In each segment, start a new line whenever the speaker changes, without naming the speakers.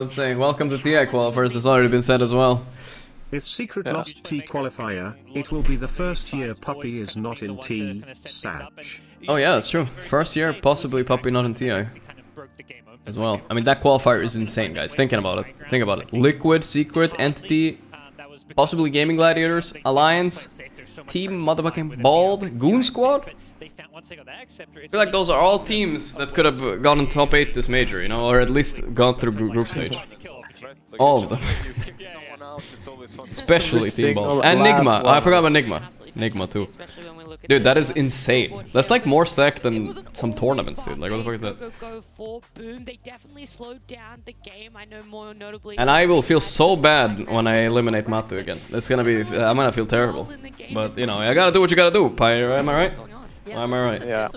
Let's say welcome to TI qualifiers. That's already been said as well.
If Secret lost T qualifier, it will be the first year Puppy is not in T, Sag.
Oh yeah, that's true. First year, possibly Puppy not in TI as well. I mean, that qualifier is insane, guys. Thinking about it. Think about it. Liquid, Secret, Entity, possibly Gaming Gladiators, Alliance, Team Motherfucking Bald, Goon Squad. I feel like those are all teams that could have gotten top 8 this major, you know, or at least gone through group stage. All of them. Especially Team Ball. And Nigma. I forgot about Nigma. Nigma too. Dude, that is insane. That's like more stacked than some tournaments, dude. Like, what the fuck is that? And I will feel so bad when I eliminate Matu again. That's gonna be... I'm gonna feel terrible. But, you know, I gotta do what you gotta do, Pyre. Am I right? Am I right?
Yeah.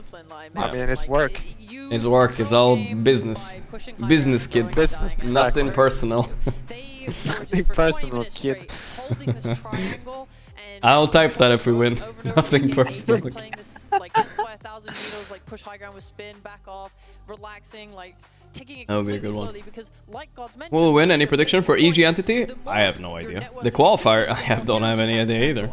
I mean, it's work.
It's work. It's all business. Business, kid.
Business,
Nothing personal.
Nothing personal, kid.
I'll type that if we win. Nothing personal. That would be a good one. Will we win? Any prediction for EG Entity? I have no idea. The qualifier, I don't have any idea either.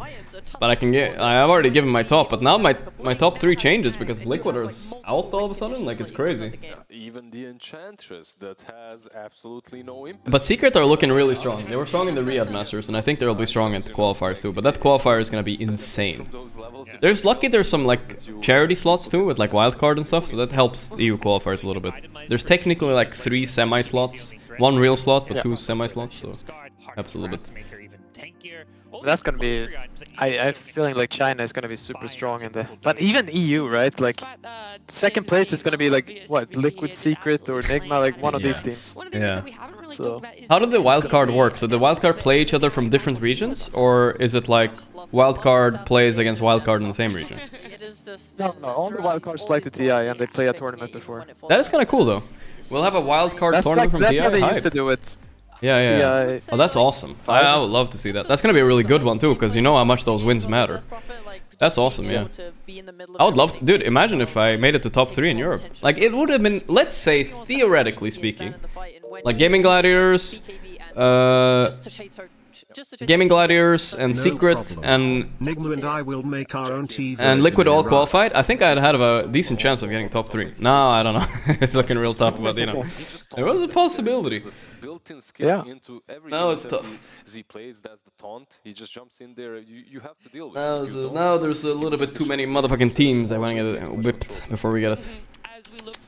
But I can get... I've already given my top, but now my top 3 changes because Liquid is out all of a sudden. Like, it's crazy.
Even the Enchantress that has absolutely no impact.
But Secret are looking really strong. They were strong in the Riyadh Masters, and I think they'll be strong at the qualifiers too. But that qualifier is gonna be insane. There's some like charity slots too with like wildcard and stuff, so that helps EU qualifiers a little bit. There's technically like 3 semi slots, 1 real slot, but 2 semi slots, so helps a little bit.
That's gonna be... I'm feeling like China is gonna be super strong in the... But even EU, right? Like, second place is gonna be like, what, Liquid, Secret, or Enigma, like one of these teams.
Yeah.
So,
how did the wildcard work? So the wildcard play each other from different regions, or is it like wildcard plays against wildcard in the same region?
no, all the wildcards play to TI and they play a tournament before.
That is kind of cool though. We'll have a wildcard tournament from TI.
That's how they
Hype.
used to do it.
Yeah. Oh, that's awesome. I would love to see that. That's gonna be a really good one too, because you know how much those wins matter. That's awesome, yeah. I would love to... Dude, imagine if I made it to top 3 in Europe. Like, it would have been, let's say, theoretically speaking, like Gaming Gladiators, Gaming Gladiators and Secret and
Nigma and I will make our own TV
and Liquid all qualified. I think I'd had a decent chance of getting top 3. No, I don't know. It's looking real tough, but you know, there was a possibility.
Yeah.
Now it's tough.
Z plays, that's the taunt. He just jumps in there. You have to deal with it.
Now there's a little bit too many motherfucking teams that want to get whipped before we get it.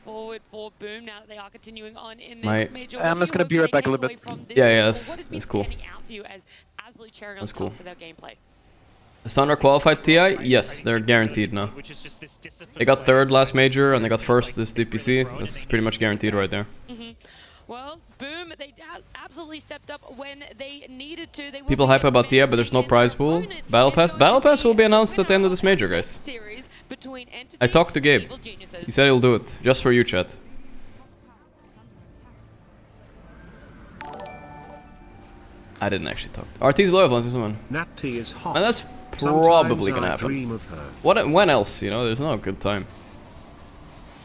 For Boom now that they are continuing on in this major.
I'm just gonna be right back a little bit.
Yeah, that's cool. That's cool. The Thunder qualified TI? Yes, they're guaranteed now. They got 3rd last major and they got 1st this DPC. That's pretty much guaranteed right there.
Well, Boom, they absolutely stepped up when they needed to.
People hype about TI, but there's no prize pool. Battle Pass? Battle Pass will be announced at the end of this major, guys. I talked to Gabe. He said he'll do it. Just for you, chat. I didn't actually talk. RT's loyal plus this one.
Nat T is hot.
And that's probably gonna happen. When else, you know? There's no good time.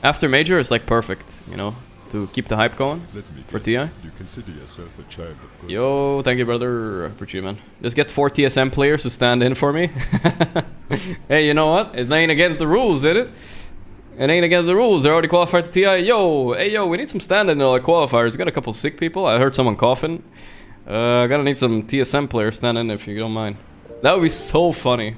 After major is like perfect, you know, to keep the hype going for TI.
You consider yourself a child of God.
Yo, thank you, brother. Appreciate it, man. Just get 4 TSM players to stand in for me. Hey, you know what? It ain't against the rules, is it? It ain't against the rules. They're already qualified to TI. Yo, hey, yo, we need some stand-in like qualifiers. Got a couple sick people. I heard someone coughing. Gotta need some TSM players stand in if you don't mind. That would be so funny.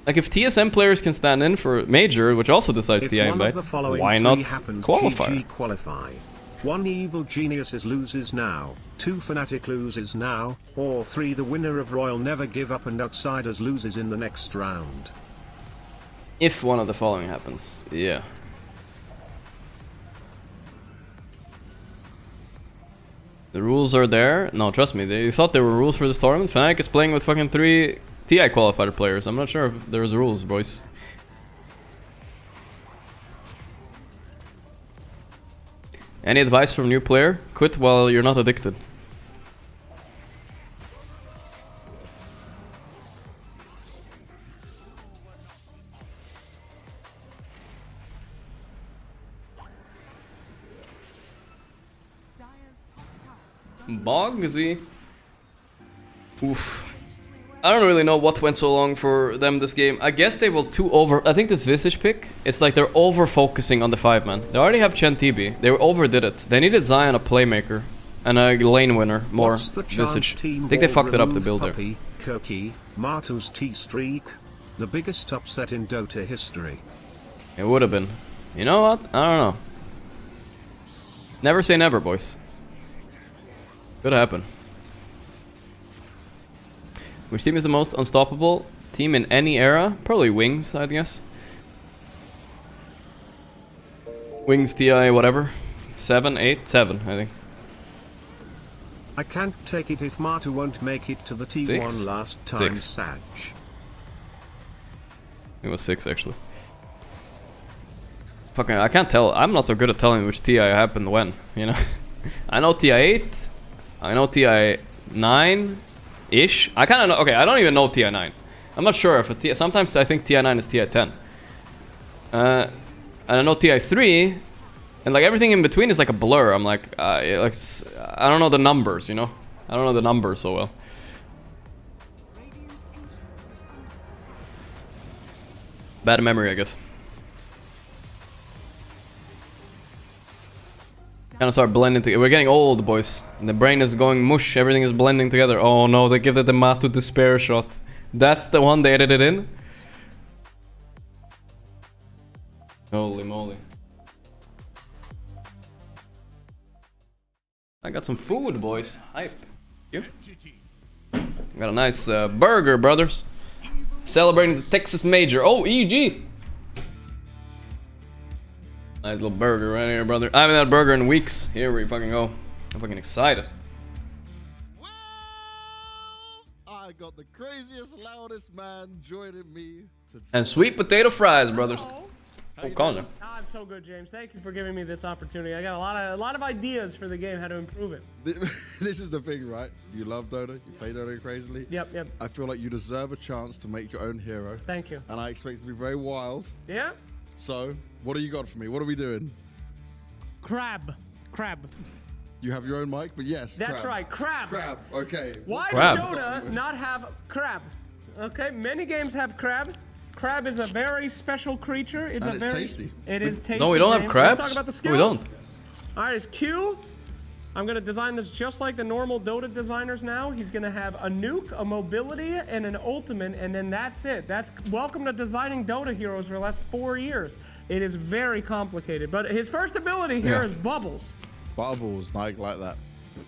Like if TSM players can stand in for major, which also decides TI invite, why not
qualify? 1 evil geniuses loses now, 2 fanatic loses now, or 3 the winner of Royal Never Give Up and Outsiders loses in the next round.
If one of the following happens, yeah. The rules are there. No, trust me, they thought there were rules for this tournament. Fnatic is playing with fucking 3 TI qualifier players. I'm not sure if there's rules, boys. Any advice from new player? Quit while you're not addicted. Bogsy. Oof. I don't really know what went so long for them this game. I guess they will I think this Visage pick, it's like they're over-focusing on the 5-man. They already have Chen TB. They overdid it. They needed Zion a playmaker and a lane winner more. Visage. I think they fucked it up the build there.
Gorgc, Martu's T-streak. The biggest upset in Dota history.
It would have been. You know what? I don't know. Never say never, boys. Could happen. Which team is the most unstoppable team in any era? Probably Wings, I guess. Wings, TI, whatever. 7, 8, 7, I think.
I can't take it if Martu won't make it to the T1
6?
last time,
6.
Sag.
It was 6 actually. Fucking, I can't tell. I'm not so good at telling which TI happened when, you know. I know TI 8. I know TI 9-ish. I kind of know. Okay, I don't even know TI 9. I'm not sure if a TI. Sometimes I think TI 9 is TI 10. And I know TI 3, and like everything in between is like a blur. I'm like I don't know the numbers, you know. I don't know the numbers so well. Bad memory, I guess. Kind of start blending together. We're getting old, boys. The brain is going mush. Everything is blending together. Oh no, they give it the Matu despair shot. That's the one they edited in. Holy moly. I got some food, boys. Hype. You? Got a nice burger, brothers. Celebrating the Texas Major. Oh, EG. Nice little burger right here, brother. I haven't had a burger in weeks. Here we fucking go. I'm fucking excited.
Well, I got the craziest, loudest man joining me.
And sweet potato fries, brothers. Oh, Connor.
I'm so good, James. Thank you for giving me this opportunity. I got a lot of ideas for the game, how to improve it.
This is the thing, right? You love Dota, you play Dota crazily.
Yep.
I feel like you deserve a chance to make your own hero.
Thank you.
And I expect it to be very wild.
Yeah?
So, what do you got for me? What are we doing?
Crab.
You have your own mic, but yes,
That's
crab.
right, crab.
Crab, okay.
Why
Crab.
does Dota not have crab? Okay, many games have crab. Crab is a very special creature. It's
And
a
it's
very
tasty.
It is tasty.
No, we don't have
James.
crabs.
Let's talk about the
No,
skills.
we don't.
All right, it's Q. I'm gonna design this just like the normal Dota designers now. He's gonna have a nuke, a mobility, and an ultimate, and then that's it. That's welcome to designing Dota heroes for the last 4 years. It is very complicated, but his first ability here is Bubbles.
Bubbles, like that.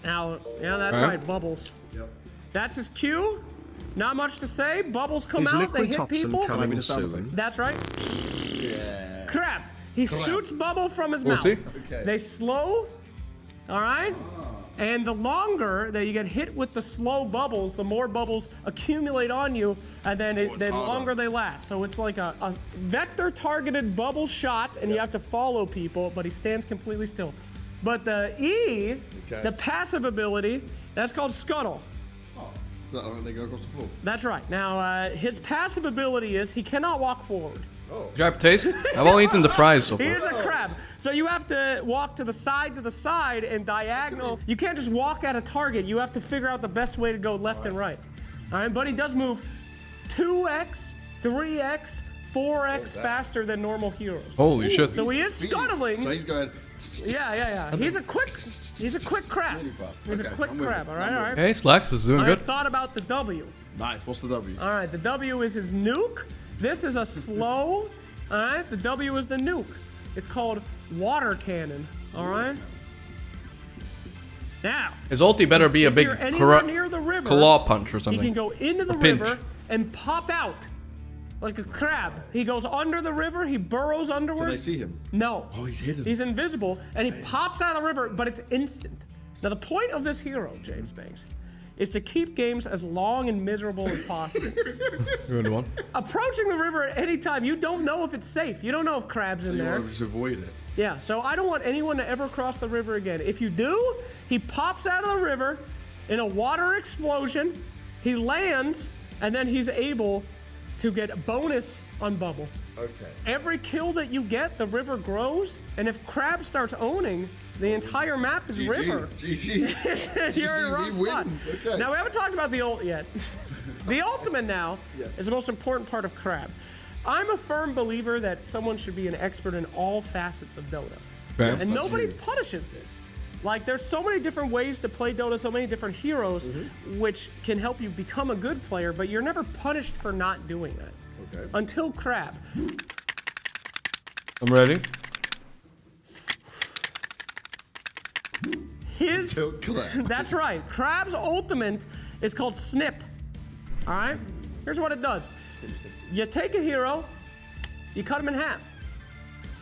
Now, yeah, that's right, Bubbles. Yep. That's his Q. Not much to say. Bubbles come
His
out, they
liquid
hit
toxin
people.
coming soon.
That's right.
Yeah.
Crap. He shoots bubble from his
We'll
mouth.
see.
Okay.
They slow. All right. And the longer that you get hit with the slow bubbles, the more bubbles accumulate on you, and then the longer they last. So it's like a vector-targeted bubble shot, and you have to follow people, but he stands completely still. But the E, the passive ability, that's called Scuttle.
They go across the floor.
That's right. Now, his passive ability is he cannot walk forward.
Did you have taste? I've only eaten the fries so
He
far.
is a crab. So you have to walk to the side, and diagonal. You can't just walk at a target. You have to figure out the best way to go left and right. All right, but he does move 2x, 3x, 4x faster than normal heroes.
Holy shit.
So he is scuttling.
So he's going.
Yeah. He's a quick crab.
Really fast.
He's
Okay,
a quick
I'm with
crab.
you.
All right.
Okay, Slacks is doing
I
good.
thought about the W.
Nice. What's the W?
All right, the W is his nuke. This is a slow. All right, the W is the nuke. It's called water cannon. All right. Now.
His ulti better be a
if
big
you're anywhere near the river,
claw punch or
he
something.
can go into the
pinch.
river and pop out like a crab. He goes under the river. He burrows underwards.
Can they see him?
No.
Oh, he's hidden.
He's invisible, and he pops out of the river, but it's instant. Now, the point of this hero, James Banks, is to keep games as long and miserable as possible.
Good one.
Approaching the river at any time, you don't know if it's safe. You don't know if crab's in
You
there.
want to just avoid it.
Yeah, so I don't want anyone to ever cross the river again. If you do, he pops out of the river in a water explosion, he lands, and then he's able to get a bonus on bubble.
Okay.
Every kill that you get, the river grows, and if crab starts owning, The entire map is river.
GG.
You're in a rough spot.
Okay.
Now we haven't talked about the ult yet. The ultimate now is the most important part of Crab. I'm a firm believer that someone should be an expert in all facets of Dota.
Yes,
and nobody punishes this. Like, there's so many different ways to play Dota, so many different heroes, which can help you become a good player, but you're never punished for not doing that. Okay. Until Crab.
I'm ready.
That's right. Crab's ultimate is called Snip. All right? Here's what it does. You take a hero, you cut him in half.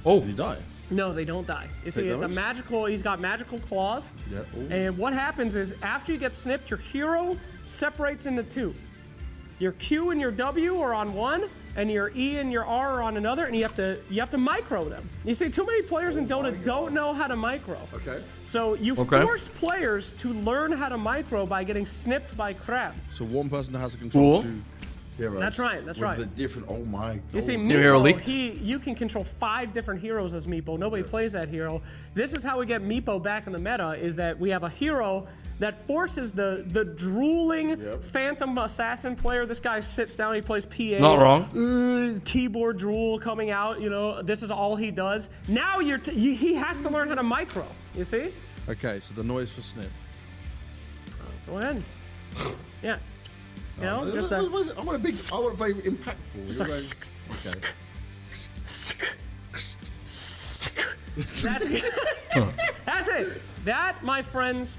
Oh.
Did he die?
No, they don't die. You see, it's a magical, he's got magical claws.
Yeah.
And what happens is, after you get snipped, your hero separates into two. Your Q and your W are on one, and your E and your R are on another, and you have to micro them. You see, too many players in Dota don't know how to micro.
Okay.
So you force players to learn how to micro by getting snipped by Crab.
So one person has to control two heroes.
That's right, that's right.
The different, oh my god.
You see, Meepo, you can control 5 different heroes as Meepo. Nobody plays that hero. This is how we get Meepo back in the meta, is that we have a hero that forces the drooling Phantom Assassin player. This guy sits down, he plays PA.
Not wrong.
Keyboard drool coming out, you know, this is all he does. Now he has to learn how to micro, you see?
Okay, so the noise for Snip.
Go ahead. Yeah. You know, just
I want a very impactful.
Just That's it. That, my friends,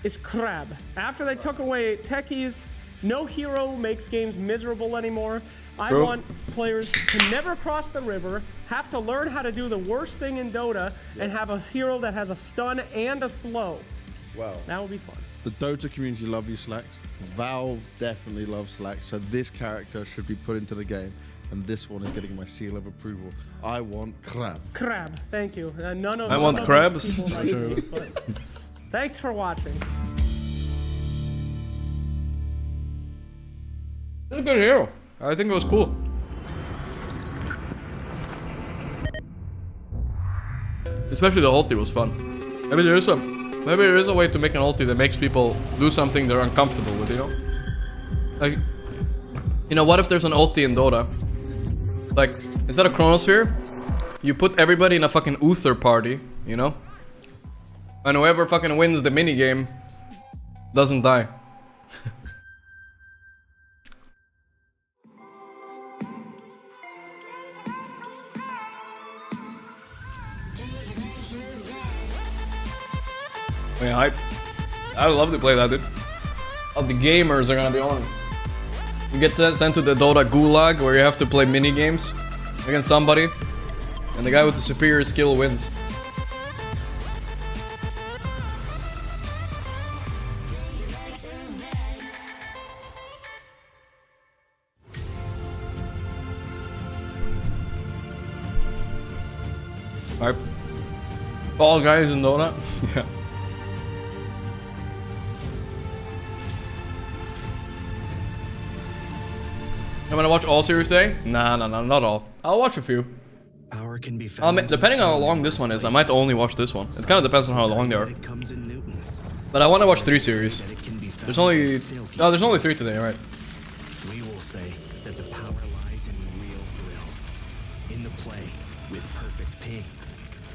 is Crab. After they took away techies, no hero makes games miserable anymore. I want players to never cross the river, have to learn how to do the worst thing in Dota, and have a hero that has a stun and a slow.
Wow.
That would be fun.
The Dota community love you, Slacks. Valve definitely loves Slacks, so this character should be put into the game, and this one is getting my seal of approval. I want Crab.
Crab, thank you. None of
I want crabs.
Like me, thanks for watching.
It's a good hero. I think it was cool. Especially the ulti was fun. Maybe there is a way to make an ulti that makes people do something they're uncomfortable with, you know? Like, you know, what if there's an ulti in Dota? Like, instead of Chronosphere, you put everybody in a fucking Uther party, you know? And whoever fucking wins the minigame doesn't die. Yeah, I love to play that, dude. All the gamers are gonna be on. You get sent to the Dota gulag where you have to play mini games against somebody, and the guy with the superior skill wins. Alright. All guys in Dota? Yeah. I'm gonna watch all series today? Nah, not all. I'll watch a few.
Power can be found
Depending on how long this one is, I might only watch this one. It kind of depends on how long they are. But I want to watch 3 series. There's only 3 today, right?
We will say that the power lies in real thrills, in the play with perfect ping,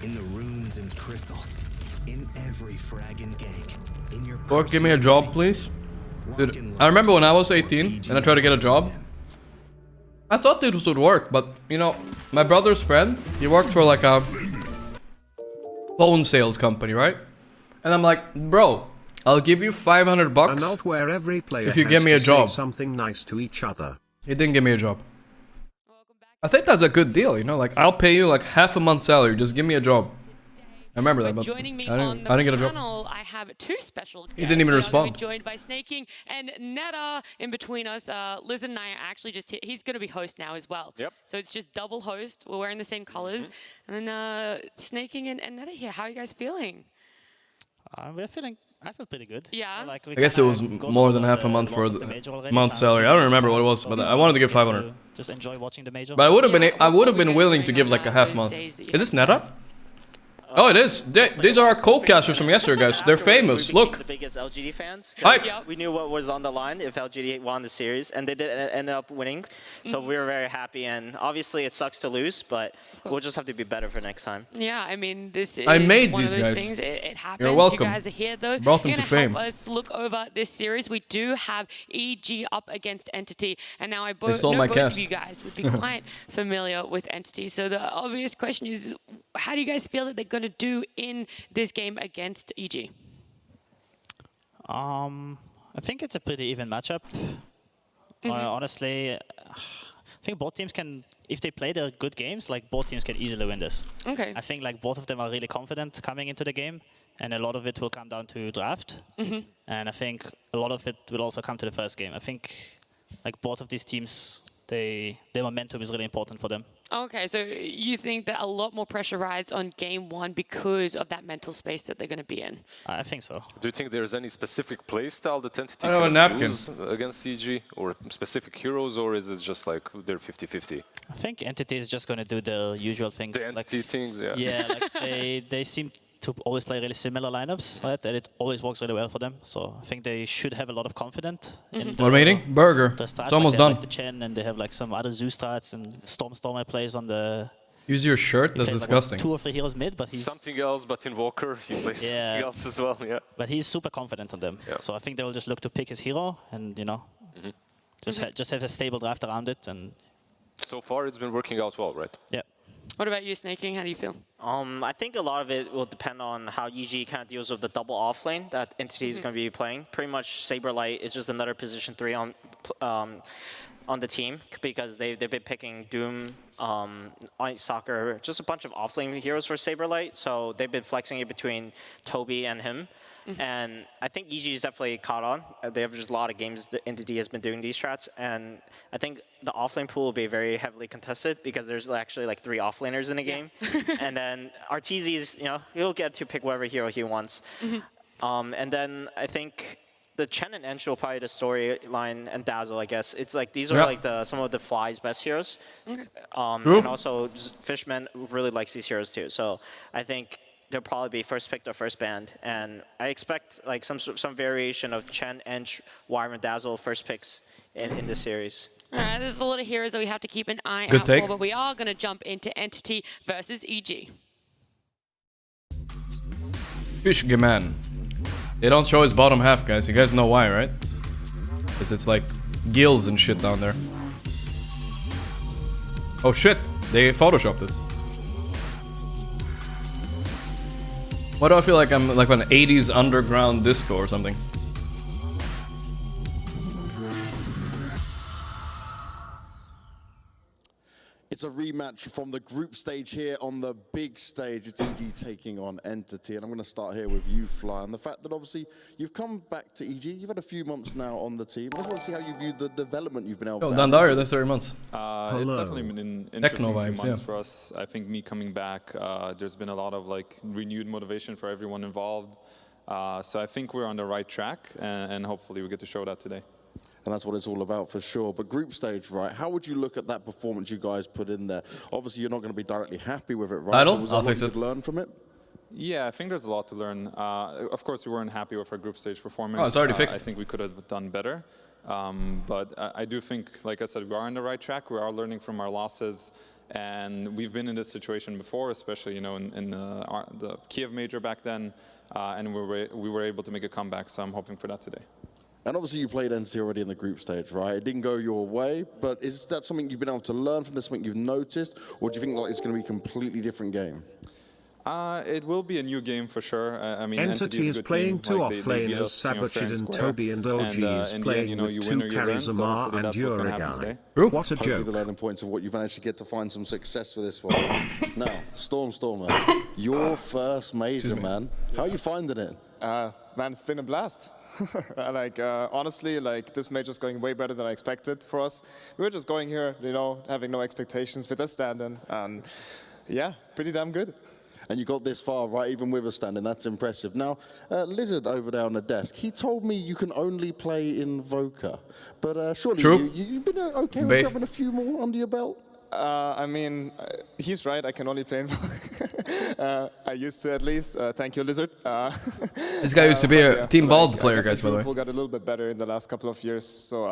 in the runes and crystals, in every frag and gank, in your.
Gorgc, give me a job, please. Dude, I remember when I was 18 and I tried to get a job. I thought this would work, but you know, my brother's friend, he worked for like a phone sales company, right? And I'm like, bro, I'll give you $500
where every player
if you give me a job.
Something nice to each other.
He didn't give me a job. I think that's a good deal, you know, like I'll pay you like half a month's salary, just give me a job. I remember that, but
joining me
I
on
didn't
the
get a job.
panel, I have 2 special guests.
He didn't even respond.
Joined by Snaking and Netta in between us. Liz and I are actually just here. He's going to be host now as well.
Yep.
So it's just double host. We're wearing the same colors. And then Snaking and Netta here. How are you guys feeling?
I feel pretty good.
Yeah.
Like
I guess it was more than half a month for the month salary. I don't remember what it was, but I wanted to give 500.
Just enjoy watching the major.
But I would have been willing to give like a half month. Is this Netta? Oh, it is. These are our co-casters from yesterday, guys. They're famous.
We became
Look.
the biggest LGD fans.
Hype.
We knew what was on the line if LGD won the series, and they did ended up winning. So we were very happy, and obviously it sucks to lose, but we'll just have to be better for next time.
Yeah, I mean, this is
I made
one
these
of those
guys.
things. It happens.
You're welcome.
You guys are here, though.
Brought them
You're
to
gonna
fame.
help us look over this series. We do have EG up against Entity, and now I
They stole
know
my
both
cast.
of you guys would be quite familiar with Entity. So the obvious question is, how do you guys feel that they're going to do in this game against EG?
I think it's a pretty even matchup. Honestly, I think both teams can, if they play their good games, like both teams can easily win this.
Okay.
I think like both of them are really confident coming into the game, and a lot of it will come down to draft. And I think a lot of it will also come to the first game. I think like both of these teams, their momentum is really important for them.
Okay, so you think that a lot more pressure rides on game one because of that mental space that they're going to be in?
I think so.
Do you think there's any specific playstyle that Entity
I have a
can
napkin.
use against EG, or specific heroes, or is it just like they're 50-50?
I think Entity is just going to do the usual things.
The Entity things, yeah.
Yeah, like they seem to always play really similar lineups, right? And it always works really well for them. So I think they should have a lot of confidence. In
What am I eating? Burger.
the strats.
It's almost
They have,
done.
like, the Chen, and they have like some other Zoo strats, and Stormstormer plays on the...
Use your shirt. That's
plays,
disgusting.
Like, 2 or 3 heroes mid, but he's...
Something else, but Invoker, he plays
Yeah.
something else as well, yeah.
But he's super confident on them.
Yeah.
So I think they will just look to pick his hero and, you know, just have a stable draft around it. And
So far, it's been working out well, right?
yeah.
What about you, Snaking? How do you feel?
I think a lot of it will depend on how EG kind of deals with the double off lane that Entity is going to be playing. Pretty much Saberlight is just another position 3 on the team because they've been picking Doom, Ice Soccer, just a bunch of off lane heroes for Saberlight. So they've been flexing it between Toby and him. And I think EG is definitely caught on. They have just a lot of games the Entity has been doing these strats, and I think the offlane pool will be very heavily contested because there's actually like 3 offlaners in the game. And then Arteezy's, you know, he'll get to pick whatever hero he wants. And then I think the Chen and Ench will probably the storyline, and Dazzle, I guess. It's like these are like some of the Fly's best heroes. And also Fishman really likes these heroes too. So I think they'll probably be first picked or first banned, and I expect like some variation of Chen, Ench, Wireman, Dazzle first picks in this series.
All right, there's a lot of heroes that we have to keep an eye
Good
out
take.
for, but we are going to jump into Entity versus EG.
Fishgeman. They don't show his bottom half, guys. You guys know why, right? Because it's like gills and shit down there. Oh shit, they photoshopped it. Why do I feel like I'm like an 80s underground disco or something?
It's a rematch from the group stage here on the big stage. It's EG taking on Entity, and I'm going to start here with you, Fly. And the fact that obviously you've come back to EG, you've had a few months now on the team. I just want to see how you view the development you've been able to have.
Dandara, that's 30 months.
It's definitely been an interesting few months for us. I think me coming back, there's been a lot of like renewed motivation for everyone involved. So I think we're on the right track, and hopefully we get to show that today.
And that's what it's all about for sure. But group stage, right? How would you look at that performance you guys put in there? Obviously, you're not going to be directly happy with it, right?
Idle?
Was there
I'll
a lot
fix
you
it.
could learn from it?
Yeah, I think there's a lot to learn. Of course, we weren't happy with our group stage performance.
Oh, it's already fixed.
I think we could have done better. But I do think, like I said, we are on the right track. We are learning from our losses. And we've been in this situation before, especially, you know, in the Kiev major back then. And we were able to make a comeback, so I'm hoping for that today.
And obviously you played NC already in the group stage, right? It didn't go your way, but is that something you've been able to learn from this, something you've noticed, or do you think like it's going to be a completely different game?
It will be a new game for sure. I mean,
Entity is playing 2 off-laners, Sabotage and Toby, and OG is playing with 2 carries, Amar and Urigai. What a
Hopefully
joke.
the learning points of what you've managed to get to find some success with this one. Now, Stormstormer, your first major, man. How are you finding it?
Man, it's been a blast. Honestly, this major is going way better than I expected for us. We were just going here, you know, having no expectations with a stand-in, and yeah, pretty damn good.
And you got this far, right, even with a stand-in. That's impressive. Now, Lizard over there on the desk, he told me you can only play Invoker. But surely you've been okay with grabbing a few more under your belt?
I mean, he's right, I can only play Invoker. I used to at least. Thank you, Lizard.
This guy used to be a Team Bald player, guys, by the way.
Liverpool got a little bit better in the last couple of years, so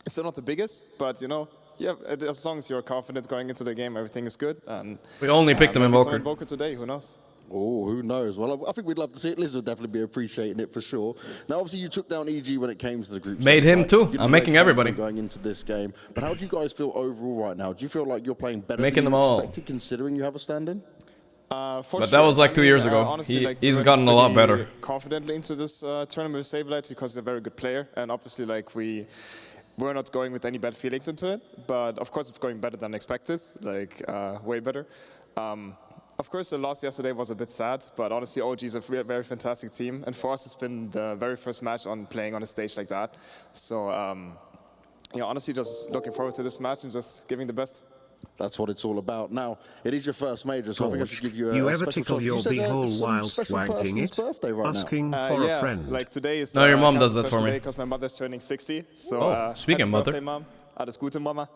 it's still not the biggest, but you know, yeah, as long as you're confident going into the game, everything is good. And
we only picked him in Invoker.
Invoker today, who knows?
Oh, who knows? Well, I think we'd love to see it. Liz would definitely be appreciating it for sure. Now, obviously, you took down EG when it came to the group.
Made him too. I'm making everybody.
Going into this game. But how do you guys feel overall right now? Do you feel like you're playing better
making
than
them
you
all.
expected, considering you have a stand-in?
But that was like 2 years ago.
Honestly,
He's gotten a lot better.
Confidently into this tournament with Saberlight because he's a very good player. And obviously, like, we're not going with any bad feelings into it. But, of course, it's going better than expected. Like, way better. Of course, the loss yesterday was a bit sad, but honestly, OG is a very fantastic team. And for us, it's been the very first match on playing on a stage like that. So, yeah, honestly, just looking forward to this match and just giving the best.
That's what it's all about. Now, it is your first major, so I think I should give you a
you
special
ever tickle your beehole whilst wanking it?
Birthday right
Asking
now.
for
Yeah,
a friend.
like today is
no, your mom does that for me.
Because my mother's turning 60. So,
speaking of mother.
Birthday, Mom. Alles Gute, Mama.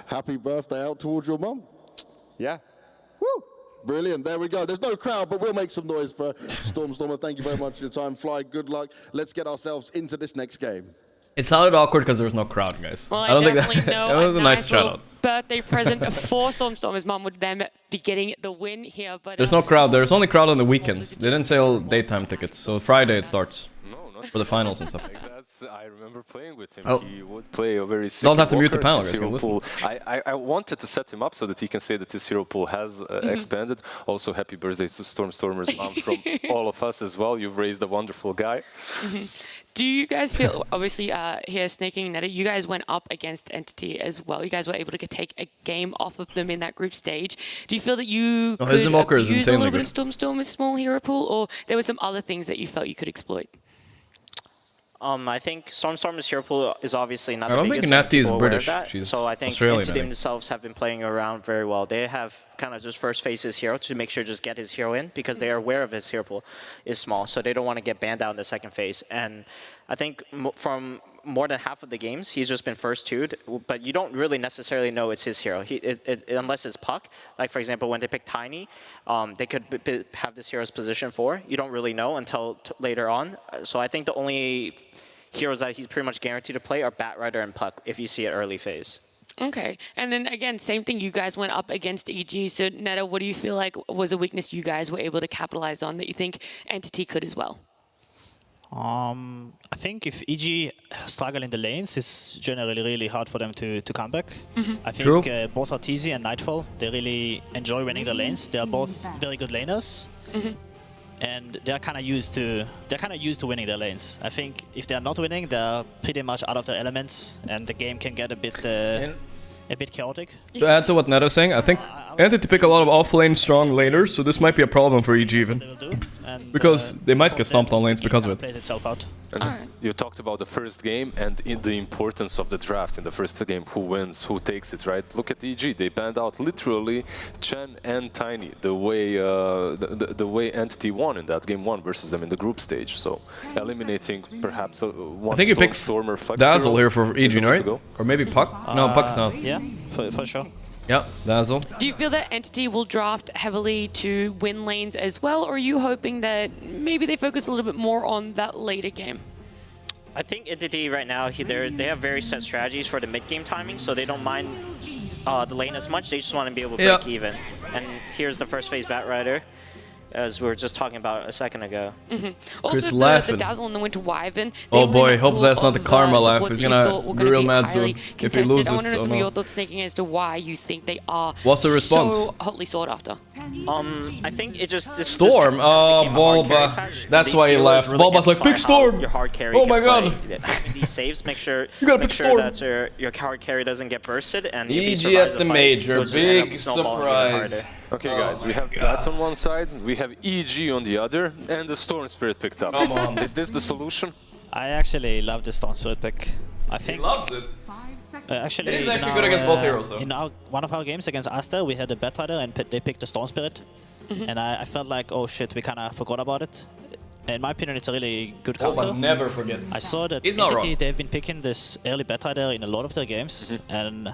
Happy birthday out towards your mom.
Yeah.
Woo! Brilliant. There we go. There's no crowd, but we'll make some noise for Stormer. Thank you very much for your time. Fly, good luck. Let's get ourselves into this next game.
It sounded awkward because there was no crowd, guys.
Well,
I don't
definitely
think that,
know
that was a nice shout
little
out.
birthday present for Stormer's mom would then be getting the win here. But
There's no crowd. There's only crowd on the weekends. They didn't sell daytime tickets, so Friday it starts. For the finals and stuff.
I remember playing with him.
Oh.
He would play a very sick
Don't have to mute the
Invoker.
panel,
His
guys.
hero
Listen.
pool. I wanted to set him up so that he can say that his hero pool has expanded. Also, happy birthday to Stormer's mom from all of us as well. You've raised a wonderful guy.
Do you guys feel, obviously here, Snaking and Netta, you guys went up against Entity as well. You guys were able to take a game off of them in that group stage. Do you feel that you could
his Invoker is
use a
insanely
little bit
good.
of Storm's small hero pool, or there were some other things that you felt you could exploit?
I think Storm's hero pool is obviously not
I don't
the
think
biggest.
Natty is
people aware of
British.
that.
She's
so I think
Australian,
Entity
I think.
themselves have been playing around very well. They have kind of just first phase his hero to make sure just get his hero in because they are aware of his hero pool is small, so they don't want to get banned out in the second phase. And I think from more than half of the games, he's just been first two'd, but you don't really necessarily know it's his hero. Unless it's Puck, like for example, when they pick Tiny, they could have this hero's position 4. You don't really know until later on. So I think the only heroes that he's pretty much guaranteed to play are Batrider and Puck if you see it early phase.
Okay, and then again, same thing, you guys went up against EG, so Netta, what do you feel like was a weakness you guys were able to capitalize on that you think Entity could as well?
I think if EG struggle in the lanes, it's generally really hard for them to come back. I think both Arteezy and Nightfall, they really enjoy winning the lanes. They are both very good laners. And they're kind of used to winning their lanes. I think if they're not winning, they're pretty much out of their elements, and the game can get a bit chaotic.
To add to what Netta's saying, I think Entity pick a lot of off-lane strong laners, so this might be a problem for EG even. Because they might get stomped on lanes because of it.
Plays itself out.
And you talked about the first game and the importance of the draft in the first game. Who wins, who takes it, right? Look at EG. They banned out literally Chen and Tiny the way Entity won in that game 1 versus them in the group stage. So eliminating perhaps one
I think you picked
Stormer
Dazzle here for EG, right? Or maybe Puck? No, Puck's not.
Yeah, for sure.
Yeah, Dazzle.
Do you feel that Entity will draft heavily to win lanes as well, or are you hoping that maybe they focus a little bit more on that later game?
I think Entity right now, they have very set strategies for the mid-game timing, so they don't mind the lane as much. They just want to be able to break even. And here's the first phase Batrider, as we were just talking about a second ago.
Also, the Dazzle and the Winter Wyvern.
Oh boy, hope that's not the karma laugh. He's gonna be real mad soon if he loses.
I want to know some of your
no.
thoughts thinking as to why you think they are
What's the response?
so hotly sought after.
I think it just...
Storm! Oh, Bulba. That's why he left. Bulba's like, big Storm!
Your hard carry
oh my god!
Having these saves, make sure
that
your hard carry doesn't get bursted, and if he
EG
survives
at the
the fight,
major,
it'll just end up
big
snowballing even
surprise.
harder.
Okay, guys, we have that on one side, we have EG on the other, and the Storm Spirit picked up.
Come on.
Is this the solution?
I actually love the Storm Spirit pick. I think
He loves it.
actually,
It is actually good against both heroes, though.
In one of our games against Aster, we had a Batrider and they picked the Storm Spirit. And I felt like, oh shit, we kind of forgot about it. In my opinion, it's a really good counter.
Bulba never forgets.
I saw that
He's not
Entity,
wrong.
they've been picking this early Batrider in a lot of their games. And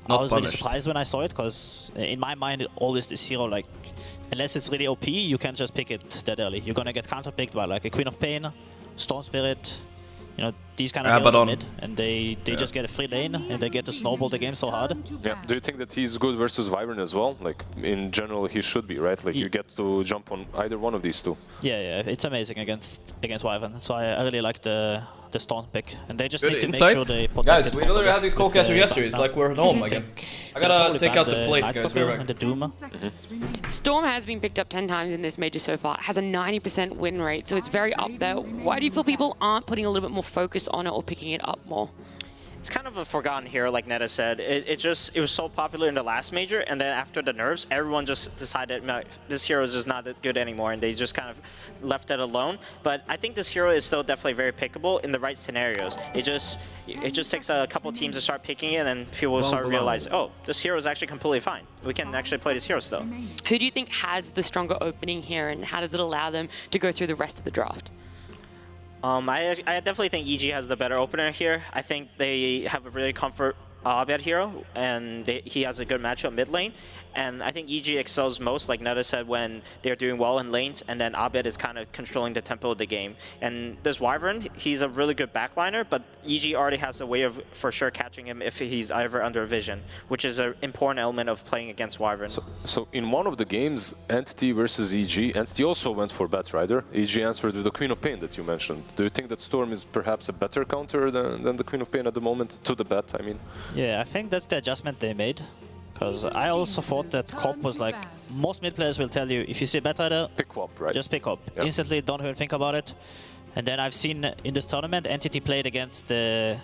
I was really surprised when I saw it, because in my mind, always this hero, like, unless it's really OP, you can't just pick it that early. You're gonna get counter-picked by like a Queen of Pain, Storm Spirit, you know, these kind of heroes on mid, and they just get a free lane and they get to snowball the game so hard.
Yeah. Do you think that he's good versus Wyvern as well? Like in general, he should be, right? Like you get to jump on either one of these two.
Yeah, it's amazing against Wyvern. So I really like the Storm pick, and they just
Good
need to
insight.
make sure they protect
Guys,
it
we literally
properly
had these
with
co-casters
the
yesterday.
buffs
It's
now.
like we're at home again. I gotta take out the plate, guys. We're back.
And the Doom.
Storm has been picked up 10 times in this major so far. It has a 90% win rate, so it's very up there. Why do you feel people aren't putting a little bit more focus on it or picking it up more?
It's kind of a forgotten hero, like Netta said. It was so popular in the last major, and then after the nerfs, everyone just decided, no, this hero is just not that good anymore, and they just kind of left it alone. But I think this hero is still definitely very pickable in the right scenarios. It just takes a couple teams to start picking it, and people will start realizing, oh, this hero is actually completely fine. We can actually play this hero still.
Who do you think has the stronger opening here, and how does it allow them to go through the rest of the draft?
I definitely think EG has the better opener here. I think they have a really comfort Abed hero, and he has a good matchup mid lane. And I think EG excels most, like Netta said, when they're doing well in lanes, and then Abed is kind of controlling the tempo of the game. And this Wyvern, he's a really good backliner, but EG already has a way of for sure catching him if he's ever under vision, which is an important element of playing against Wyvern.
So in one of the games, Entity versus EG, Entity also went for Batrider. EG answered with the Queen of Pain that you mentioned. Do you think that Storm is perhaps a better counter than the Queen of Pain at the moment? To the bet, I mean.
Yeah, I think that's the adjustment they made. Because I also thought that Corp was like, most mid players will tell you, if you see Batrider,
pick up, right?
Just pick up. Yeah. Instantly, don't even think about it. And then I've seen in this tournament, Entity played against they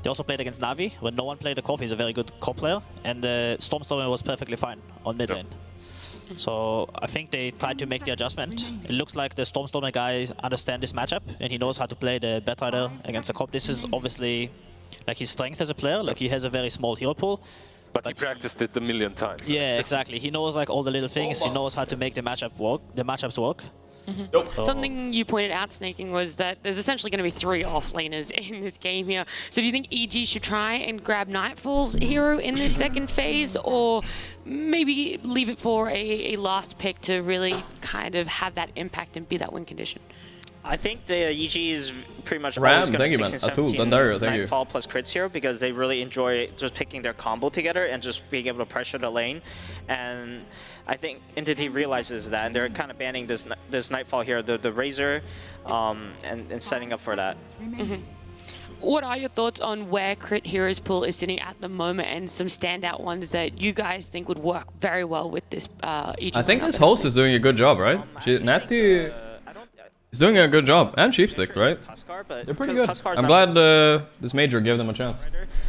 also played against Na'Vi. When no one played the Corp, he's a very good Corp player. And Stormstormer was perfectly fine on mid lane. So I think they tried to make the adjustment. It looks like the Stormstormer guy understands this matchup, and he knows how to play the Batrider against the Corp. This is obviously like his strength as a player. Like he has a very small hero pool.
But he practiced it a million times.
Yeah, exactly. He knows like all the little things. He knows how to make the matchups work.
Mm-hmm. Something you pointed out, Snaking, was that there's essentially going to be 3 offlaners in this game here. So do you think EG should try and grab Nightfall's hero in this second phase, or maybe leave it for a last pick to really kind of have that impact and be that win condition?
I think the EG is pretty much always going to 16-17 Nightfall plus crits here because they really enjoy just picking their combo together and just being able to pressure the lane. And I think Entity realizes that, and they're kind of banning this Nightfall here, the Razor, and setting up for that.
Mm-hmm. What are your thoughts on where Crit Heroes pool is sitting at the moment, and some standout ones that you guys think would work very well with this EG?
I think this host is doing a good job, right? Natty is doing a good job, and Sheepstick, right? They're pretty good. I'm glad this major gave them a chance.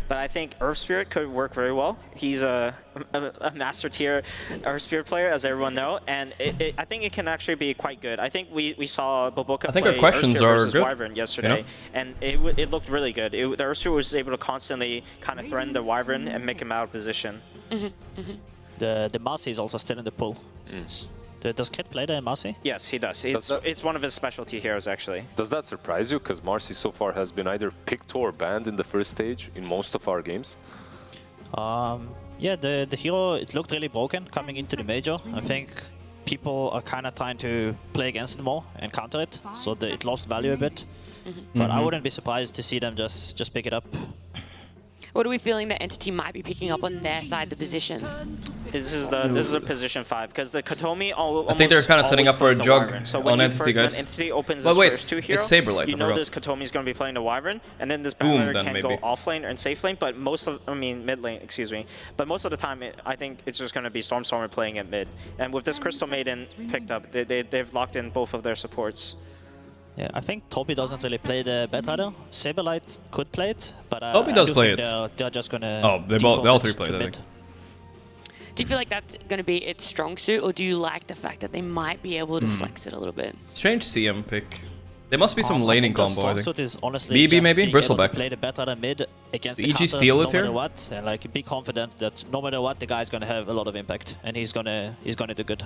But I think Earth Spirit could work very well. He's a master tier Earth Spirit player, as everyone knows, and I think it can actually be quite good. I think we saw Boboka play
our questions
Earth Spirit versus
good.
Wyvern yesterday, and it looked really good. The Earth Spirit was able to constantly kind of threaten the Wyvern and make him out of position.
The Marcy is also still in the pool. Does Kit play the Marcy?
Yes, he does. It's one of his specialty heroes, actually.
Does that surprise you? Because Marcy so far has been either picked or banned in the first stage in most of our games.
Yeah, the hero, it looked really broken coming into the major. I think people are kind of trying to play against it more and counter it, so it lost value a bit. But I wouldn't be surprised to see them just pick it up.
What are we feeling that Entity might be picking up on their side, the positions?
This is a position 5 because the Katomi almost
I think they're kind of setting up for a jug
so
on Entity, guys.
When Entity opens
But
his
wait,
first 2 hero,
it's Saberlight,
you know this Katomi is going to be playing the Wyvern, and then this Battler can go off lane and safe lane, but mid lane, excuse me. But most of the time, I think it's just going to be Stormstormer playing at mid. And with this Crystal Maiden picked up, they've locked in both of their supports.
Yeah, I think Toby doesn't really play the Batrider. Saberlight could play it, but
Toby does play it.
They're just gonna.
Oh, they all 3 play it, I think.
Do you feel like that's going to be its strong suit, or do you like the fact that they might be able to flex it a little bit?
Strange CM pick. There must be some laning combo, I think.
Is honestly
BB maybe? Bristleback.
Play the Batrider mid against
The
the
EG
counters
steal
no
it
matter
here?
what, and like be confident that no matter what, the guy's gonna have a lot of impact, and he's gonna do good.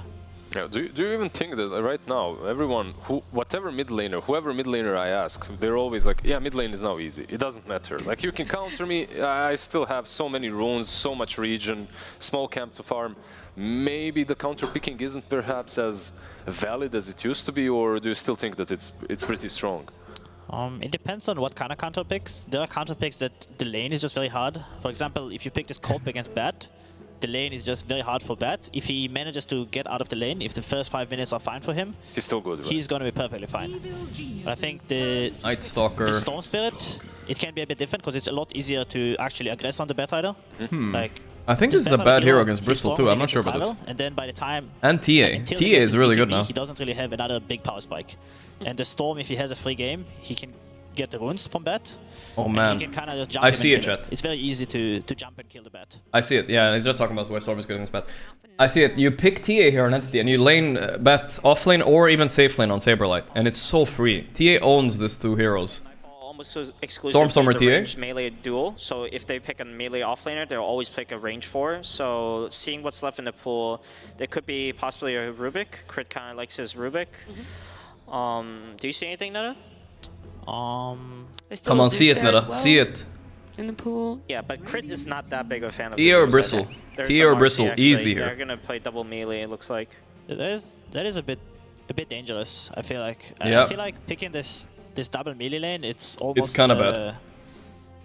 Yeah, do you even think that right now, everyone, whoever mid laner I ask, they're always like, yeah, mid lane is now easy. It doesn't matter. Like, you can counter me, I still have so many runes, so much region, small camp to farm. Maybe the counter picking isn't perhaps as valid as it used to be, or do you still think that it's pretty strong?
It depends on what kind of counter picks. There are counter picks that the lane is just very hard. For example, if you pick this Corp against Bat, the lane is just very hard for Bat. If he manages to get out of the lane, if the first 5 minutes are fine for him,
he's still good, right?
He's going to be perfectly fine. But I think the
Night Stalker.
The Storm Spirit, it can be a bit different because it's a lot easier to actually aggress on the Bat Rider. Like,
I think this is a bad hero against Bristol too. I'm not sure about this.
And then by the time
and TA is really good now.
He doesn't really have another big power spike. And the Storm, if he has a free game, he can get the runes from Bat.
Oh man,
he can kind of just jump
I see it, chat.
It's very easy to jump and kill the Bat.
I see it. Yeah, he's just talking about why Storm is good against Bat. I see it. You pick TA here on Entity and you lane Bat off lane or even safe lane on Saberlight, and it's so free. TA owns these two heroes.
Almost exclusive
Stormstormer TA?
range melee duel, so if they pick a melee offlaner, they'll always pick a range 4. So seeing what's left in the pool, there could be possibly a Rubik. Crit kind of likes his Rubik. Do you see anything, Netta?
Come on, see it, Netta.
Well
see it.
in the pool.
Yeah, but Crit is not that big of a fan of
tia or Bristle. Tia or Bristle, easy here.
They're gonna play double melee, it looks like.
That is a bit dangerous, I feel like.
Yeah.
I feel like picking this double melee lane, it's almost...
It's kind of bad.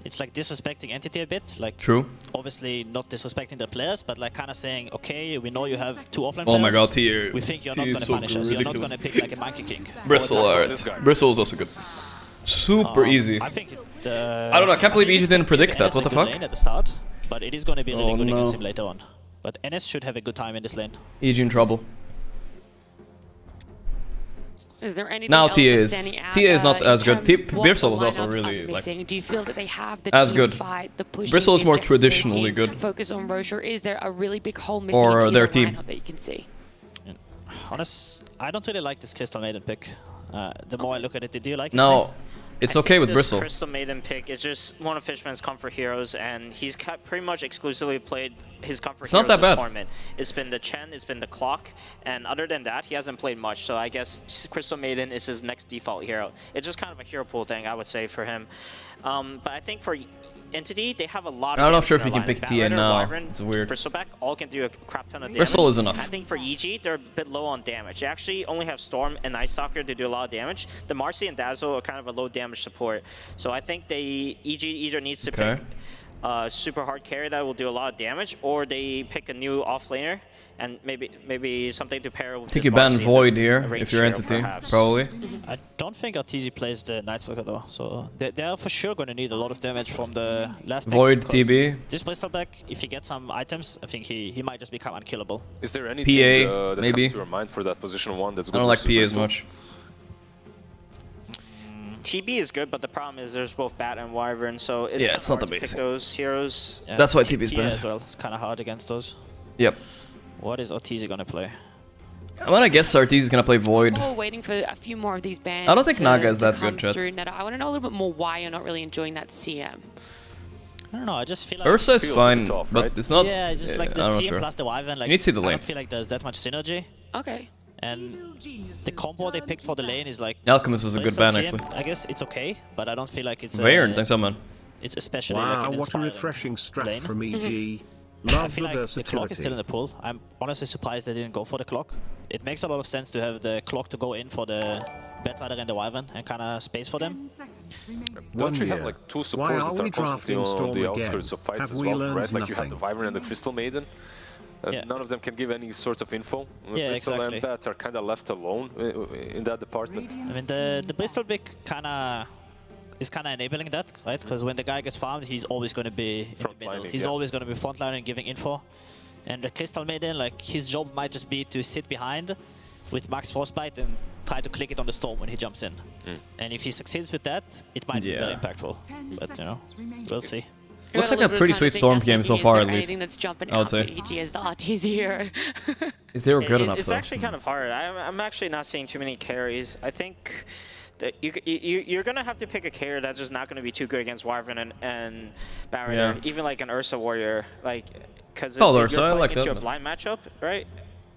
It's like disrespecting Entity a bit. Like,
true.
Obviously not disrespecting the players, but like kind of saying, okay, we know you have 2 offline players.
Oh my god, Tia.
We think you're not going to punish us. You're not going to pick like a Monkey King.
Bristle, alright. Bristle is also good. Super easy.
I think
I don't know, I can't believe EG didn't predict that. What the fuck?
Lane at the start, but it is going to be really good against him later on. But NS should have a good time in this lane.
EG in trouble.
Is there anything
now
else
TA
that's
is
standing out,
TA is not as good.
Bristle
was also really like
Do you feel that they have the
as
team
good.
fight, the pushing,
Bristle is
the
more
objective
traditionally
taking,
good.
Focus on Roche, or is there a really big hole missing
Or
in
their
either
team.
lineup that you can see?
I don't really like this Crystal Maiden pick. The more I look at it, do you like it?
No, it's okay with
this
Bristle.
Crystal Maiden pick is just one of Fishman's comfort heroes, and he's pretty much exclusively played his comfort heroes
that
this
bad.
tournament. It's been the Chen, it's been the Clock, and other than that, he hasn't played much. So I guess Crystal Maiden is his next default hero. It's just kind of a hero pool thing, I would say, for him. But I think for Entity, they have a lot of
I'm not
damage
sure
in
if you
their
can pick
lineup.
TA
Batrider,
now.
Wyvern,
It's weird.
Bristleback all can do a crap ton of damage.
Bristle is enough.
I think for EG, they're a bit low on damage. They actually only have Storm and Ice Stalker to do a lot of damage. The Marcy and Dazzle are kind of a low damage support. So I think EG either needs to pick super hard carry that will do a lot of damage, or they pick a new offlaner and maybe something to pair with.
I think you ban Void here if you're Entity, probably.
I don't think RTZ plays the Night Stalker though, so they are for sure going to need a lot of damage from the last
Void
pick,
TB.
This Bristleback, if he gets some items, I think he might just become unkillable.
Is there anything that
maybe.
comes to your mind for that position 1 that's good?
I don't like PA as
Bristle?
much.
TB is good, but the problem is there's both Bat and Wyvern, so it's
Yeah,
kind
it's
of
not
hard
the
to pick
basic.
those heroes.
Yeah,
That's why TB is
TA
bad.
as well. It's kind of hard against those.
Yep.
What is RTZ going to play?
I'm gonna guess RTZ is gonna play Void.
We're waiting for a few more of these bands.
I don't think Naga is
to
that
come
good, chat.
through. Netta, I want to know a little bit more why you're not really enjoying that CM.
I don't know, I just feel like...
Ursa is
feels a
fine,
bit off,
but
right?
it's not...
Yeah, just like the
I'm not
CM
sure.
plus the Wyvern, like,
You need to see the
I
lane.
don't feel like there's that much synergy.
Okay.
And the combo they picked for the lane is like...
Alchemist was a good
Bristol
ban,
CM,
actually.
I guess it's okay, but I don't feel like it's...
Vayern, thanks so much.
It's especially
Wow,
like an
what a
inspiring
refreshing strat
lane.
from EG.
I
Love
feel
the
like the clock is still in
versatility.
the pool. I'm honestly surprised they didn't go for the clock. It makes a lot of sense to have the clock to go in for the Batrider and the Wyvern and kind of space for them.
Don't you have
year.
like 2
Why
supports
are
that
we
are constantly
drafting
on
Storm
the
again?
outskirts of fights
Have
as
we
well,
learned
right? Like you have the
nothing?
Wyvern and the Crystal Maiden.
Yeah.
None of them can give any sort of info.
Yeah,
Bristol
exactly.
and Bat are kind of left alone in that department.
I mean, the Bristol pick is kind of enabling that, right? Because when the guy gets farmed, he's always going to be in the middle. He's always going to be frontlining and giving info. And the Crystal Maiden, like, his job might just be to sit behind with Max Frostbite and try to click it on the Storm when he jumps in. And if he succeeds with that, it might be very impactful. But, you know, we'll see.
Looks like a pretty sweet Storm game so far, at least.
Anything that's jumping
I would
out
say.
for EG as the RTZ hero.
Is they were good enough,
It's
though.
actually kind of hard. I'm actually not seeing too many carries. I think You're gonna have to pick a carrier that's just not gonna be too good against Wyvern and Barrier, even like an Ursa warrior, like because if you're playing into a blind matchup, right?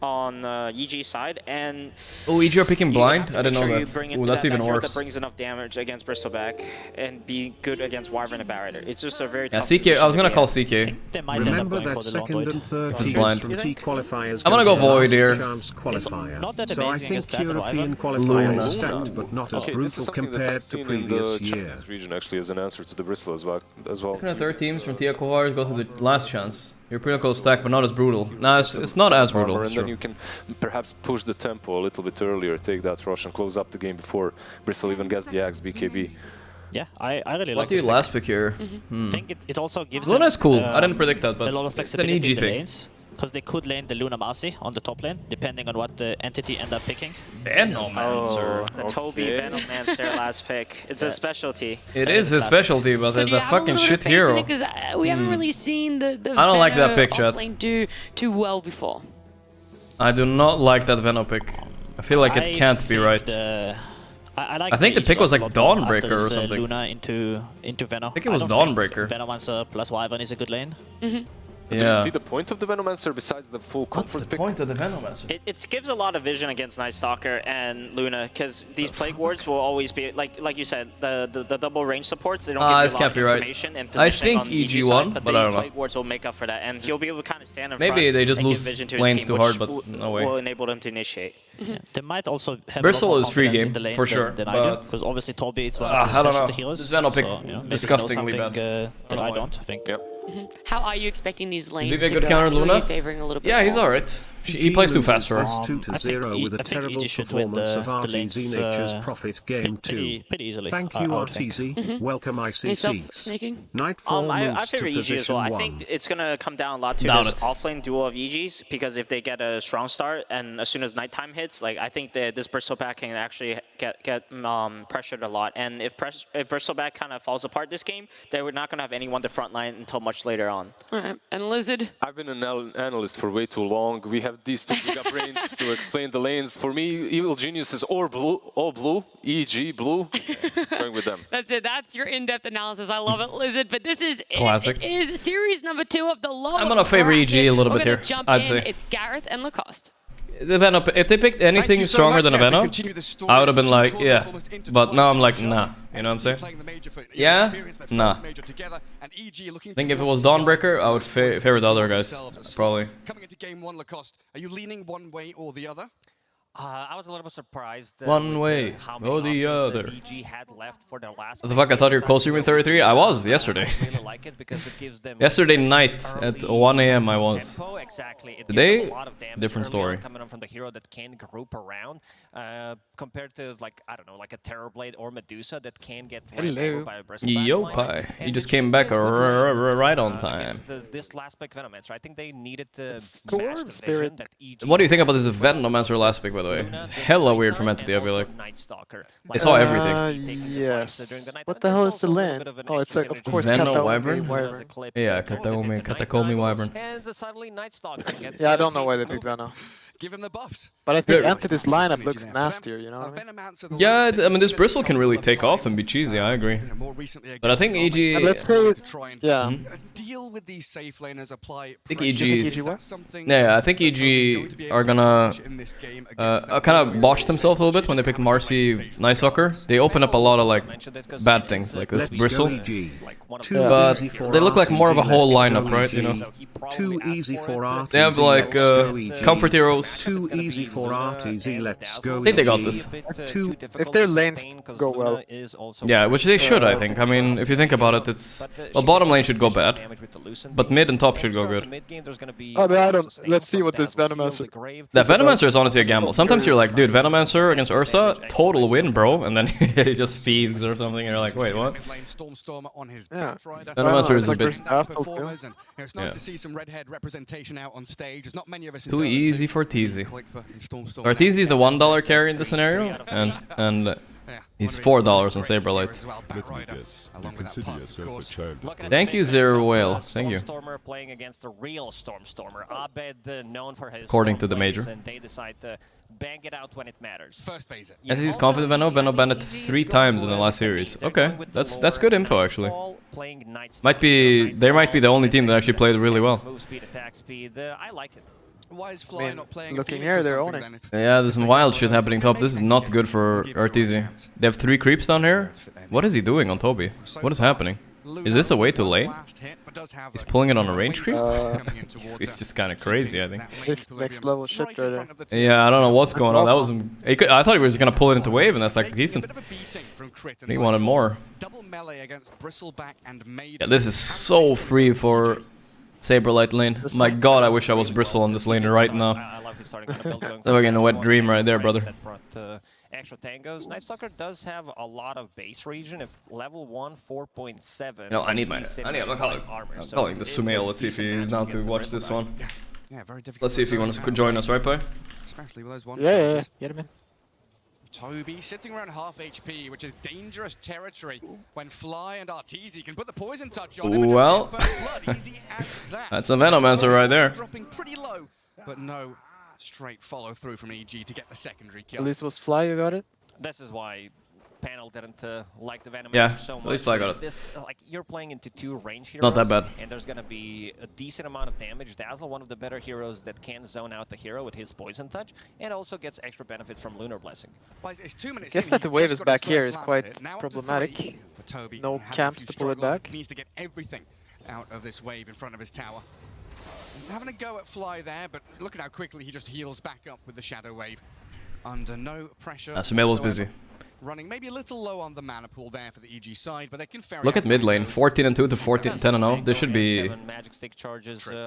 On EG side, and
EG are picking blind? I didn't know that. That's even worse.
That brings enough damage against Bristleback and be good against Wyvern and Barrier. It's just a very tough
CK. I was gonna call CK.
Remember that second and third
He's blind.
T qualifiers.
I'm gonna go Void here.
So I think European qualifiers stacked, but not as brutal compared to previous year.
Region actually as an answer to the Bristol as well.
Second and third teams from TI qualifiers go to the last chance. European call stack, but not as brutal. Nah, it's not as brutal.
And then you can perhaps push the tempo a little bit earlier, take that rush and close up the game before Bristol even gets the Axe BKB.
Yeah, I really like
what do you last pick here?
I think it also gives
Luna's cool. I didn't predict that, but
a lot of
it's an
flexibility
EG
in the
thing.
lanes. Because they could lane the Luna Marcy on the top lane, depending on what the entity end up picking.
Venomancer.
The Toby Venomancer last pick. It's a specialty.
It is his specialty, but it's a fucking shit hero.
Because we haven't really seen the
I don't like that pick, chat.
do too well before.
I do not like that Veno pick. I feel like it can't be right.
I
think the pick was like Dawnbreaker or something.
Luna into Veno.
I think it was Dawnbreaker.
Venomancer plus Wyvern is a good lane.
Do you see the point of the Venomancer besides the full comfort
What's the point of the Venomancer?
It gives a lot of vision against Night Stalker and Luna, because these Plague Wards will always be, like you said, the double range supports, they don't give you a lot of information and positioning on the EG
won,
side,
but I
these
don't know.
Plague Wards will make up for that, and he'll be able to kind of stand in front.
Maybe they just
and
lose
give vision to his
lanes
team,
too hard,
which
but no way.
will enable them to initiate.
They might also have
Bristol
a lot more
is free
confidence
game,
in the lane
for sure,
than I do,
but
because obviously Toby is one of his
I don't
specialty
know.
heroes.
This Veno pick
so, you know,
disgustingly
maybe he knows
bad.
something, that I don't, I think.
How are you expecting these lanes
Maybe a
to
good
go?
counter
Who are
Luna?
you favoring a little bit
Yeah, he's
more?
alright. He plays too fast for us.
2-0 with a terrible performance of RTZ Nature's Profit Game 2.
Pretty easily.
Thank you, RTZ. Welcome, ICCs. Nightfall
I
moves
favor
to
EG as
position
well.
1.
I think it's going to come down a lot to
Doubt
this
it.
offlane duel of EGs, because if they get a strong start and as soon as nighttime hits, like I think that this Bristleback can actually get pressured a lot. And if Bristleback kind of falls apart this game, they were not going to have anyone to front line until much later on.
Alright, and Lizard?
I've been an analyst for way too long. We have these two big up brains to explain the lanes. For me, Evil Genius is all blue, EG blue, going with them.
That's it. That's your in-depth analysis. I love it, Lizard. But this is
Classic.
It is series number 2 of the lower
I'm gonna favor EG a little bit here,
Jump
I'd
in.
say.
It's Gareth and Lacoste.
The Veno, if they picked anything stronger than a Veno, I would have been like, yeah. But now I'm like, nah. You know what I'm saying? Yeah? Nah. I think if it was Dawnbreaker, I would favor the other guys. Probably.
Coming into game 1, Lacoste, are you leaning one way or the other?
I was a little bit surprised.
One way, or the other.
EG had left for their last
What the fuck? I thought you were co-streaming 33? I was yesterday. Yesterday night at 1 AM I was.
Exactly.
Today, different story.
Coming from the hero that can group around, compared to like I don't know, like a Terrorblade or Medusa that can get thrown over by a Bristleback.
Yo, pie. You just came back right on time.
This last pick Venomancer, I think they needed to match the vision that EG.
What do you think about this Venomancer last pick, by the way? Hella weird from Entity, I feel like. I saw everything.
Yes. What the hell is the land? Oh, it's like, of course,
Veno
Wyvern.
Yeah, Katakomi Wyvern.
Yeah, I don't know why they picked Veno.
Give him the buffs.
But I think Entity's lineup looks nastier, you know what I mean?
Yeah, I mean, this Bristle can really take off and be cheesy, I agree. But I think EG...
Let's say, yeah.
Deal with these safe laners, apply
I think EG's... Yeah, I think EG are gonna kind of botch themselves a little bit when they pick Marcy Night Soccer. They open up a lot of like bad things, like this Bristle. But they look like more of a whole lineup, right? You know.
Too easy for RTZ.
They have like comfort heroes.
Too easy for RTZ. Let's go.
I think they got this.
If their lanes go well.
Yeah, which they should, I think. I mean, if you think about it, it's... Well, bottom lane should go bad, but mid and top should go good.
Oh, but I don't... Let's see what this Venomancer...
That Venomancer is honestly a gamble. Sometimes you're like, dude, Venomancer against Ursa, total win, bro, and then he just feeds or something, and you're like, wait, what?
Yeah.
Venomancer is a bit...
It's nice to see some redhead representation out on stage. There's not many of us.
Too easy for Teasy. Or Teasy is the $1 carry in this scenario, and He's $4 on Saberlight.
Let me guess. You consider yourself a child.
Thank you, Zero Whale. Thank you.
Stormstormer playing against the real Stormstormer. Abed, known for his
According to
storm
the
plays,
major.
and they decide to bang it out when it matters.
First phase.
I think he's confident Venno. Venno banned it 3 times in the last series. Okay, that's good info actually. Might be they might be the only team that actually played really well.
Move speed, attack speed. I like it.
Why is Fly not playing
looking here, they're owning.
Yeah, there's some wild shit happening top. This is not good for RTZ. They have 3 creeps down here. What is he doing on Toby? What is happening? Is this a way to lane? He's pulling it on a range creep? It's just kind of crazy, I think.
This next level shit right there.
Yeah, I don't know what's going on. That was. I thought he was gonna pull it into wave, and that's like decent. He wanted more. Yeah, this is so free for Saberlight lane. My god, I wish I was Bristle on this lane right now. They're getting a wet dream right there, brother.
Extra tangos. Night Stalker does have a lot of base region. If level 1, 4.7.
No, I'm calling the Sumail. Let's see if he's down to watch this one.
Yeah, very difficult.
Let's see if he wants to join us, right, Pai?
Especially with those one.
Yeah. Get him in.
Toby sitting around half HP, which is dangerous territory when Fly and Arteezy can put the poison touch on him.
Well, that's a Venomancer right there.
Dropping pretty low, but no straight follow through from EG to get the secondary kill.
At least was Fly, you got it?
This is why Panel didn't like the Venomancer
Yeah,
so much.
at least I got it.
This, like, you're playing into 2 range heroes.
Not that bad.
And there's gonna be a decent amount of damage. Dazzle, one of the better heroes that can zone out the hero with his poison touch, and also gets extra benefits from Lunar Blessing.
It's 2 minutes.
I guess that the wave is back here is quite problematic. No camps to pull it back.
He needs to get everything out of this wave in front of his tower. Having a go at Fly there, but look at how quickly he just heals back up with the Shadow Wave. Under no pressure.
Sumail was busy.
Running maybe a little low on the mana pool there for the EG side, but they can ferry
Look at mid lane, 14-2 to 10-0. This should be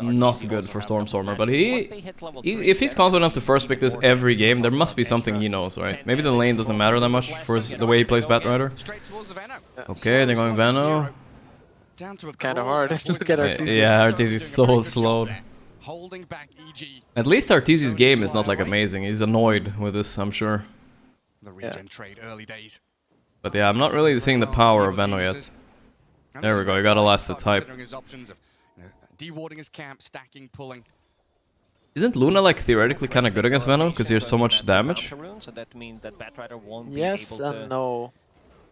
not good for Stormstormer, but if he's confident enough to first pick this every game, there must be something he knows, right? Maybe the lane doesn't matter that much for the way he plays Batrider. Okay, they're going Vano.
It's kind of hard. Look at Arteezy.
Yeah, Arteezy's so slow.
Holding back EG.
At least Arteezy's game is not like amazing. He's annoyed with this, I'm sure.
The regen trade early days.
But yeah, I'm not really seeing the power of Veno yet. There we go, you gotta last its hype.
Dewarding his camp, stacking, pulling.
Isn't Luna like theoretically kind of good against Veno because he has so much damage?
So that means that Batrider won't
yes
be able
and
to
no.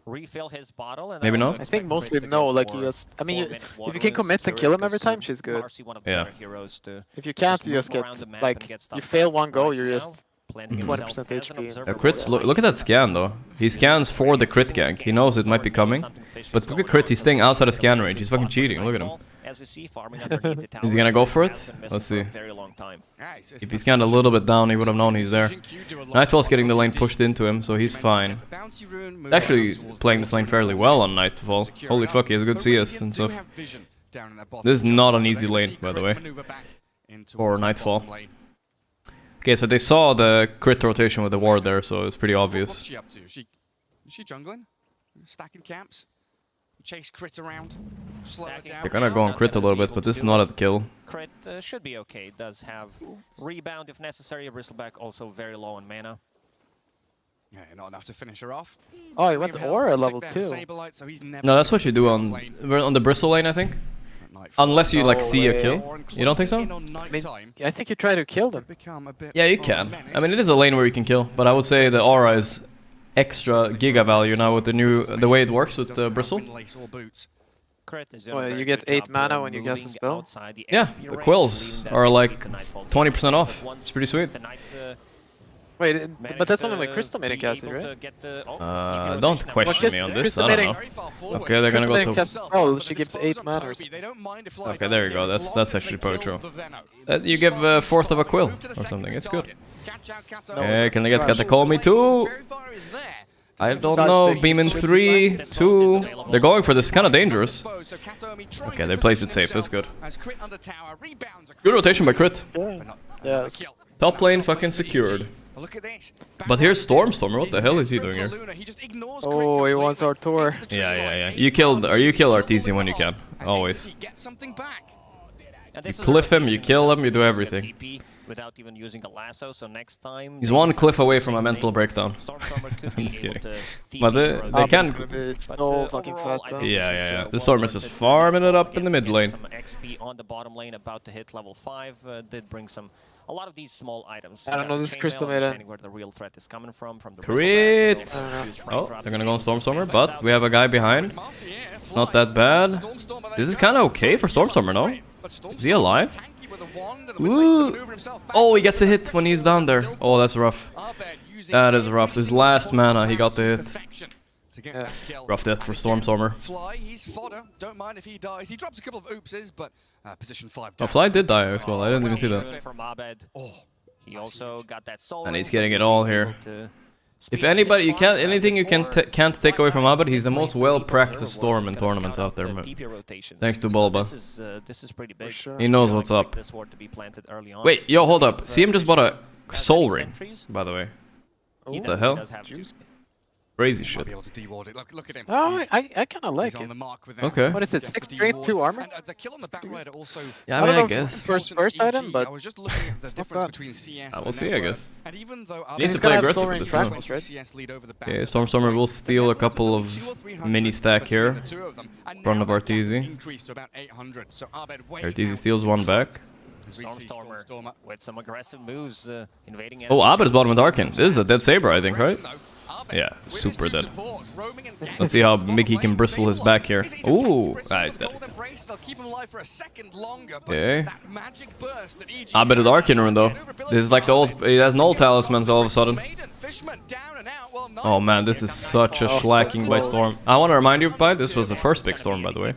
Refill his bottle. And
maybe no.
I think mostly no. Like you just, I mean, if you can commit and kill him every time, she's good.
Yeah.
If you can't, you just get like you fail one go, you're just 20% HP.
Crits, look at that scan though. He scans for the crit gank. He knows it might be coming. But look at crit, he's staying outside of scan range. He's fucking cheating. Look at him. He's gonna go for it? Let's see. If he scanned a little bit down, he would have known he's there. Nightfall's getting the lane pushed into him, so he's fine. He's actually playing this lane fairly well on Nightfall. Holy fuck, he has good CS and stuff. This is not an easy lane, by the way, for Nightfall. Okay, so they saw the crit rotation with the ward there, so it's pretty obvious.
What's she up to? Is she jungling? Stacking camps? Chase crit around? Slow it down?
They're gonna go on crit a little bit, but this is not a kill.
Crit should be okay. It does have rebound if necessary. Bristleback also very low on mana.
Yeah, not enough to finish her off.
Oh, he went to Aura level 2.
No, that's what you do on the Bristle lane, I think. Unless you like see a kill. You don't think so?
I mean, I think you try to kill them.
Yeah, you can. I mean, it is a lane where you can kill, but I would say the aura is extra giga value now with the way it works with the Bristle.
Well, you get 8 mana when you cast a spell.
Yeah, the quills are like 20% off. It's pretty sweet.
Wait, but that's only when Crystal Maiden casts it, right?
Don't question me on this, I don't know. Okay, they're gonna go to...
Oh, she gives 8 mana or something.
Okay, there you go, that's actually pretty true. You give a fourth of a quill or something, it's good. Okay, can they get Katakomi too? I don't know, beam in 3, 2... They're going for this, kinda dangerous. Okay, they placed it safe, that's good. Good rotation by crit.
Yeah.
Top lane fucking secured. But here's Stormstormer, what the hell is he doing here?
Oh, he wants our tour.
Yeah. You kill Arteezy when you can, always. You cliff him, you kill him, you do everything.
without even using a lasso. So next time
He's one cliff away from a mental breakdown. I'm just kidding. But they can.
So fucking fat.
Yeah. The Storm is just farming it up in the mid lane.
Some XP on the bottom lane, about to hit level 5. Did bring a lot of these small items.
I don't know this Crystal Maiden.
Where the real threat is coming from the
Crit! Oh, they're gonna go on Stormstormer, but we have a guy behind. It's not that bad. This is kind of okay for Stormstormer, no? Is he alive? Ooh. Oh, he gets a hit when he's down there. Oh, that's rough. That is rough. His last mana, he got the hit. Rough death for Stormstormer.
Fly, he's fodder. Don't mind if he dies. He drops a couple of oopses, but position 5.
Oh, Fly did die as well. I didn't even see that.
From Abed. He also got that soul.
And he's getting it all here. If anybody, anything you can't take away from Abed, he's the most well-practiced Storm in tournaments out there. Thanks to Bulba.
This is pretty big.
He knows what's up. Wait, yo, hold up. CM just bought a soul ring, by the way. What the hell? Crazy shit.
Look at him. Oh, I kind of like it.
Okay.
What is it? 6 strength, 2 armor?
Yeah, I mean, I guess.
First item, but
I was just looking at the difference between CS
we'll see, I guess.
And even though
he needs to play aggressive with this now.
right?
Okay, Stormstormer will steal a couple of mini stack here. In front of Arteezy. Arteezy steals one back.
Stormstormer with some aggressive moves, invading.
Oh, Abed is bottom with Arcane. This is a dead Saber, I think, right? Yeah, super dead. Let's see how big he can bristle his back here. Ooh, he's dead. Okay. Abed with Arcane rune though. This is like the old. He has no talismans all of a sudden. Oh man, this is such a shellacking by Storm. I want to remind you, Pi, this was the first big Storm, by the way.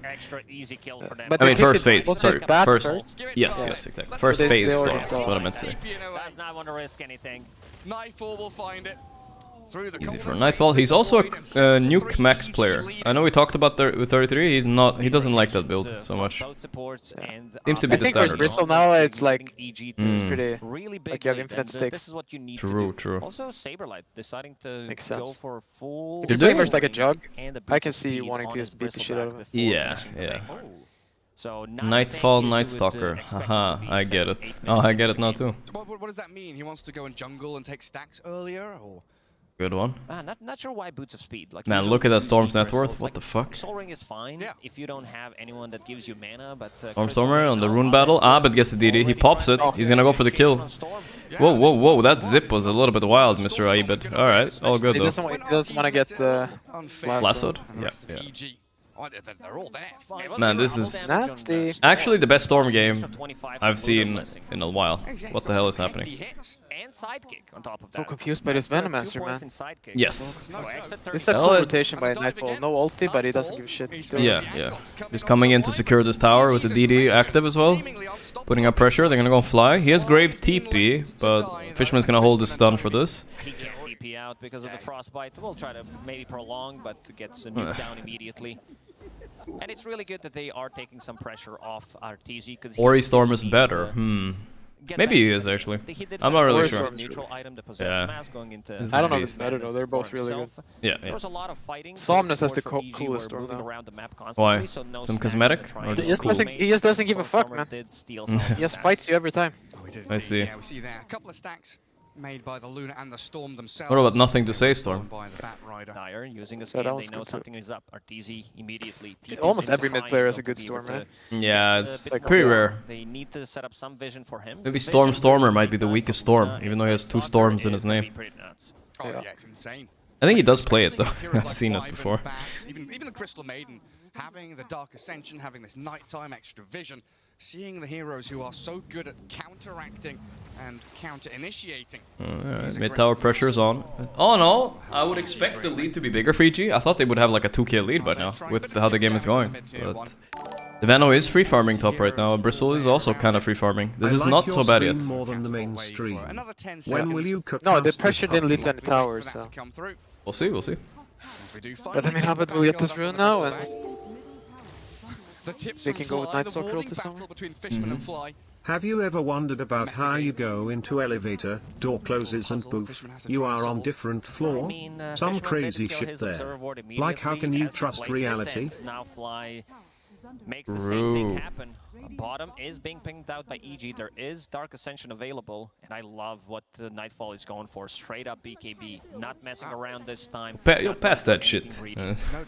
I mean, first phase. Sorry, first. Yes, exactly. First phase Storm. That's what I meant to say.
Does not want to risk anything.
Nightfall will find it.
Easy for Nightfall. He's also a nuke max player. I know we talked about with 33. He's not. He doesn't like that build so much. Seems to be the standard.
I think Bristle now it's like it's pretty like you have infinite stakes.
True.
Also, Saberlight deciding to go for full.
If you're doing first like a jug, I can see wanting to just beat the shit out of it.
Yeah. So Nightfall, Nightstalker. Haha, I get it. Oh, I get it now too.
What does that mean? He wants to go and jungle and take stacks earlier, or?
Good one.
Not sure why Boots of Speed. Like,
man, look at that Storm's net worth. What the fuck?
Soul Ring is fine if you don't have anyone that gives you mana, but
Stormstormer on the rune battle. Abed gets the DD. He pops it. He's gonna go for the kill. Whoa! That zip was a little bit wild, Mr. Abed. All right, all good though.
He doesn't want to get
lassoed. Yeah.
They're all there.
Man, this is
nasty.
Actually the best Storm game I've seen in a while. What the hell is happening?
And sidekick on top of that.
So confused by this Venomancer, man.
Yes.
This is a cool rotation by Nightfall. No ulti, but he doesn't give a shit. Still.
Yeah. He's coming in to secure this tower with the DD active as well. Putting up pressure. They're gonna go fly. He has Grave TP, but Fishman's gonna hold his stun for this.
He can't TP out because of the frostbite. We'll try to maybe prolong, but gets nuked down immediately. And it's really good that they are taking some pressure off Arteezy.
Ori Storm is better. Maybe he is actually. I'm not really sure.
Yeah.
I don't know if it's better though. They're both really good.
Yeah.
Somnus has the coolest Storm now.
Why? Some cosmetic? Or just cool?
He just doesn't give a fuck, man. He just fights you every time.
I see.
Yeah, we see there a couple of stacks made by the Luna and the Storm themselves.
What about nothing to say, Storm?
Dire using a scan, they know something is up. Arteezy immediately.
Almost every mid player has a good Storm, man.
Yeah, it's like pretty rare.
They need to set up some vision for him.
Maybe Stormer might be the weakest Storm, even though he has 2 Storms in his name.
Oh yeah, it's insane.
I think he does play it though. I've seen it before.
Even the Crystal Maiden having the Dark Ascension, having this nighttime extra vision, seeing the heroes who are so good at counteracting and counter-initiating.
Mid tower pressure is on. All in all, I would expect the lead to be bigger for EG. I thought they would have like a 2k lead by now with how the game is going. But the Vano is free farming top right now. Bristle is also kind of free farming. This is not so bad yet.
More than the mainstream. When will you cook?
No, the pressure didn't lead to any towers, so.
We'll see.
But I mean, how about we get this rune now and they can go with Nightstalker to someone?
Have you ever wondered about how you go into elevator, door closes and poof, you are on different floor? Some crazy shit there. Like how can you trust reality?
makes the same thing happen. Bottom is being pinged out by EG. There is Dark Ascension available, and I love what Nightfall is going for. Straight up BKB, not messing around this time.
You'll pass that shit.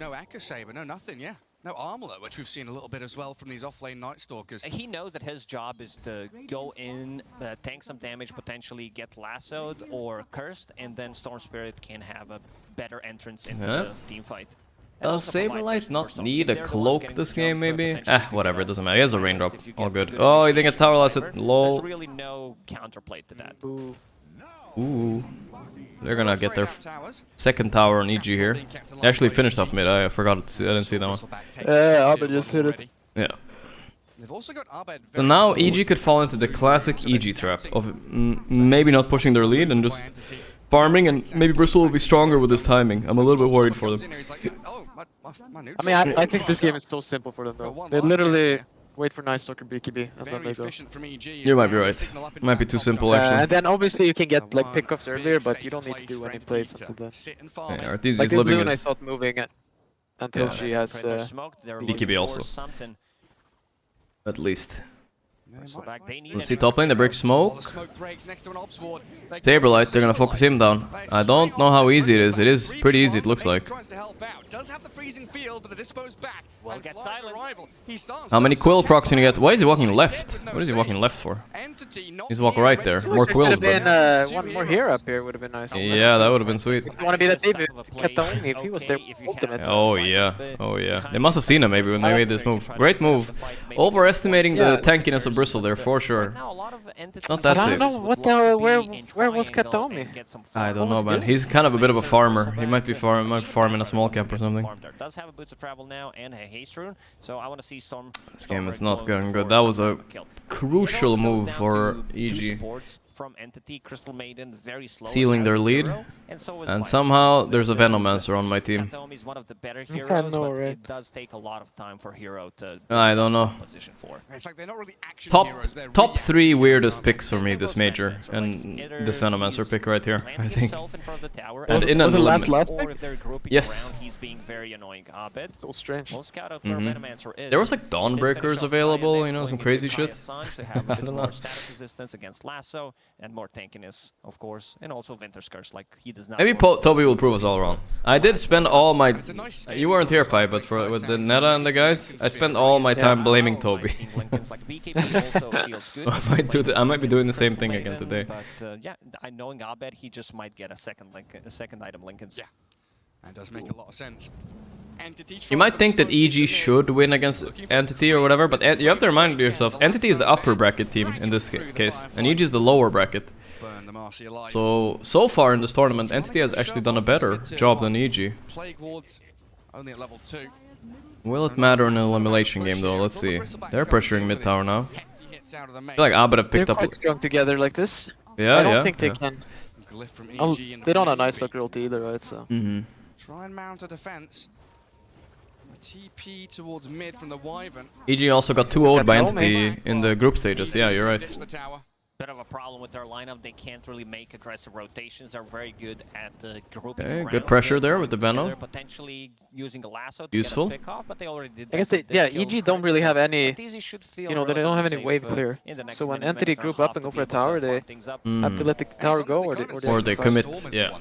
No Echo Saber, no nothing, yeah. No Armlet, which we've seen a little bit as well from these offlane Night Stalkers.
He knows that his job is to go in, tank some damage, potentially get lassoed or cursed, and then Storm Spirit can have a better entrance into the team fight.
Does Saberlight not need a cloak this game, maybe? Whatever, it doesn't matter. He has a raindrop. All good. Oh, he didn't get tower last hit. Lol.
There's really no counterplay to that.
Ooh. They're gonna get their second tower on EG here. They actually finished off mid. I forgot to see, I didn't see that one.
Abed just hit it.
Yeah. So now EG could fall into the classic EG trap of maybe not pushing their lead and just farming, and maybe Bristle will be stronger with his timing. I'm a little bit worried for them.
I mean, I think this game is so simple for them though. They literally wait for Night Stalker BKB and then they go.
You might be right. Might be too simple actually.
And then obviously you can get like pickups earlier, but you don't need to do any plays until then.
Yeah,
like this Luna is not moving until she has
BKB also. At least. Let's see top lane, they break smoke. Saberlight, they're gonna focus him down. I don't know how easy it is. It is pretty easy, it looks like. How many quill procs can you get? Why is he walking left? What is he walking left for? He's walking right there. More quills, bro.
One more hero up here would have been nice.
Yeah, that would have been sweet.
If you want to be that David Kataomi, if he was their ultimate.
Oh yeah, oh yeah. They must have seen him maybe when they made this move. Great move. Overestimating the tankiness of Bristle there for sure. Not that safe.
I don't know what the where was Kataomi?
I don't know, man. He's kind of a bit of a farmer. He might be farming a small camp or something.
Does have a Boots of Travel now and a Haste Rune, so I want to see Storm.
This game is not going good. That was a crucial move for EG.
From Entity, Crystal Maiden, very slow,
sealing their lead, and somehow there's a Venomancer on my team.
Is one of the better heroes, but it does take a lot of time for Hero to
I don't know. Top 3 weirdest picks for me this major, and this Venomancer pick right here, I think. And in an
last pick?
Yes.
He's being very annoying. Abed.
So strange.
There
was like Dawnbreakers available, you know, some crazy shit.
I don't know. Status resistance against Lasso. And more tankiness, of course, and also Winter's Curse. Like he does not.
Maybe Toby will prove us all wrong. I did spend all my. You weren't here, Pi, but with the Neta and the guys, I spent all my time blaming Toby. I might be doing the same thing again today.
But yeah, knowing Abed, he just might get a second item Lincolns.
Yeah, that does make a lot of sense.
You might think that EG should win against Entity or whatever, but you have to remind yourself, Entity is the upper bracket team in this case, and EG is the lower bracket. So far in this tournament, Entity has actually done a better job than EG. Will it matter in an elimination game though? Let's see. They're pressuring mid tower now. I feel like Abed have picked up.
They're quite strong together like this.
Yeah,
I don't think they can. They don't have Night Stalker ulti either, right? So.
Try and mount a defense. TP towards mid from the Wyvern.
EG also got 2-0'd by Entity in the group stages. Yeah, you're right.
Bit of a problem with their lineup. They can't really make aggressive rotations. They're very good at grouping.
Okay, good pressure there with the Venom.
They're potentially using the lasso to
useful.
Get a pick off, but they already did.
I guess EG don't really have any. You know, they don't have any wave clear. So when Entity group up and go for a tower, they have to let the tower go,
or they commit. Yeah.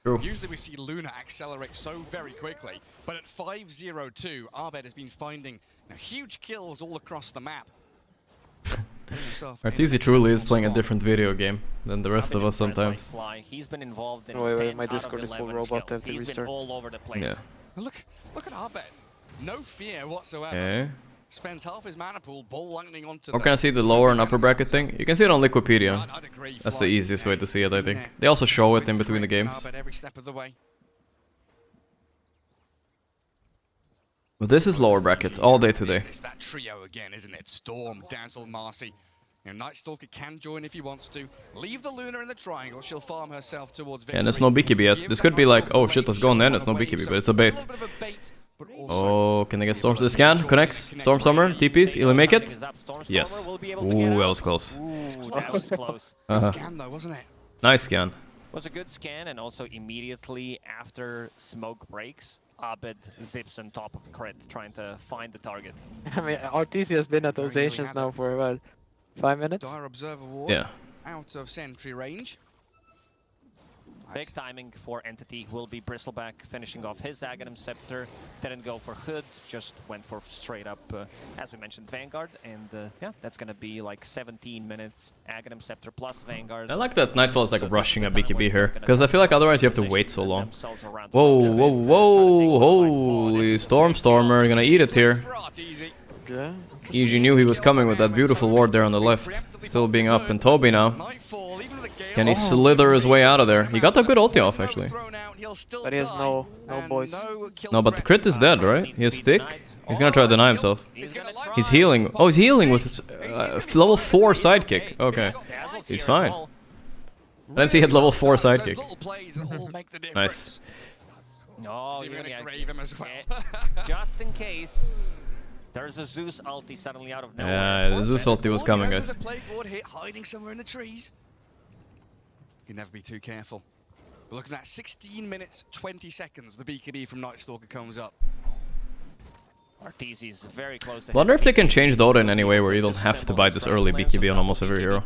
True.
Usually we see Luna accelerate so very quickly, but at 5-0-2, Abed has been finding huge kills all across the map.
Arteezy truly is playing a different video game than the rest of us sometimes.
He's been involved in
wait, my Discord is full robot. Have to
restart. He's been all over the place.
Yeah.
Look at Abed. No fear whatsoever.
Okay.
Spends half his mana pool ball lightning onto.
Or can I see the lower and upper bracket thing? You can see it on Wikipedia. That's the easiest way to see it, I think. They also show it in between the games.
Every step of the way.
But this is lower bracket all day today.
It's that trio again, isn't it? Storm, Dazzle, Marcy. Night Stalker can join if he wants to. Leave the Luna in the triangle. She'll farm herself towards victory.
Yeah, and there's no BKB yet. This could be like, oh shit, let's go on then. It's no BKB, but it's a bait. Oh, can they get Storm to the scan? Connects. Stormstormer, TPs. Will he make it? Yes. Ooh, that was close.
That was close.
Scan though, wasn't it?
Nice scan.
Was a good scan, and also immediately after smoke breaks, Abed zips on top of crit, trying to find the target.
I mean, RTZ has been at those Asians now for about 5 minutes.
Dire Observer Ward
Yeah.
out of sentry range.
Big timing for Entity will be Bristleback finishing off his Aghanim Scepter. Didn't go for Hood, just went for straight up, as we mentioned, Vanguard. And yeah, that's gonna be like 17 minutes. Aghanim Scepter plus Vanguard.
I like that Nightfall is like rushing a BKB here, because I feel like otherwise you have to wait so long. Whoa, whoa, whoa, holy Stormstormer, gonna eat it here.
Yeah.
EG knew he was coming with that beautiful ward there on the left. Still being up, and Toby now. Can he slither his way out of there? He got a good ulti off, actually.
But he has no boys.
No, but the crit is dead, right? He has stick. He's gonna try to deny himself. He's healing. Oh, he's healing with his, level 4 sidekick. Okay. He's fine. I didn't see he had level 4 sidekick. Nice.
No, you're gonna grave him as well. Just in case. There's a Zeus ulti suddenly out of nowhere.
Yeah, the Zeus ulti was coming, guys.
Hiding somewhere in the trees. You can never be too careful. We're looking at 16 minutes, 20 seconds. The BKB from Night Stalker comes up.
Arteezy is very close to
Wonder if they can change Dota in any way where you don't have to buy this early BKB on almost every hero.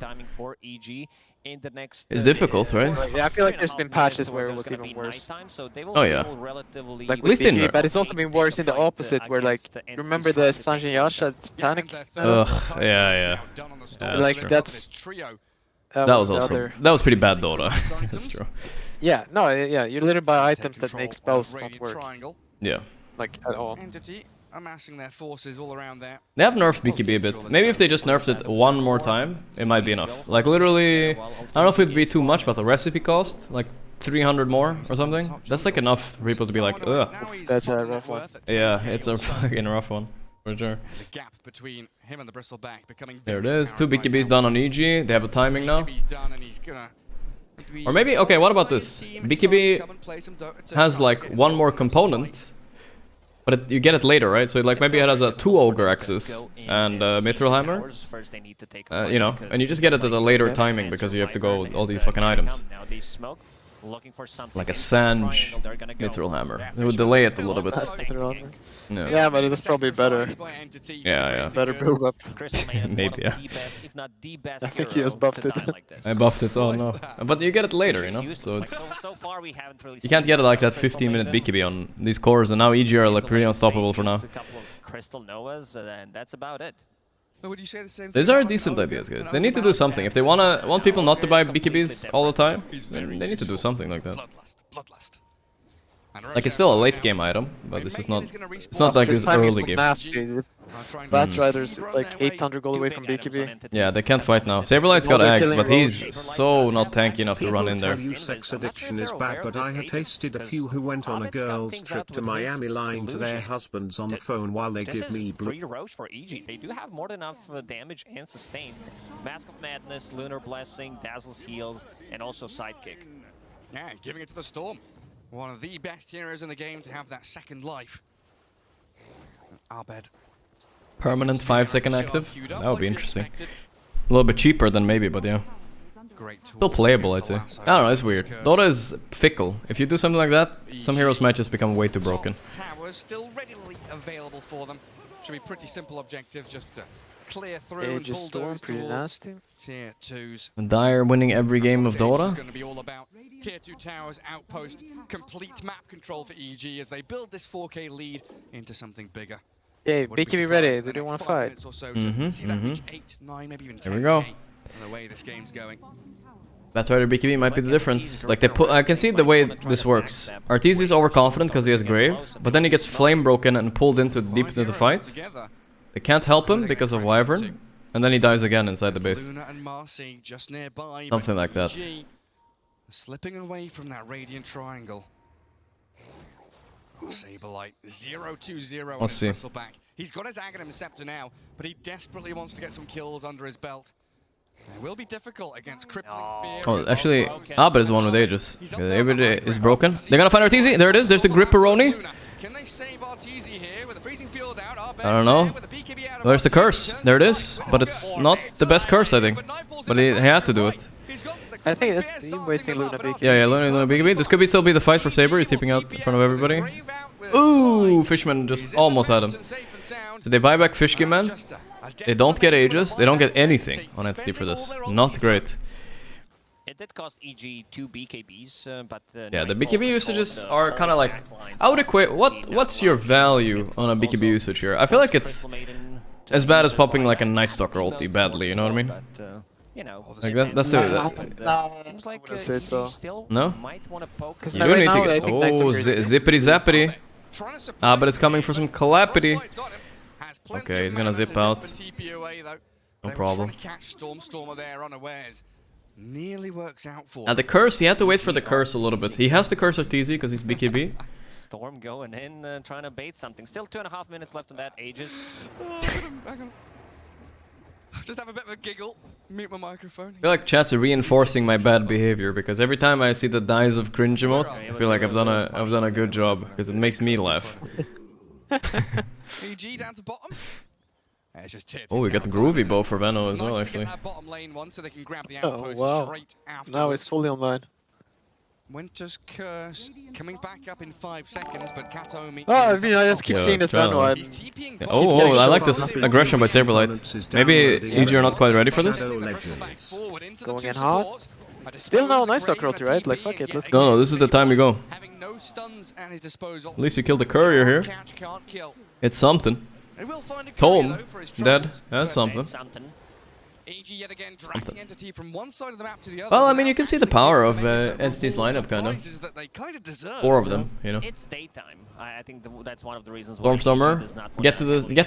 It's difficult, right?
Yeah, I feel like there's been patches where it was even worse.
Oh yeah.
Like
At least they
BKB, but it's also been worse in the opposite, where like, remember the Sanjin Yasha Titanic?
Ugh, yeah. Yeah,
like
that's
true.
That was also that was pretty bad Dota. That's true.
Yeah, no, yeah, you literally buy items that make spells not work.
Yeah.
Like at all.
Entity amassing their forces all around there.
They have nerfed BKB a bit. Maybe if they just nerfed it one more time, it might be enough. Like literally, I don't know if it'd be too much, but the recipe cost, like 300 more or something. That's like enough for people to be like, ugh.
That's a rough one.
Yeah, it's a fucking rough one. For sure.
The gap between him and the Bristleback becoming
There it is. 2 BKBs done on EG. They have a timing now. Or maybe, okay, what about this? BKB has like one more component, but you get it later, right? So like maybe it has a 2 Ogre Axis and Mithril Hammer, you know, and you just get it at a later timing because you have to go with all these fucking items. Like a Sange Mithril Hammer. It would delay it a little bit.
Yeah, but it's probably better.
Yeah.
Better build up.
Maybe, yeah.
I think he has buffed it.
I buffed it, oh no. But you get it later, you know? So it's... You can't get it like that 15-minute BKB on these cores, and now EG are like pretty unstoppable for now.
Crystal Novas, and that's about it.
Would you say the same
These are decent ideas, guys. They need to do something. If they want people not to buy BKBs all the time, then they need to do something like that. Like it's still a late game item, but it's just not. It's not like this early game.
Batrider's like 800 gold away from BKB.
Yeah, they can't fight now. Saberlight's got eggs, but he's so not tanky enough to run in there.
Sex addiction is back, but I have tasted a few who went on a girls' trip to Miami lying to their husbands on the phone while they give me blue.
Free Roche for EG. They do have more than enough damage and sustain. Mask of Madness, Lunar Blessing, Dazzle's Heals, and also Sidekick.
Yeah, giving it to the Storm. One of the best heroes in the game to have that second life. Abed.
Permanent 5-second active? That would be interesting. A little bit cheaper than maybe, but yeah. Still playable, I'd say. I don't know, it's weird. Dota is fickle. If you do something like that, some heroes might just become way too broken.
Towers still readily available for them. Should be pretty simple objectives just to clear through and bulldoze towards tier 2s.
Dire winning every game of Dota?
Going to be all about tier 2 towers, outpost, complete map control for EG as they build this 4K lead into something bigger.
Yeah, BKB ready. They don't want to fight.
There we go.
The way this game's going.
Batrider BKB might be the difference. Like they put, I can see the way this works. Arteezy is overconfident because he has Grave, but then he gets flame broken and pulled into deep into the fight. They can't help him because of Wyvern, and then he dies again inside the base. Something like that.
Slipping away from that Radiant Triangle. Saberlight 0-2-0 on his Bristleback. He's got his Aghanim Scepter now, but he desperately wants to get some kills under his belt. It will be difficult against Crippling Fear.
Oh, actually, Abed is the one with Aegis. Abed is broken. They're gonna find Arteezy. There it is. There's the Gripperoni.
Can they save Arteezy here with the freezing field out?
I don't know. There's the curse. There it is. But it's not the best curse, I think. But he had to do it.
I think it's him wasting Luna BKB.
Yeah, Luna BKB. This could still be the fight for Saber. He's tipping out in front of everybody. Ooh, Fishman just almost had him. So they buy back Fishkin Man. They don't get Aegis. They don't get anything on Entity for this. Not great.
It did cost EG 2 BKBs, but
yeah, the BKB usages are kind of like, I would equate, what's your value on a BKB usage here? I feel like it's as bad as popping like a Night Stalker ulti badly, you know what I mean? Like that's the...
Seems like say so.
No?
Because
you do need to get... Oh, zippity zappity. Ah, but it's coming for some clappity. Okay, he's gonna zip out. No problem.
Nearly works out for.
Now the curse, he had to wait for the curse a little bit. He has the curse of TZ because he's BKB.
Storm going in, trying to bait something. Still 2.5 minutes left on that Aegis.
Just have a bit of a giggle. Mute my microphone.
I feel like chat's reinforcing my bad behavior because every time I see the dies of cringe emote, I feel like I've done a good job because it makes me laugh.
EG down to bottom.
Oh, we got the groovy bow for Veno as well, actually.
Oh wow! Now it's fully online.
Winter's Curse coming back up in 5 seconds, but Katomi.
Oh, I mean, I just keep seeing this Veno.
Oh, I like this aggression by Saberlight. Maybe EG are not quite ready for this.
Going in hard. Still no Night Stalker ulti, right? Like fuck it, let's go.
No, this is the time we go. At least you killed the courier here. It's something. Tome, dead, that's something. Well, I mean, you can see the power of Entity's lineup, kind of. 4 of them, you know.
It's daytime. I think that's one of the reasons
why Stormstormer, get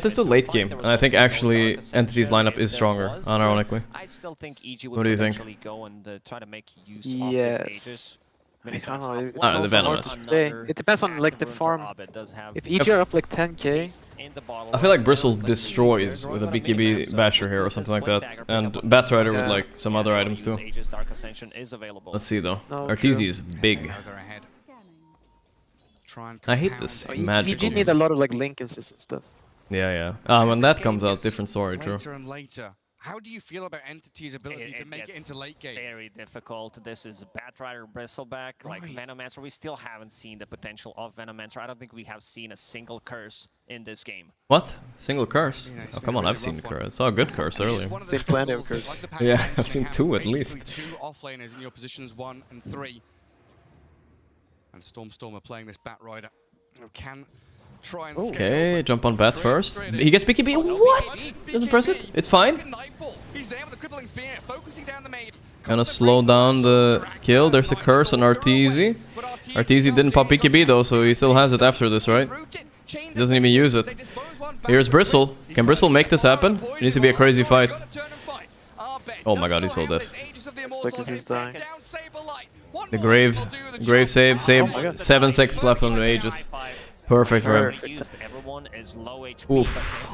this to late game, and I think actually Entity's lineup is stronger, unironically.
I still think EG
What do you think?
go and try to make use of this Aegis.
I don't know, it's
the
also
Venom
hard to say. It depends on like the farm. If EG are up like 10k,
I feel like Bristle destroys with a BKB Basher here or something like that, and Batrider with like some other items too. Let's see though. Arteezy is big. I hate this magic.
EG need a lot of like link assists and stuff.
Yeah. When that comes out, different story, true.
How do you feel about Entity's ability to make it into late game?
Very difficult. This is Batrider, Bristleback, like Venomancer. We still haven't seen the potential of Venomancer. I don't think we have seen a single curse in this game.
What? Single curse? Oh, come on, I've seen the curse. I saw a good curse earlier.
Seen plenty of curse.
Yeah, I've seen 2 at least.
2 offlaners in your positions 1 and 3. And Stormstormer playing this Batrider. Can try and
okay, jump on Bat first. He gets BKB. What? Doesn't press it? It's fine. Gonna slow down the kill. There's a curse on Arteezy. Arteezy didn't pop BKB though, so he still has it after this, right? He doesn't even use it. Here's Bristle. Can Bristle make this happen? It needs to be a crazy fight. Oh my god, he's so dead. The grave save. 7 seconds left on the Aegis. Perfect for him. Oof.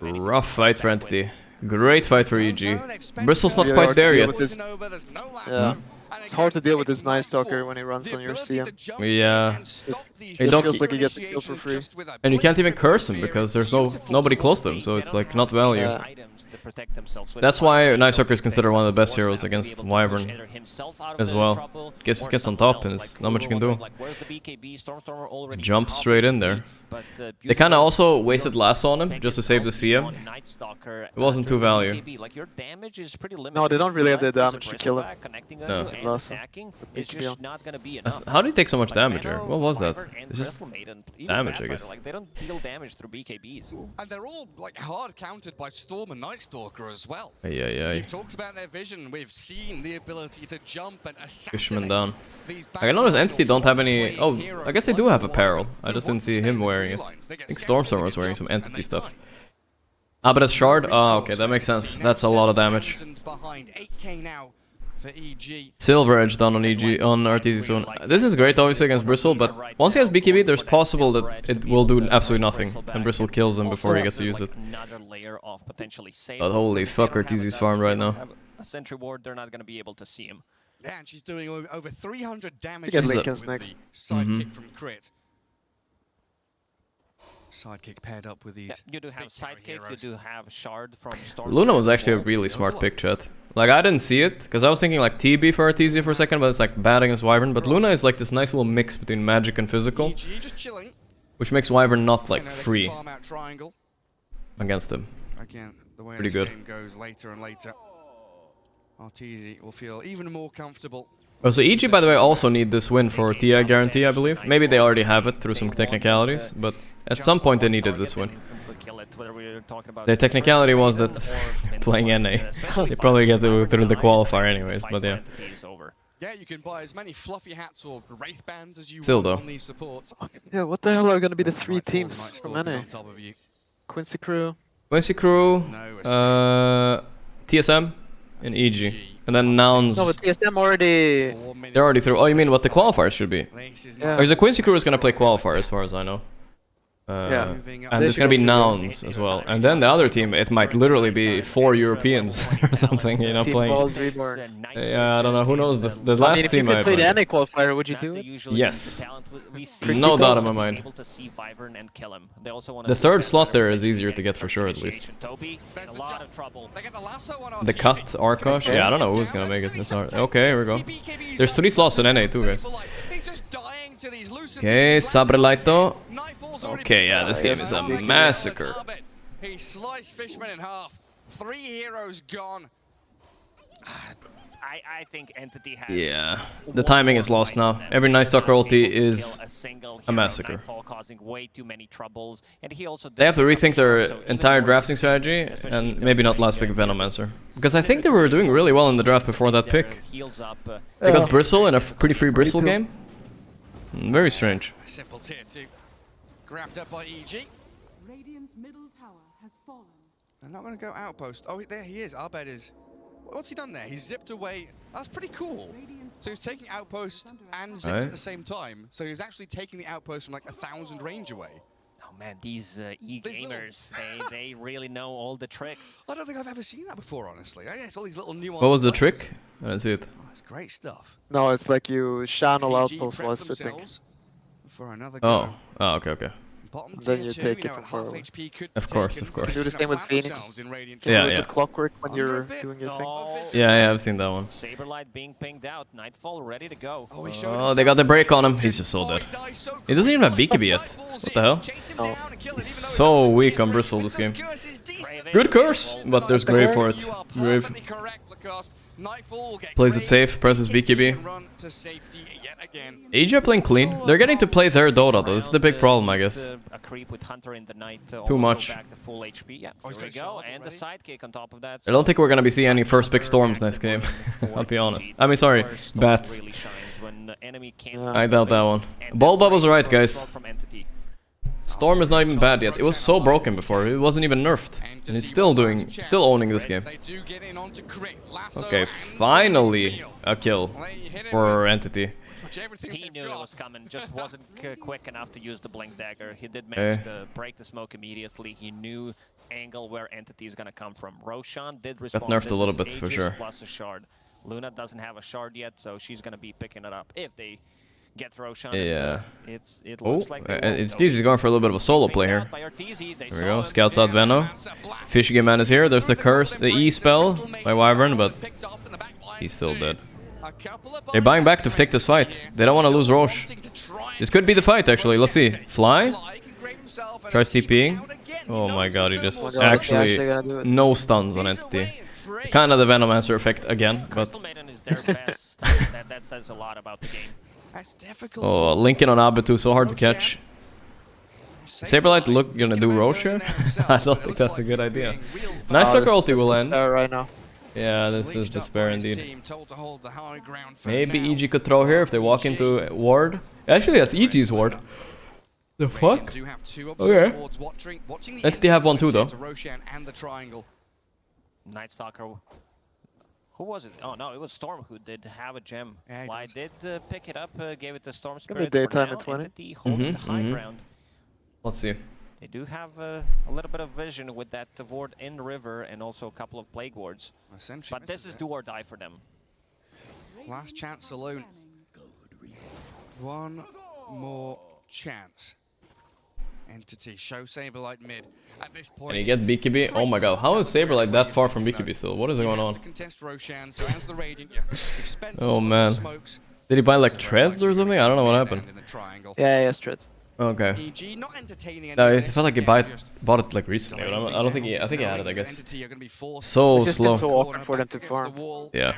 Rough fight for Entity. Great fight for EG. Bristle's not quite there yet.
Yeah. It's hard to deal with this Night Stalker when he runs on your CM.
Yeah.
It feels like he gets the kill for free.
And you can't even curse him because there's nobody close to him, so it's like not value.
Yeah.
That's why Night Stalker is considered one of the best heroes against Wyvern as well. Just gets on top and there's not much you can do. Just jump straight in there. They kind of also wasted lasso on him just to save the CM. It wasn't too value.
No, they don't really have the damage to kill him.
No.
It's just not going to be enough.
How did he take so much damage here? What was that? It's just damage, I guess.
Like, they don't deal damage through BKBs.
And they're all like hard countered by Storm and Night Stalker as well.
Yeah.
We've talked about their vision. We've seen the ability to jump and assassinate.
Fishman down. I noticed Entity don't have any... Oh, I guess they do have apparel. I just didn't see him wearing it. I think Stormstormer was wearing some Entity stuff. Ah, but it's Shard? Oh, okay, that makes sense. That's a lot of damage. Silver Edge down on EG, on Arteezy soon. This is great, obviously, against Bristle, but once he has BKB, there's possible that it will do absolutely nothing, and Bristle kills him before he gets to use it. But holy fuck, Arteezy's farm right now.
A sentry ward, they're not going to be able to see him.
Yeah, and she's doing over 300 damage
with
the sidekick from Crit. Sidekick paired up with these.
Yeah, you do have sidekick, you do have Shard from Storm.
Luna was actually a really smart pick, chat. Like, I didn't see it, because I was thinking like TB for Artesia for a second, but it's like bad against Wyvern. But Luna is like this nice little mix between magic and physical, which makes Wyvern not like free against him.
Again, the way
Pretty
this
good.
game goes later and later, Artesia will feel even more comfortable.
Oh, so EG, by the way, also need this win for TI guarantee, I believe. Maybe they already have it through some technicalities, but at some point they needed this win. The technicality was that playing NA, they probably get through the qualifier anyways, but yeah.
Yeah, you can buy as many fluffy hats or wraith bands as you
Still,
want
though.
on these supports.
Yeah, what the hell are going to be the three teams from NA?
On top of you.
Quincy Crew.
Quincy Crew, TSM, and EG. And then Nouns.
No, but TSM already...
They're already through. Oh, you mean what the qualifiers should be?
Yeah.
Because the Quincy Crew is going to play qualifier as far as I know.
Yeah.
And there's going to be Nouns as well. And then the other team, it might literally be 4 Europeans or something, you know, playing. Yeah, I don't know. Who knows? The last
I mean, if
team
you could play the
played.
NA qualifier, would you do it?
Yes. No doubt in my mind. The third slot there is easier to get for sure, at least. The cut, Arkosh? Yeah, I don't know who's gonna make it this hard. Okay, here we go. There's 3 slots in NA too, guys. Okay, Sabrelaito. Okay, yeah, this game is a massacre.
He sliced Fishman in half. 3 heroes gone.
I think Entity has
Yeah, the timing is lost now. Every Night Stalker ulti is a massacre.
Causing way too many troubles, and he also
They have to rethink their entire drafting strategy, and maybe not last pick Venomancer. Because I think they were doing really well in the draft before that pick. They got Bristle in a pretty free Bristle game. Very strange.
Simple tier 2. Grabbed up by EG.
Radiant's middle tower has fallen.
They're not going to go outpost. Oh, there he is. Abed is. What's he done there? He's zipped away. That's pretty cool. So he's taking outpost and zipped at the same time. So he was actually taking the outpost from like 1,000 range away.
Oh man, these e-gamers, they really know all the tricks.
I don't think I've ever seen that before, honestly. I guess all these little nuances.
What was the trick? I didn't see it.
Oh, it's great stuff.
No, it's like you channel
EG
outpost
prep
while sipping.
themselves for another go.
Oh, okay, okay.
Bottom
Then you
tier
take
2,
it
you know,
from
at half
further.
HP could
Of course,
take
of
and
course.
Do the same with
plant
Phoenix.
themselves in Radiant
Yeah,
With
yeah.
Clockwork when you're doing your thing.
Yeah, I've seen that one.
Saberlight being pinged out, Nightfall ready to go.
Oh, they got the break on him. He's just so dead. He doesn't even have BKB yet. What the hell?
No.
He's so weak on Bristle this game. Good curse, but there's Grave for it. Grave. Plays it safe, presses BKB. AG are playing clean. They're getting to play their Dota though. This is the big problem, I guess.
A creep with Hunter in the night.
Too much.
Back to full HP. Yeah, there we go. And the sidekick on top of that.
I don't think we're gonna be seeing any first pick Storms next game. I'll be honest. I mean, sorry, Bats. I doubt that one. Ball Bubble's right, guys. Storm is not even bad yet. It was so broken before. It wasn't even nerfed, and it's still owning this game. Okay, finally a kill for Entity.
He knew it was coming, just wasn't quick enough to use the Blink Dagger. He did manage to break the smoke immediately. He knew angle where Entity is gonna come from. Roshan did respond.
Got nerfed
this
a little
is
bit for
Aegis
sure.
Plus a shard. Luna doesn't have a shard yet, so she's gonna be picking it up if they get Roshan.
Yeah.
It
Oh,
looks like they
and
will.
He's going for a little bit of a solo play here. There we go. Scouts out Veno. Fish Game Man is here. There's the curse, the E spell by Wyvern, but he's still dead. They're buying back to take this fight. They don't want to lose Roche. This could be the fight, actually. Let's see. Fly. Tries TPing. Oh my god, he just actually no stuns on Entity. Kind of the Venomancer effect again, but...
That says a lot about the game.
Oh, Lincoln on Abitu, so hard to catch. Saberlight gonna do Roche here? I don't think that's a good idea. Nice Sucker ulti will end.
Right now.
Yeah, this is despair indeed. Maybe EG could throw here if they walk into ward. Actually, that's EG's ward. The fuck? Okay. Entity have one too, though.
Night Stalker. Who was it? Oh no, it was Storm who did have a gem. Fly did pick it up, gave it to Storm Spirit.
Daytime
for
at 20.
Entity holding the high ground.
Let's see.
They do have a little bit of vision with that ward in river and also a couple of plague wards. But this is do or die for them.
Last chance alone. One more chance. Entity show Saberlight mid. At this point,
And he gets BKB. Oh my god, how is Saberlight that far from BKB still? What is going on? Oh man. Did he buy like treads or something? I don't know what happened.
Yeah, he has treads.
Okay. No, I felt like he bought it like recently, but I don't think he. I think he had it. I guess. So slow.
So awkward for them to farm.
Yeah.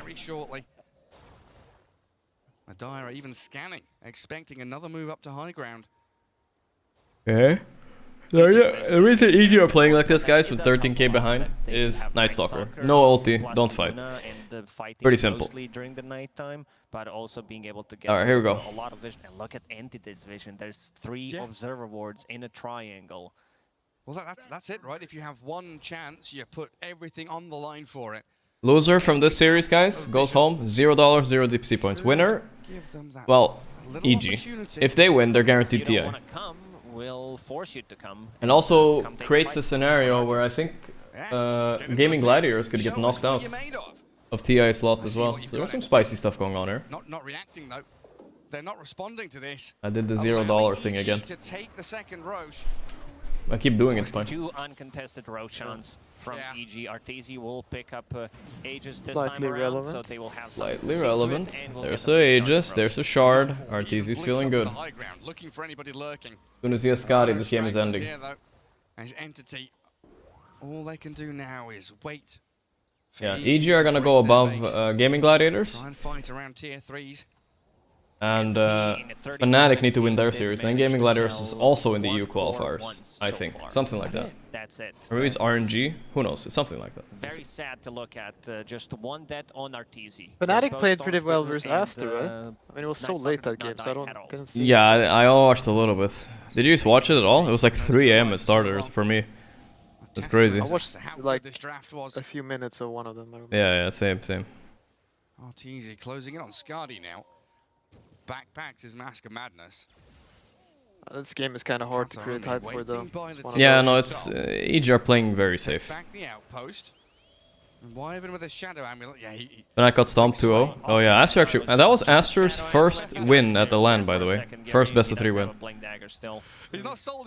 Adira even scanning, expecting another move up to high ground.
Okay. So yeah, the reason EG are playing like this, guys, with 13k behind, is Night Stalker. No ulti, don't fight. Pretty simple.
During the nighttime, but also being able to get
Alright, here we go.
a lot of vision. And look at Entity's vision. There's 3 observer wards in a triangle.
Well, that's it, right? If you have one chance, you put everything on the line for it.
Loser from this series, guys, goes home. $0, 0 DPC points. Winner, well, EG. If they win, they're guaranteed TI.
Will force you to come.
And also creates a scenario where I think Gaming Gladiators could get knocked out of TI slot as well. So there's some spicy stuff going on here.
Not reacting though. They're not responding to this.
I did the $0 thing again.
To take the second Roche.
I keep doing it, fine.
2 uncontested Roshans from EG. Arteezy will pick up Aegis this
Slightly
time around,
relevant.
so they will have some
Slightly relevant. There's a Aegis, there's a Shard. Arteezy's feeling good.
Looking for anybody lurking.
As soon as he has Scotty, this game is ending.
As Entity, all they can do now is wait.
Yeah, EG are gonna go above Gaming Gladiators.
Try and fight around tier 3s.
And Fnatic need to win their series. Then Gaming Gladiators is also in the EU qualifiers, I think. Something like that.
That's it.
Or maybe it's RNG. Who knows? It's something like that.
Very sad to look at. Just one death on Arteezy.
Fnatic played pretty well versus Aster, right? I mean, it was so late that game, so didn't see.
Yeah, I watched a little bit. Did you watch it at all? It was like 3 AM it started for me. It's crazy.
I watched like a few minutes of one of them.
Yeah, same.
Arteezy closing in on Skadi now. Backpacks his Mask of Madness.
This game is kind of hard to create hype for though.
Yeah, no, it's EG are playing very safe.
Back the outpost. And why even with a Shadow Amulet? Yeah,
Then I got stomped 2-0. Oh yeah, Aster actually, and that was Aster's first win at the LAN, by the way. First best of 3 win. Kind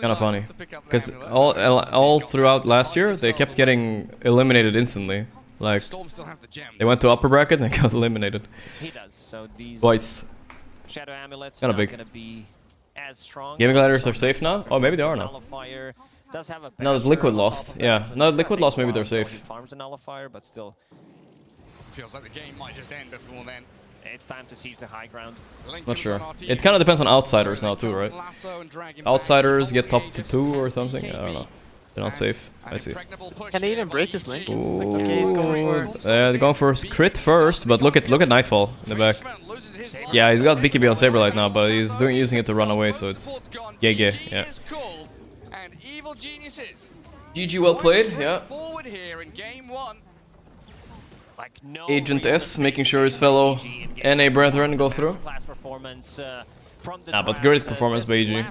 of funny, because all throughout last year they kept getting eliminated instantly. Like they went to upper bracket and got eliminated.
He does. So these
Twice.
Shadow Amulets
Kind
are
of big.
gonna be as strong.
Gaming Gladiators are safe now? Oh, maybe they are now.
Nullifier does have a
Now that Liquid lost, yeah. Now that Liquid lost, maybe they're safe.
Farms the Nullifier, but still.
Feels like the game might just end before then.
It's time to siege the high ground.
Not sure. It kind of depends on outsiders now too, right? Outsiders get top to 2 or something. I don't know. They're not safe. I see.
Can he even break his link?
They're going for crit first, but look at Nightfall in the back. Yeah, he's got BKB on Saberlight now, but he's using it to run away, so it's GG. Yeah. GG, well played. Yeah. Agent S making sure his fellow NA brethren go through. But great performance by EG.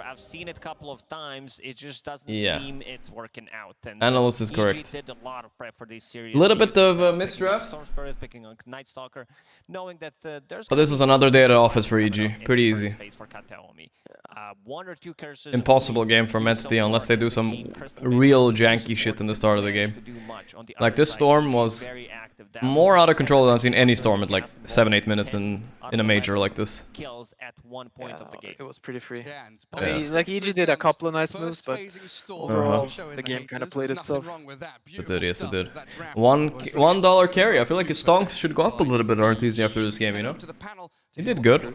I've seen it a couple of times. It just doesn't
Yeah.
seem it's working out. And
Analyst is correct.
EG did a lot of prep for this series.
Little bit of misdraft.
Storm Spirit picking on Night Stalker, knowing that there's.
But this was another day at the office for EG. Pretty easy.
For Kataomi. 1 or 2 curses.
Impossible game from Entity unless they do some real janky shit in the start of the game. Like this storm was more out of control than I've seen any storm at like 7-8 minutes in a major like this.
Kills at one point of the game.
It was pretty free.
Yeah.
I mean, like EG did a couple of nice moves, but overall the game kind of played itself.
It did, yes it did. $1 carry. I feel like his stonks should go up a little bit, Arteezy, after this game, you know? He did good.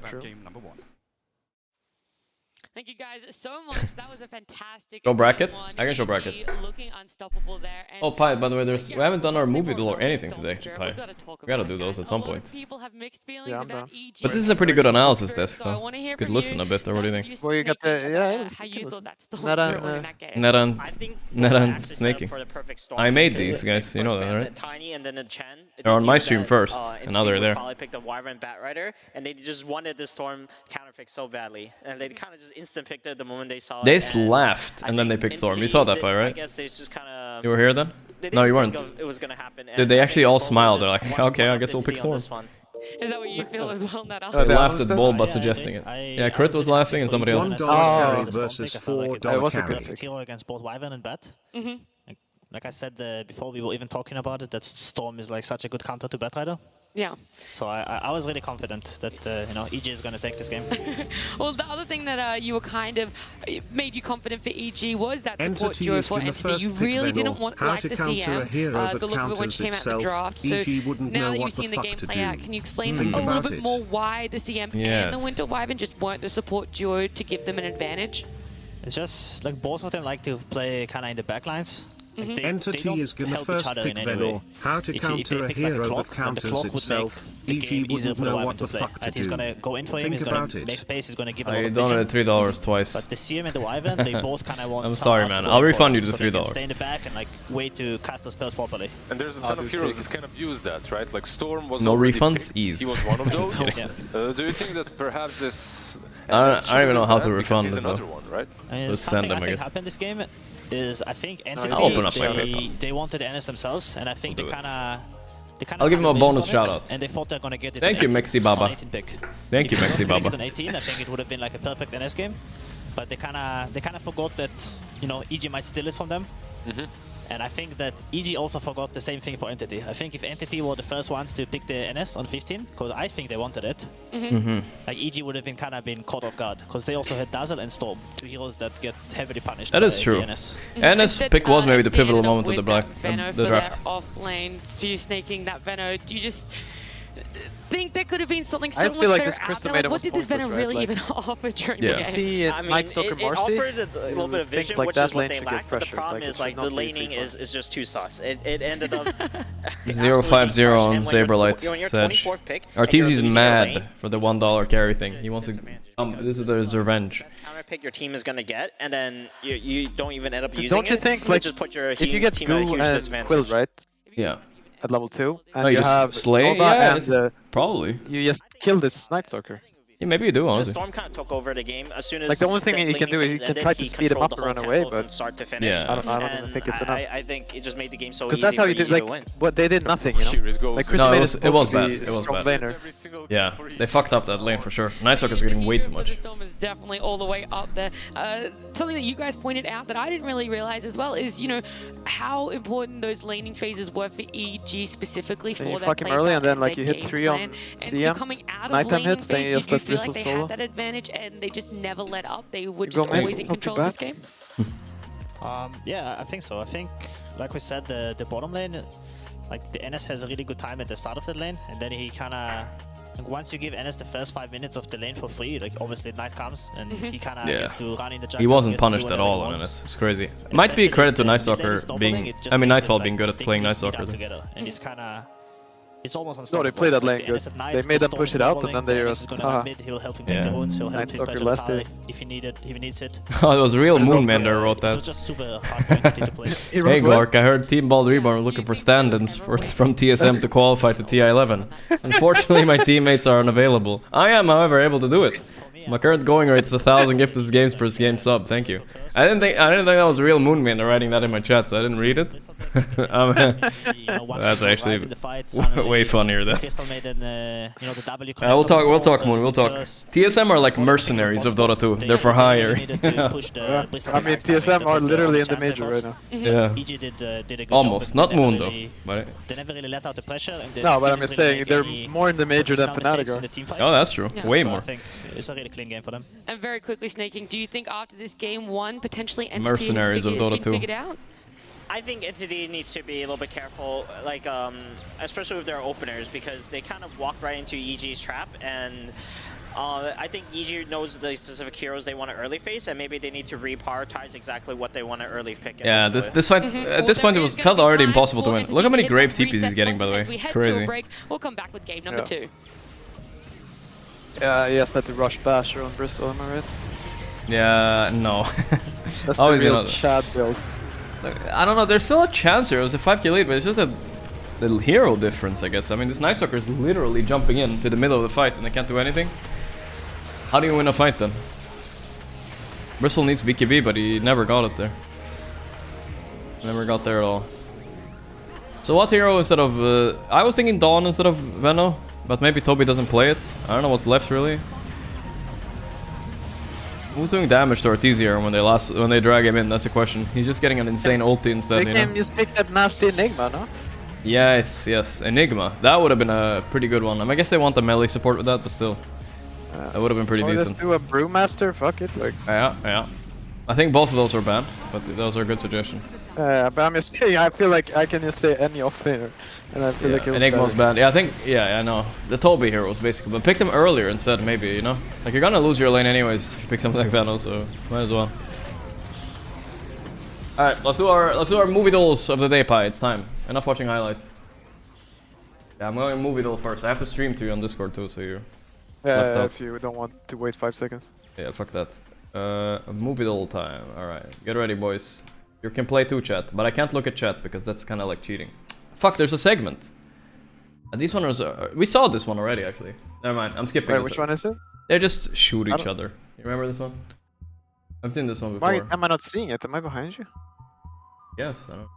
Thank you guys so much. That was a fantastic.
Show brackets? I can show brackets.
Looking unstoppable there. And
Oh, Pi, by the way, we haven't done our movie or anything today, Pi. We gotta do those at some point.
People have mixed feelings about EG.
But this is a pretty good analysis desk,
So I
though.
wanna hear
Could
from
listen
you.
a bit, or what do you think?
Well, you got the
how you thought that storm
Neta and snaking. I made these guys, you know that, right?
Tiny and then the Chen.
They're on my stream first, and now they're there.
Probably picked up Wyvern Batrider, and they just wanted the storm counterpick so badly, and they kind of just instant picked it the moment they saw it.
They laughed, and then they picked Storm. You saw that, Pi, right?
I guess they just kind of.
You were here then? No, you weren't.
It was gonna happen.
Did they actually all smile? They're like, okay, I guess we'll pick Storm.
Is that what you feel as well, Nada?
I laughed at Bold by suggesting it. Yeah, Crit was laughing and somebody else.
$1 carry versus
It
$4
was a
carry.
perfect hero against both Wyvern and Bat.
Mm-hmm.
Like I said before, we were even talking about it, that Storm is like such a good counter to Batrider.
Yeah.
So I was really confident that EG is going to take this game.
Well, the other thing that you were kind of made you confident for EG was that support
Entity
duo
is
for
in the
Entity.
first
You
pick
really
then,
didn't
or
want
how
like
to
the
counter a
CM,
hero that
the look of it when she came out the
counters
draft. So
EG wouldn't
now
know
that
what
you've seen the
the
game
fuck to
play
do.
out, can you explain
Think
a little
about
bit
it.
more why the CM and the
Yes.
Winter Wyvern just weren't the support duo to give them an advantage?
It's just like both of them like to play kind of in the backlines. Like they
Entity
don't
is given the
help each
first
other
pick
in
then,
any way.
or how to
If
counter
they
a
pick like
hero
clock,
that
then the
counters
clock would
itself.
make the
EG
game easier
wouldn't
for the
know
Wyvern
what
to
the
play.
fuck to
Right, he's
do.
gonna go in for him,
Think
he's
about
gonna
it.
make space, he's gonna give a lot
I
of vision.
donated $3 twice.
But the CM and the Wyvern, they both kind of want
I'm
someone
sorry,
else to
man.
go
I'll
in for
refund
them,
you the
so they can
$3.
stay in the back and like wait to cast the spells properly.
And there's a ton of heroes that can abuse that, right? Like Storm was
No
already
refunds?
picked.
Ease.
He was one of those.
Yeah.
Do you think that perhaps this...
I don't even know how to
because
refund
he's
this,
another
though.
one, right?
Let's send them, I guess.
happened this game is I think Entity
I'll open up my PayPal.
they wanted NS themselves, and I think they
do it.
kind of
I'll give him a bonus shout out.
and they thought they're gonna get it.
Thank
on
you,
18
Mexi Baba.
on 18 pick.
Thank you,
If they
Mexi
don't
Baba.
get it on 18, I think it would have been like a perfect NS game, but they kind of forgot that EG might steal it from them. And I think that EG also forgot the same thing for Entity. I think if Entity were the first ones to pick the NS on 15, because I think they wanted it, like EG would have been kind of been caught off guard, because they also had Dazzle and Storm, two heroes that get heavily punished.
That
by
is true.
the NS.
NS pick was maybe the
Instead,
pivotal
ended up
moment of the
with
black
that Veno
the
for
draft.
their off lane, few snaking that Veno. Do you just think there could have been something so
I
much
feel like
better
this
out
Crystal
there? Like,
Maiden
what
was
did this Veno
pointless,
really
right?
even offer during
Yeah.
the game?
See,
I mean,
Night Stalker
it
Marcy.
offered a little bit of
think,
vision,
like,
which
that
is what
lane
they
should get
lack. But the
pressured,
problem
like, it
is
should
like
not
the
be
laning
free
is just too sus. It ended up
050 on Saberlight
when you're
said
24th pick, and you're
Arteezy's
losing your
mad
lane,
for the $1 carry thing. He wants to. This is his revenge.
counter pick your team is gonna get, and then you don't even end up using
Don't you
it.
think,
It
like,
just put your
if you get
team at a
Goo
huge
and
disadvantage.
Quill, right,
Yeah.
at level 2, and
No, you
you
just
have
slay?
Nova
Yeah,
and
probably.
you just kill this Night Stalker.
Yeah, maybe you do,
The
honestly.
Storm kind of took over the game as soon as
Like, the only thing he can
laning
do is he
phase
can
ended,
try to speed him
controlled
up
the
and run
whole
away,
tempo
but
from start to finish.
Yeah.
I don't
And
think it's enough.
I think it just made the game so
Because
easy
that's how
for
you did,
EG to
like,
win.
what they did nothing, you know?
Here it goes.
Like, Crystal
No,
Maiden
it
is
was
supposed to
bad.
be
It
a
was
strong
bad.
laner.
Yeah, they fucked up that lane for sure. Night Stalker's getting way too
The
much.
Storm is definitely all the way up there. Something that you guys pointed out that I didn't really realize as well is, how important those laning phases were for EG specifically for
Then you
their
fuck him
playstyle
early, and then,
and
like,
their
you hit
game
3 on
plan. And
CM,
so coming out of
nighttime
laning
hits, then
phase,
you
did
just
you
let
feel like
Bristol
they
solo.
had that advantage and they just never let up? They were
You
just
go main,
always in
hope you
control of this
back.
game?
Yeah, I think so. I think, like we said, the bottom lane, like the NS has a really good time at the start of that lane, and then he kind of, like, once you give NS the first 5 minutes of the lane for free, like obviously night comes and he kind of
Yeah.
gets to run in the jungle.
He wasn't
gets to do
punished at
whatever he
all on
wants.
NS. It's crazy. Might be
Especially
credit
if
to
the
Night
mid lane
Stalker
is doubling,
being.
it just
I mean,
makes it,
Nightfall
like,
being good at
they
playing
can
Night
just speed
Stalker.
up
then.
together, and it's kind of. It's almost
No,
unstoppable.
they played that
Like,
lane
the NS
good.
at night,
They made
the
them push
Storm
it
is
out,
rolling,
and then they
the NS
just,
is gonna run mid, he'll help him take the
Yeah.
runes, he'll help
Night
him
Stalker
pressure the
last
tower
day.
if he needs it.
Oh, it was real
There's
Moonman
no-
that wrote
It
that.
was just super hard for Entity to play.
He
Hey
wrote what?
Gorgc, I heard Team Bald Reborn are looking for stand-ins from TSM to qualify to TI11. Unfortunately, my teammates are unavailable. I am, however, able to do it. My current going rate is 1,000 gifted games per game sub. Thank you. I didn't think that was real Moonman writing that in my chat, so I didn't read it. That's actually way funnier than. We'll talk more. We'll talk. TSM are like mercenaries of Dota 2. They're for hire.
I mean, TSM are literally in the major right now.
Yeah. Almost, not Mundo, but.
They never really let out the pressure. And
No, but I'm just saying, they're more in the major than Fnatic are.
Oh, that's true.
Yeah.
Way
So I
more.
think it's a really clean game for them.
And very quickly, Snaking, do you think after this game one, potentially Entity
Mercenaries
has
of Dota
been
2.
figured out?
I think Entity needs to be a little bit careful, like especially with their openers, because they kind of walked right into EG's trap, and I think EG knows the specific heroes they want to early face, and maybe they need to reprioritize exactly what they want to early pick.
Yeah, this fight at this point it was felt already impossible to win. Look how many grave TPs he's getting, by the way. It's crazy.
We'll come back with game number 2.
Yeah, he has had to rush Basher on Bristol, am I right?
Yeah, no.
That's
Always
the real
another.
Chad build.
I don't know. There's still a chance here. It was a 5k lead, but it's just a little hero difference, I guess. I mean, this Night Stalker is literally jumping into the middle of the fight, and they can't do anything. How do you win a fight then? Bristol needs BKB, but he never got it there. Never got there at all. So what hero instead of... I was thinking Dawn instead of Veno. But maybe Toby doesn't play it. I don't know what's left really. Who's doing damage to Arteezy when they drag him in? That's the question. He's just getting an insane ulti instead.
They can just pick that nasty Enigma, no?
Yes, Enigma. That would have been a pretty good one. I mean, I guess they want the melee support with that, but still. That would have been pretty decent.
Just do a Brewmaster, fuck it. Like.
Yeah. I think both of those are banned, but those are a good suggestion.
But I'm just saying, I feel like I can just say any offlaner, and I feel like
Enigma's banned. Yeah, I know. The Toby heroes, basically. But pick them earlier instead, maybe, you know? Like, you're gonna lose your lane anyways if you pick something like Venom, so might as well. Alright, let's do our movie duels of the day, Pi. It's time. Enough watching highlights. Yeah, I'm going movie duel first. I have to stream to you on Discord too, so you're left out.
If you don't want to wait 5 seconds.
Yeah, fuck that. Movie duel time. Alright, get ready, boys. You can play too, chat, but I can't look at chat because that's kind of like cheating. Fuck, there's a segment. These ones are... we saw this one already, actually. Never mind, I'm skipping this.
Which one is it?
They just shoot each other. You remember this one? I've seen this one before.
Why am I not seeing it? Am I behind you?
Yes, I don't know.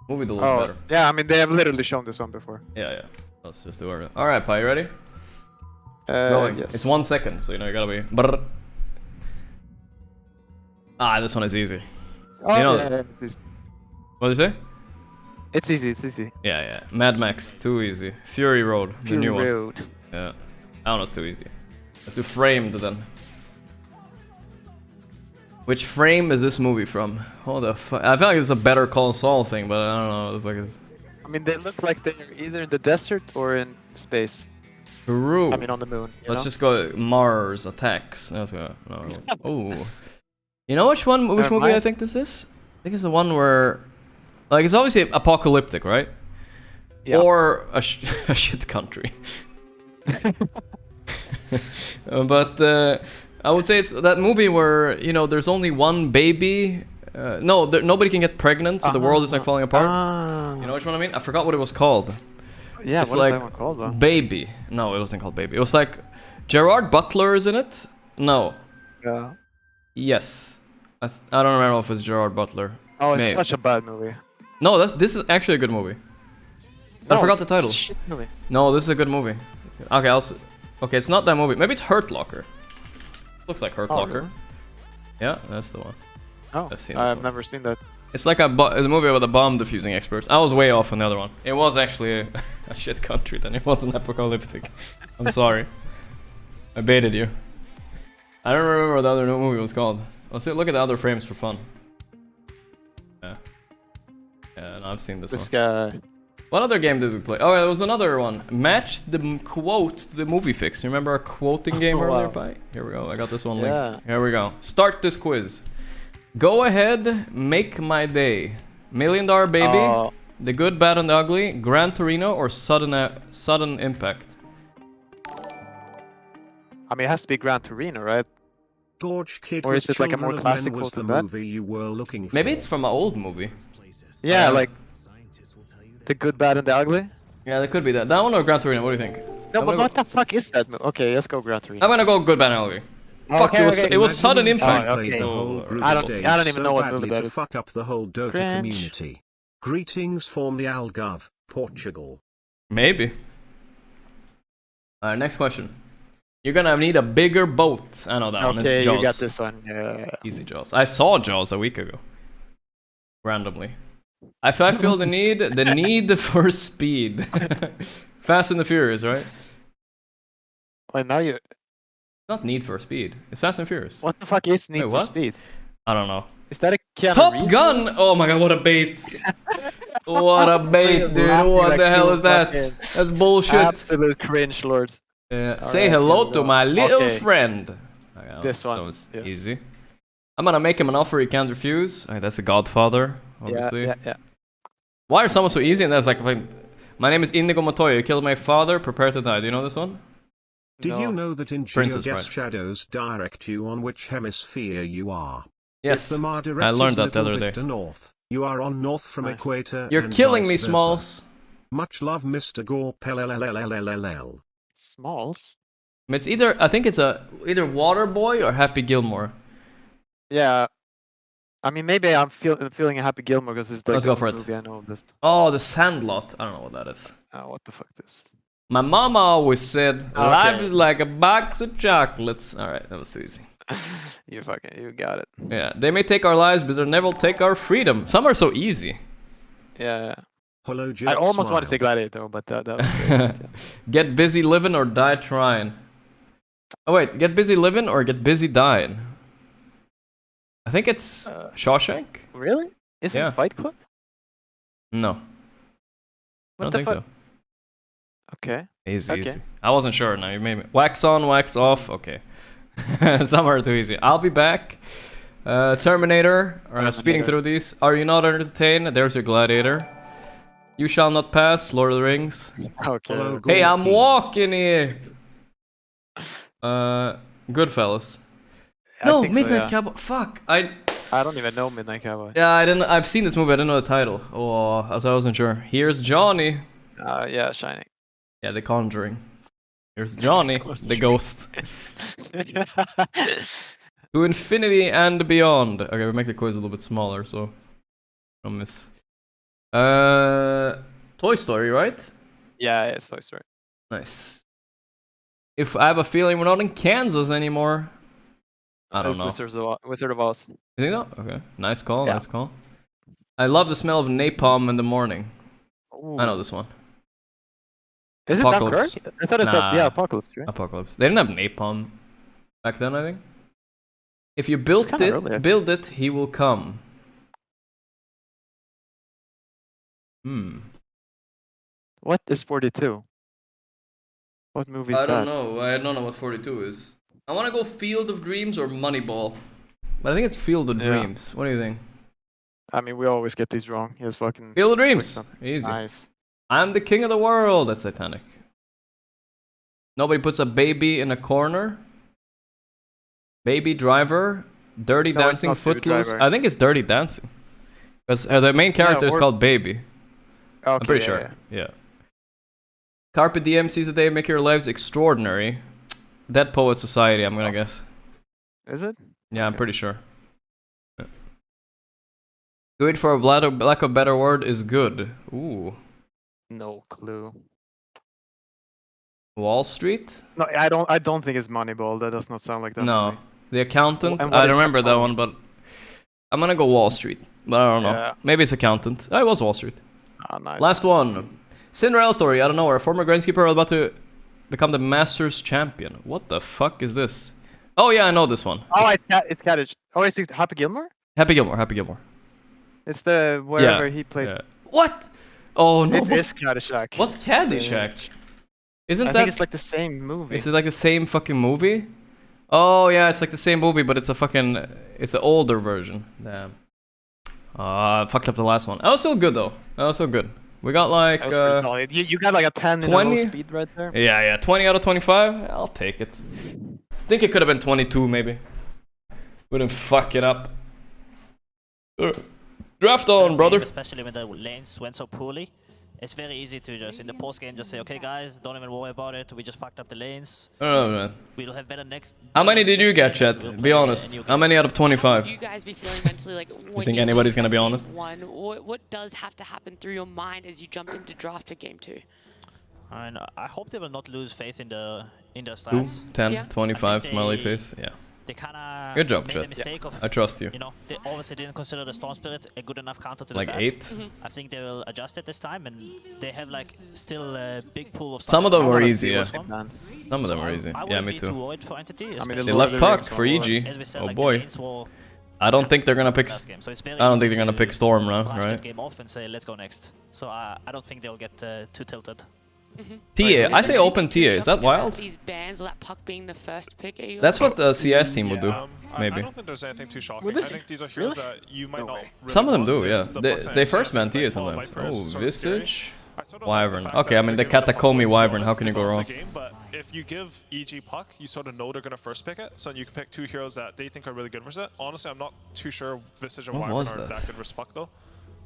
Movie duel is better.
Yeah, I mean, they have literally shown this one before.
Yeah. Let's just do it. Alright, Pi, you ready? Yes. It's 1 second, so you know, you gotta be... brrr. Ah, this one is easy.
Oh,
you know,
yeah.
What did you say?
It's easy.
Yeah. Mad Max, too easy. Fury Road, the new one.
Road.
Yeah. That one was too easy. Let's do Framed then. Which frame is this movie from? What the fuck? I feel like it's a Better Call Saul thing, but I don't know what the fuck it is.
I mean, they look like they're either in the desert or in space.
True.
I mean, on the moon.
Let's just go Mars Attacks. Let's go. No. Oh. You know which movie I think this is? I think it's the one where... like, it's obviously apocalyptic, right? Yeah. Or a shit country. But I would say it's that movie where, you know, there's only one baby. Nobody can get pregnant, so the world is like falling apart. You know which one I mean? I forgot what it was called.
Yeah,
it's
what
like
is that one called though?
Baby. No, it wasn't called Baby. It was like Gerard Butler is in it. No.
Yeah.
Yes. I don't remember if it's Gerard Butler.
Oh, it's such a bad movie.
No, this is actually a good movie. I forgot the title.
Shit movie.
No, this is a good movie. Okay, okay, it's not that movie. Maybe it's Hurt Locker. Looks like Hurt Locker.
Really?
Yeah, that's the one.
Oh, I've never seen that.
It's like a movie with a bomb defusing experts. I was way off on the other one. It was actually a shit country then. It wasn't apocalyptic. I'm sorry. I baited you. I don't remember what the other movie was called. Let's look at the other frames for fun. Yeah, no, I've seen this one.
Guy.
What other game did we play? Oh, there was another one. Match the quote to the movie fix. You remember our quoting game earlier, Pi? Here we go. I got this one linked. Here we go. Start this quiz. Go ahead, make my day. $1 Million Baby, The Good, Bad, and the Ugly, Gran Torino, or Sudden Impact?
I mean, it has to be Gran Torino, right?
Gorgc Kid
or is it like a more classic
was the movie you were looking for?
Maybe it's from an old movie.
Yeah, like The Good, Bad, and the Ugly?
Yeah, that could be that. That one or Gran Torino, what do you think?
No, but what the fuck is that movie? Okay, let's go Gran Torino.
I'm gonna go Good, Bad, and Ugly. Fuck, it was Sudden Impact.
I don't even know what movie that is.
Fuck up the whole Dota community. Greetings from the Algarve, Portugal.
Maybe. Alright, next question. You're gonna need a bigger boat. I know that one. It's Jaws.
You got this one. Yeah.
Easy Jaws. I saw Jaws a week ago. Randomly. I feel the need for speed. Fast and the Furious, right?
Wait, now you...
Not Need for Speed. It's Fast and Furious.
What the fuck is Need for Speed?
I don't know.
Is that a Keanu
Top
Reeves
Gun!
movie?
Oh my god, what a bait! What a bait, dude! What the hell is that? That's bullshit.
Absolute cringe, lords.
Say hello to my little friend. Okay,
this one.
That was easy. I'm gonna make him an offer he can't refuse. Okay, that's The Godfather, obviously.
Yeah.
Why are some so easy? And that's like, my name is Inigo Montoya. You killed my father. Prepare to die. Do you know this one?
Did you know that in GeoGuess shadows direct you on which hemisphere you are?
Yes,
if the
I learned that the other day.
To north, you are on north from equator.
You're
and
killing
vice
me,
versa.
Smalls.
Much love, Mr. Gorp.
Smalls?
It's either, I think it's either Waterboy or Happy Gilmore.
Yeah. I mean, maybe I'm feeling a Happy Gilmore because it's like
Let's go for it.
movie I know of this.
Oh, The Sandlot. I don't know what that is.
What the fuck this?
My mama always said, life is like a box of chocolates. Alright, that was too easy.
You got it.
Yeah, they may take our lives, but they'll never take our freedom. Some are so easy.
Yeah.
Hello,
I almost want to say Gladiator, but that was great.
Get busy living or die trying. Oh wait, get busy living or get busy dying? I think it's Shawshank.
Really? Isn't it Fight Club?
No. I don't think so.
Okay.
Easy, easy. I wasn't sure. Now you made me. Wax on, wax off. Okay. Some are too easy. I'll be back. Terminator. Speeding through these. Are you not entertained? There's your Gladiator. You shall not pass. Lord of the Rings.
Okay.
Hey, I'm walking here. Goodfellas. No, Midnight Cowboy. Fuck. I
don't even know Midnight Cowboy.
Yeah, I didn't. I've seen this movie. I didn't know the title. Oh, I wasn't sure. Here's Johnny.
Yeah, Shining.
Yeah, The Conjuring. Here's Johnny, the ghost. To infinity and beyond. Okay, we make the quiz a little bit smaller, so don't miss. Toy Story, right?
Yeah, it's Toy Story.
Nice. If I have a feeling we're not in Kansas anymore. I don't know.
Wizard of Oz.
You think so? Okay. Nice call, nice call. I love the smell of napalm in the morning.
Ooh.
I know this one.
Is
Apocalypse.
it Dunkirk? I thought it's Apocalypse, right?
Apocalypse. They didn't have napalm back then, I think. If you build it, he will come.
What is 42? What movie is that?
I don't know. I don't know what 42 is. I want to go Field of Dreams or Moneyball. But I think it's Field of Dreams. What do you think?
I mean, we always get these wrong. He has fucking...
Field of Dreams. Easy.
Nice.
I'm the king of the world. That's Titanic. Nobody puts a baby in a corner. Baby Driver. Dirty Dancing, Footloose. I think it's Dirty Dancing. Because the main character is called Baby.
Okay,
I'm pretty sure. Yeah. Carpe Diem sees the day, make your lives extraordinary. Dead Poet Society, I'm gonna guess.
Is it?
Yeah, I'm pretty sure. Yeah. Good for a lack of better word is good. Ooh.
No clue.
Wall Street?
No, I don't think it's Moneyball. That does not sound like that.
No. The Accountant? I remember that one, but I'm gonna go Wall Street. But I don't know.
Yeah.
Maybe it's Accountant. Oh, it was Wall Street.
Nice.
Last one. Cinderella story. I don't know. Where a former groundskeeper is about to become the Masters champion. What the fuck is this? Oh yeah, I know this one.
Oh, it's Cabbage. Oh, it's Happy Gilmore?
Happy Gilmore.
It's the wherever he plays.
Yeah. What? Oh no.
It is Caddyshack.
What's Caddyshack? Isn't
I think it's like the same movie.
Is it like the same fucking movie? Oh yeah, it's like the same movie, but it's a fucking... It's the older version. Damn. I fucked up the last one. That was still good though. That was still good. We got like...
you got like a 10 in
20?
low speed right there.
Yeah, 20 out of 25. I'll take it. I think it could have been 22 maybe. Wouldn't fuck it up. Draft on, brother.
Especially when the lanes went so poorly. It's very easy to just, in the post-game, just say, okay guys, don't even worry about it, we just fucked up the lanes.
Oh, man.
We'll have better next...
How many did you get, chat? Be honest. How many out of 25?
You guys be feeling mentally like...
You think anybody's gonna be honest?
What does have to happen through your mind as you jump into draft at game 2?
And I hope they will not lose faith in their stats.
10, 25, smiley face, yeah.
They kinda
good job,
made
chat.
the mistake of,
I trust you.
You know, they obviously didn't consider the Storm Spirit a good enough counter to
like
the bat.
8?
I think they will adjust it this time, and they have like still a big pool of.
Some of them were easy, yeah.
Some
of them were easy. Yeah, me too.
Worried for Entity,
They left Puck for EG.
Said,
oh
like,
boy. I don't think they're gonna pick. I don't think they're gonna pick Storm now, right?
Game off and say let's go next. So I don't think they'll get too tilted.
TA, I say open TA. Is that wild?
These bans or that Puck being the first pick.
That's what the CS team would do, maybe.
I don't think there's anything too shocking. I think these are heroes that you might not really
Some of them do, yeah.
want.
They first ban TA sometimes. Oh, Visage, Wyvern. Okay, I mean the Katakomi Wyvern. How can you go wrong?
But if you give EG Puck, you sort of know they're going to first pick it, so you can pick 2 heroes that they think are really good for it. Honestly, I'm not too sure Visage and Wyvern are that good versus Puck though.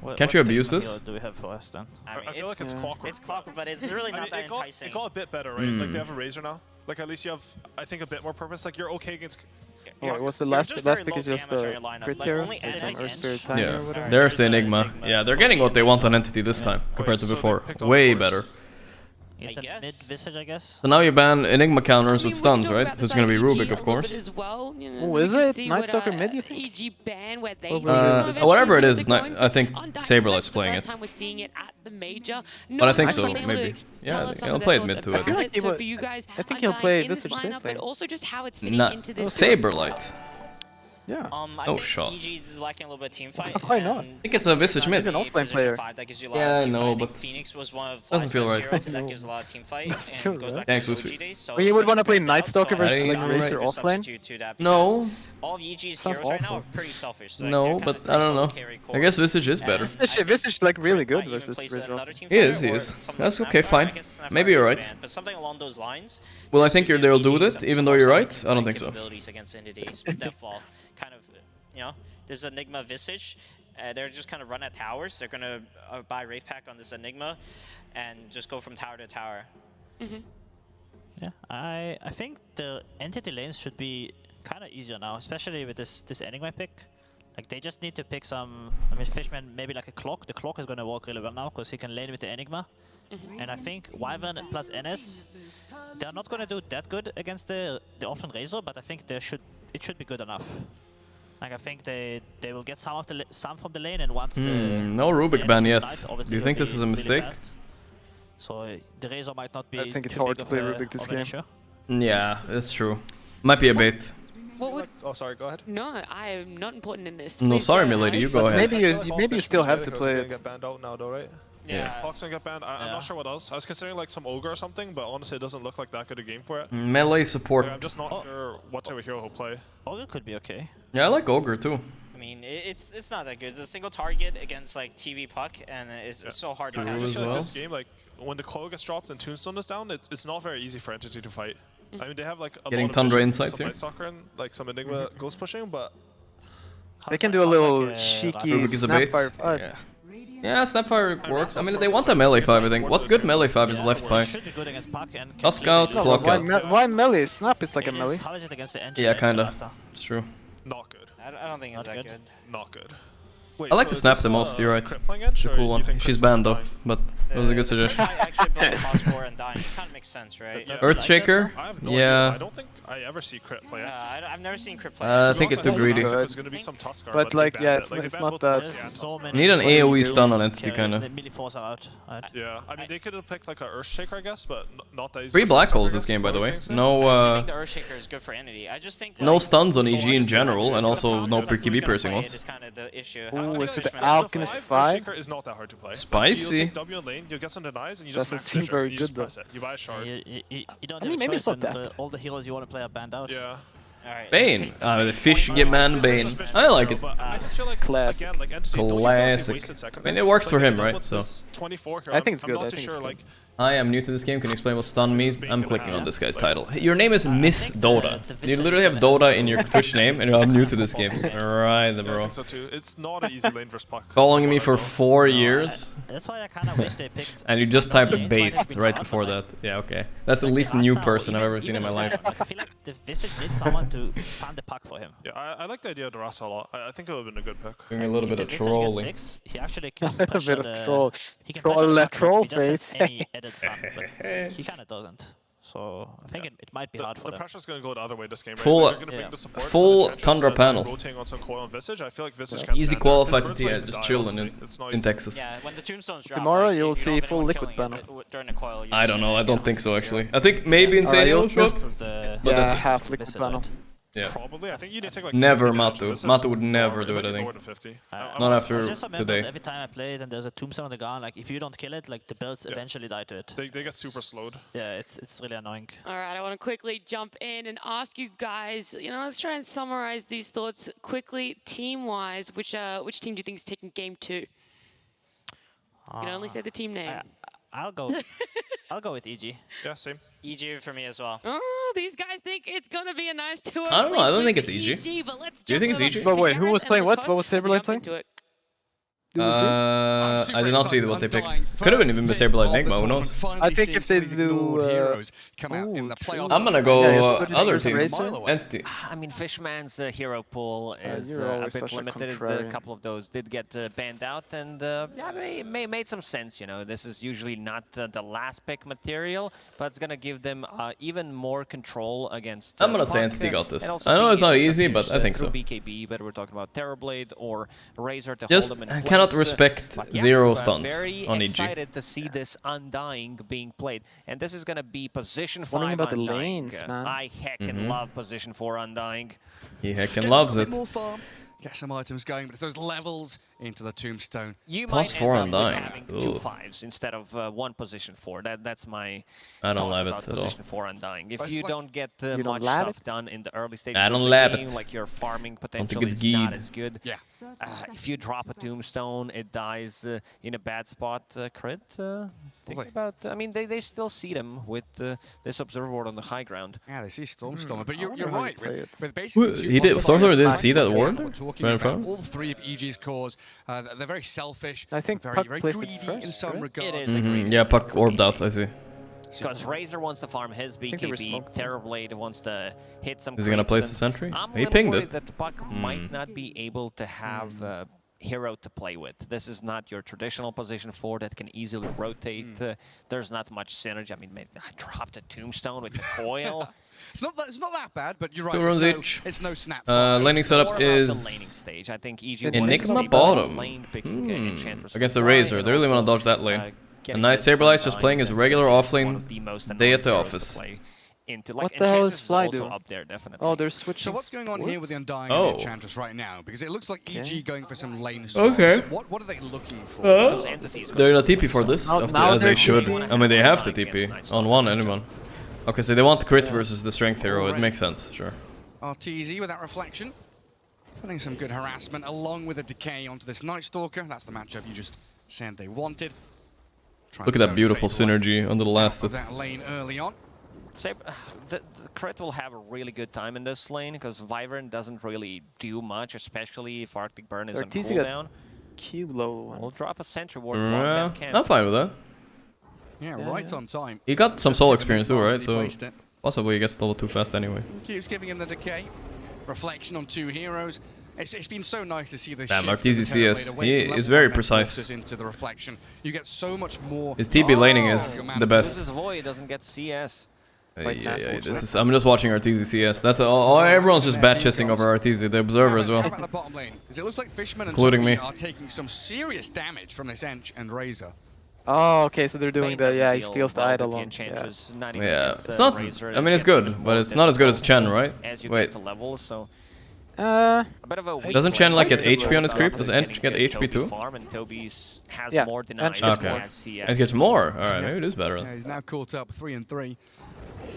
1. Can't you abuse this?
Do we have for us then?
I feel like it's clockwork.
It's clockwork, but it's really not that enticing.
It got a bit better, right? Like they have a Razor now. like at least you have, I think, a bit more purpose. Like you're okay against.
Oh, what's the last pick is just a crit terror?
Yeah, there's the Enigma. Yeah, they're getting what they want on Entity this time compared to before. Way better.
It's a mid-visage, I guess.
So now you ban Enigma counters with stuns, right? So it's gonna be Rubik, of course.
Oh, is it? Night Stalker mid, you think?
Whatever it is, I think Saberlight's playing it. But I think so, maybe. Yeah, he'll play it mid too, I think.
I think he'll play Visage same thing.
Not Saberlight.
Yeah.
No shot.
EG is lacking a little bit of team fight.
Why not?
I think it's a Visage mid.
He's an offlane player.
Yeah, I know, but
Phoenix was one of
doesn't feel right.
that gives a lot of team fight and goes back to his OG days. So
you would want to play Night Stalker versus like Razor offlane?
No.
All of EG's heroes right now are pretty selfish. So
No, but I don't know. I guess Visage is better.
Visage is like really good versus Razor.
He is. That's okay, fine. Maybe you're right.
But something along those lines.
Well, I think they'll do that, even though you're right. I don't think so.
Against entities with Deathball, kind of, you know, there's Enigma Visage. They're just kind of run at towers. They're gonna buy Wraith Pack on this Enigma, and just go from tower to tower.
Yeah, I think the entity lanes should be kind of easier now, especially with this Enigma pick. Like they just need to pick some. I mean, Fishman maybe like a clock. The clock is gonna work really well now because he can lane with the Enigma. And I think Wyvern plus NS, they're not gonna do that good against the offlane Razor, but I think it should be good enough. Like I think they will get some from the lane, and once
no Rubik ban yet. Do you think this is a mistake?
Really so the Razor might not be.
I think it's hard to play Rubik this game.
Yeah, that's true. Might be a bait.
Oh, sorry. Go ahead.
No, I am not important in this.
No, sorry, milady. You go ahead.
Maybe you still have to play it.
Get banned out now, though, right?
Yeah.
Hawk's gonna get banned. I'm not sure what else. I was considering like some Ogre or something, but honestly, it doesn't look like that good a game for it.
Melee support.
Yeah, I'm just not sure what type of hero he'll play.
Ogre could be okay.
Yeah, I like Ogre too.
I mean, it's not that good. It's a single target against like TV Puck, and it's so hard to pass.
Like this game, like when the Claw gets dropped and Tombstone is down, it's not very easy for Entity to fight. I mean, they have like a
Getting
lot of
Tundra
vision,
insights
some
here.
Night Stalker and like some Enigma ghost pushing, but
they can do a little cheeky Snapfire 5.
Yeah, Snapfire works. I mean, they want a melee 5, I think. What good melee 5 is left by? Tusk out, Clock out.
Why melee? Snap is like a melee.
How is it against the engine?
Yeah, kinda. It's true.
not good.
I don't think it's that good.
Not good. Wait,
I like
so
the Snap
is
the
this,
most, you're right.
Crit playing edge,
The
or
cool
you
one.
think
She's
Crit's
banned
gonna
though,
die?
but it was a good suggestion.
I actually built cost 4 and dying. It kind of makes sense, right?
Earthshaker?
I have no
Yeah.
idea. I don't think I ever see Crit play edge.
I've never seen Crit play
I think it's too greedy.
There's gonna be some Tuskar,
But like, yeah, it's not that.
You need an AoE stun on Entity, kinda.
Yeah, I mean, they could have picked like an Earthshaker, I guess, but not that easy.
3 black holes this game, by the way. No,
I think the Earthshaker is good for Entity. I just think
no stuns on EG in general, and also no PKB piercing ones.
Is kind of the issue.
Ooh, is it the Alchemist 5?
Is not that hard to play.
Spicy.
You take W in lane, you get some denies, and you just
Doesn't
max
seem
vision.
very
You
good
just
though.
press it. You buy a shard.
You don't
I mean,
have a
maybe it's
choice
not
when
that.
all the heroes you want to play are banned out.
Yeah.
Bane. The fish get man Bane. I like it.
I just feel like,
Classic.
again, like Entity, don't you feel like they
Classic.
wasted second
I mean,
pick?
it works for
Like,
him,
they
right?
went
So.
with this 24 here.
I think it's
I'm
good.
not
I
too
think
sure,
it's
like,
good.
I am new to this game. Can you explain what stun means? I'm clicking on this guy's title. Your name is Myth Dota. You literally have Dota in your Twitch name, and I'm new to this game. Right,
I
bro.
think so too. It's not an easy lane versus Puck.
Following me for 4 years,
That's why I kind of wish they picked.
and you just typed based right before that. Yeah, okay. That's the least new person I've ever seen in my life.
I feel like the Visage needs someone to stun the puck for him.
Yeah, I like the idea of the Rasa a lot. I think it would have been a good pick.
Doing a little bit of
If the Visage gets
trolling.
6, he actually can
A
pressure
bit of
the.
troll.
He can
Troll-
pressure the puck,
troll
but he just
face.
has any added stun, but he kind of doesn't. So I think it might be hard for
The
them.
pressure's going to go the other way this game, right?
Full-
Like, they're going to bring the support,
full
so the
Tundra
Tetris,
panel.
rotating on some coil and Visage. I feel like Visage can't
Easy
stand
qualified
there.
to
His
TI,
bird's
just
gonna die,
chilling
honestly.
in,
It's not
in
easy.
Texas.
Yeah, when the tombstones drop,
Tomorrow
like,
you'll
if you
see
don't have
full
anyone
liquid
killing
banner.
it during the coil.
I don't know. I don't think so actually. I think maybe Insane
you'll
will show up.
just-
But
Yeah,
that's
half liquid panel.
Yeah.
Probably. I think you need to take like
Never
50 damage.
Matu.
Visage
Matu would
is
never
lower.
do it,
might
I
be
think.
lower than 50.
Not after
I just remember
today.
every time I played and there's a tombstone on the ground, like if you don't kill it, like the builds eventually die to it.
They get super slowed.
Yeah, it's really annoying.
All right, I want to quickly jump in and ask you guys, let's try and summarize these thoughts quickly, team-wise. Which team do you think is taking game 2? You can only say the team name.
I'll go with EG.
Yeah, same.
EG for me as well.
Oh, these guys think it's gonna be a nice 2-0.
I don't know. I don't think it's EG.
But let's
Do you think it's EG?
But wait, who was playing what? What was Saberlight playing?
I did not see what they picked. Could have been even Saberlight Enigma, who knows?
I think if they do...
I'm gonna go other team. Entity.
I mean, Fishman's hero pool is a bit limited. A couple of those did get banned out, and yeah, made some sense, you know. This is usually not the last pick material, but it's gonna give them even more control against...
I'm gonna say Entity got this. I know it's not easy, but I think so.
BKB, but we're talking about Terrorblade or Razor to
Just
hold them in place.
cannot respect zero stunts
very
on EG.
Excited to see this Undying being played, and this is gonna be position 5
wondering about the
Undying.
lanes, man.
I heckin' love position 4 Undying.
He heckin' loves it.
More farm, get some items going, but it's those levels into the tombstone.
You
Plus
might
4
end up just
Undying.
having 2 5s instead of 1 position 4. That's my
I don't
thoughts
love it
about
at all.
position 4 Undying. If
But
you
it's
don't get
You don't
much
love
stuff done in the early stages
I
of
don't
the
love
game,
it.
like your farming
think
potential
it's
is not
good.
as good.
Yeah.
If you drop a tombstone, it dies in a bad spot. Crit. Think about. I mean, they still see them with this observer ward on the high ground.
Yeah, they see Stormstormer, but you're right. With
Who-
basically
he did- Stormstormer didn't see that ward?
We're talking
Right in
about
front?
all 3 of EG's cores. They're very selfish.
I think
very,
Puck
very
placed it
greedy
first,
in some
right?
regards.
It is a greedy
Yeah, Puck
for
orbed
EG.
out, I see.
Because Razor wants to farm his
think they were
BKB,
smoked.
Terrorblade wants to hit some
Is he gonna
creeps,
place
and
the sentry?
I'm a
He
little
pinged
worried
it.
that the Puck might not be able to have a hero to play with. This is not your traditional position 4 that can easily rotate. There's not much synergy. I mean, I dropped a tombstone with the coil.
It's not that bad, but you're right.
2 runs
It's no,
each.
it's no snap.
Laning
More
setup
about the laning
is
stage. I think EG
Enigma bottom. Against the Razor. They really want to dodge that lane. The Knight Saberlight's just playing his regular offlane day at the office.
What the hell is Fly doing?
Up there, definitely.
Oh, they're switching.
So what's going on here with the Undying
Oh.
and Enchantress right now? Because it looks like EG going for some lane
Okay.
swaps. What are they looking for?
They're gonna TP for this,
now
as they
they're
should.
TP.
I mean, they have to TP on one, anyone. Okay, so they want crit versus the strength hero. It makes sense, sure.
RTZ with that reflection. Putting some good harassment along with a decay onto this Night Stalker. That's the matchup you just said they wanted.
Look at that beautiful synergy under the last.
Of that lane early on.
The crit will have a really good time in this lane because Wyvern doesn't really do much, especially if Arctic Burn is on
Arteezy got
cooldown.
Q low.
We'll drop a sentry ward.
Yeah,
block that camp.
I'm fine with that.
Yeah, right on time.
He got some solo experience too, right?
He
So
placed it.
possibly he gets level 2 fast anyway.
Keeps giving him the decay. Reflection on 2 heroes. It's been so nice to see this
Damn,
shift
Arteezy
of the
CS.
Terrorblade away
He
from
is
level
very
1
precise.
forces into the reflection. You get so much more.
His TP laning is
your mana
the best.
This Void doesn't get CS.
This is. I'm just watching Arteezy CS. That's all. Everyone's just bat chesting over Arteezy, the observer as well,
How about the bottom lane? Because it looks like Fishman and
including
Toby
me.
are taking some serious damage from this Ench and Razor.
Oh, okay, so they're doing
Bane
the, yeah, he
doesn't
steals the
deal well
idol
with
on.
Enchantress, not even
Yeah,
with,
it's not.
Razor,
I mean, it's
gets
good,
involved
but it's
in
not as good as
both,
Chen, right?
As you
Wait.
get to level, so
Uh,
a bit of a weak
Doesn't Chen
lane
like get
because
HP on his
of
creep? Does
getting
Ench get
Toby
HP too?
farm, and Toby's has
Yeah,
more denied
Ench
than
gets
he
Okay.
has CS.
It gets more. All right, maybe it is better.
Yeah, he's now caught up 3 and 3.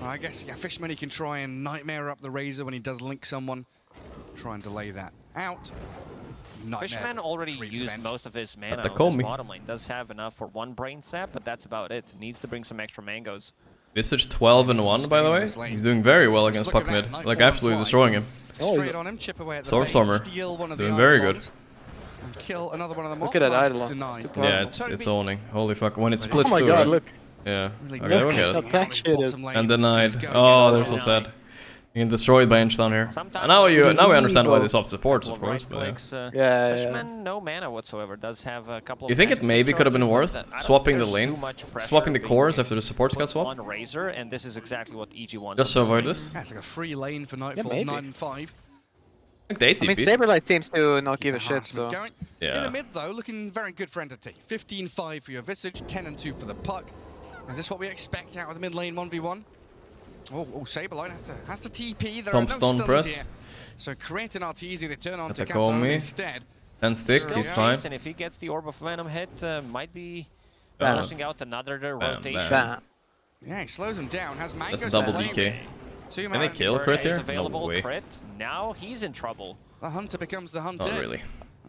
I guess Fishman he can try and nightmare up the Razor when he does link someone. Try and delay that out. Nightmare
Fishman already
creeps
used
bench.
most of his mana
they
on
call
his
me.
bottom lane. Does have enough for 1 brain sap, but that's about it. Needs to bring some extra mangoes.
Visage 12 and 1, by the way. He's doing very well against Puck mid, like absolutely destroying him.
Straight on him, chip away at the
Stormstormer
base, steal one of
doing
the
very
idle
good.
ones, and kill another one of them
Look
off.
at that
Last
idol.
denied.
Yeah, it's owning. Holy fuck, when it splits
Oh my
too,
god,
right?
look.
Yeah.
Really
Okay, we'll
dominating
get it.
That
out this
shit is-
bottom lane.
And denied.
Just going
Oh,
against
they're so
the
sad. You get destroyed by Ench down here. And now we understand why they swapped supports, of
Couple
course.
right
But, yeah.
clicks,
Yeah.
Fishman, no mana whatsoever. Does have a couple of
You think it
magic
maybe could have been
charges,
worth
but I don't
swapping the
think there's
lanes,
too much pressure
swapping the
being
cores after the supports got
put
swapped?
on Razor, and this is exactly what EG wants.
Just to avoid this?
That's like a free lane for Nightfall,
maybe.
9 and 5.
Like they
I mean,
ATP.
Saberlight seems to not give a
The
shit,
harassment
so.
going.
Yeah.
In the mid though, looking very good for Entity. 15-5 for your Visage, 10 and 2 for the Puck. Is this what we expect out of the mid lane 1v1? Oh, Saberlight has to TP. There are no
Tombstone
stuns
pressed.
here. So create an Arteezy, they turn on to
Attack on
Kato
me.
instead.
10 stick,
Still
he's fine.
chasing. If he gets the Orb of Venom hit, might be
Bam.
forcing out another rotation.
Bam.
Yeah, he slows him down, has Mango.
That's a double DK. Can they kill crit
Is
there? No
available
way.
crit. Now he's in trouble.
The Hunter becomes the Hunter.
Not really.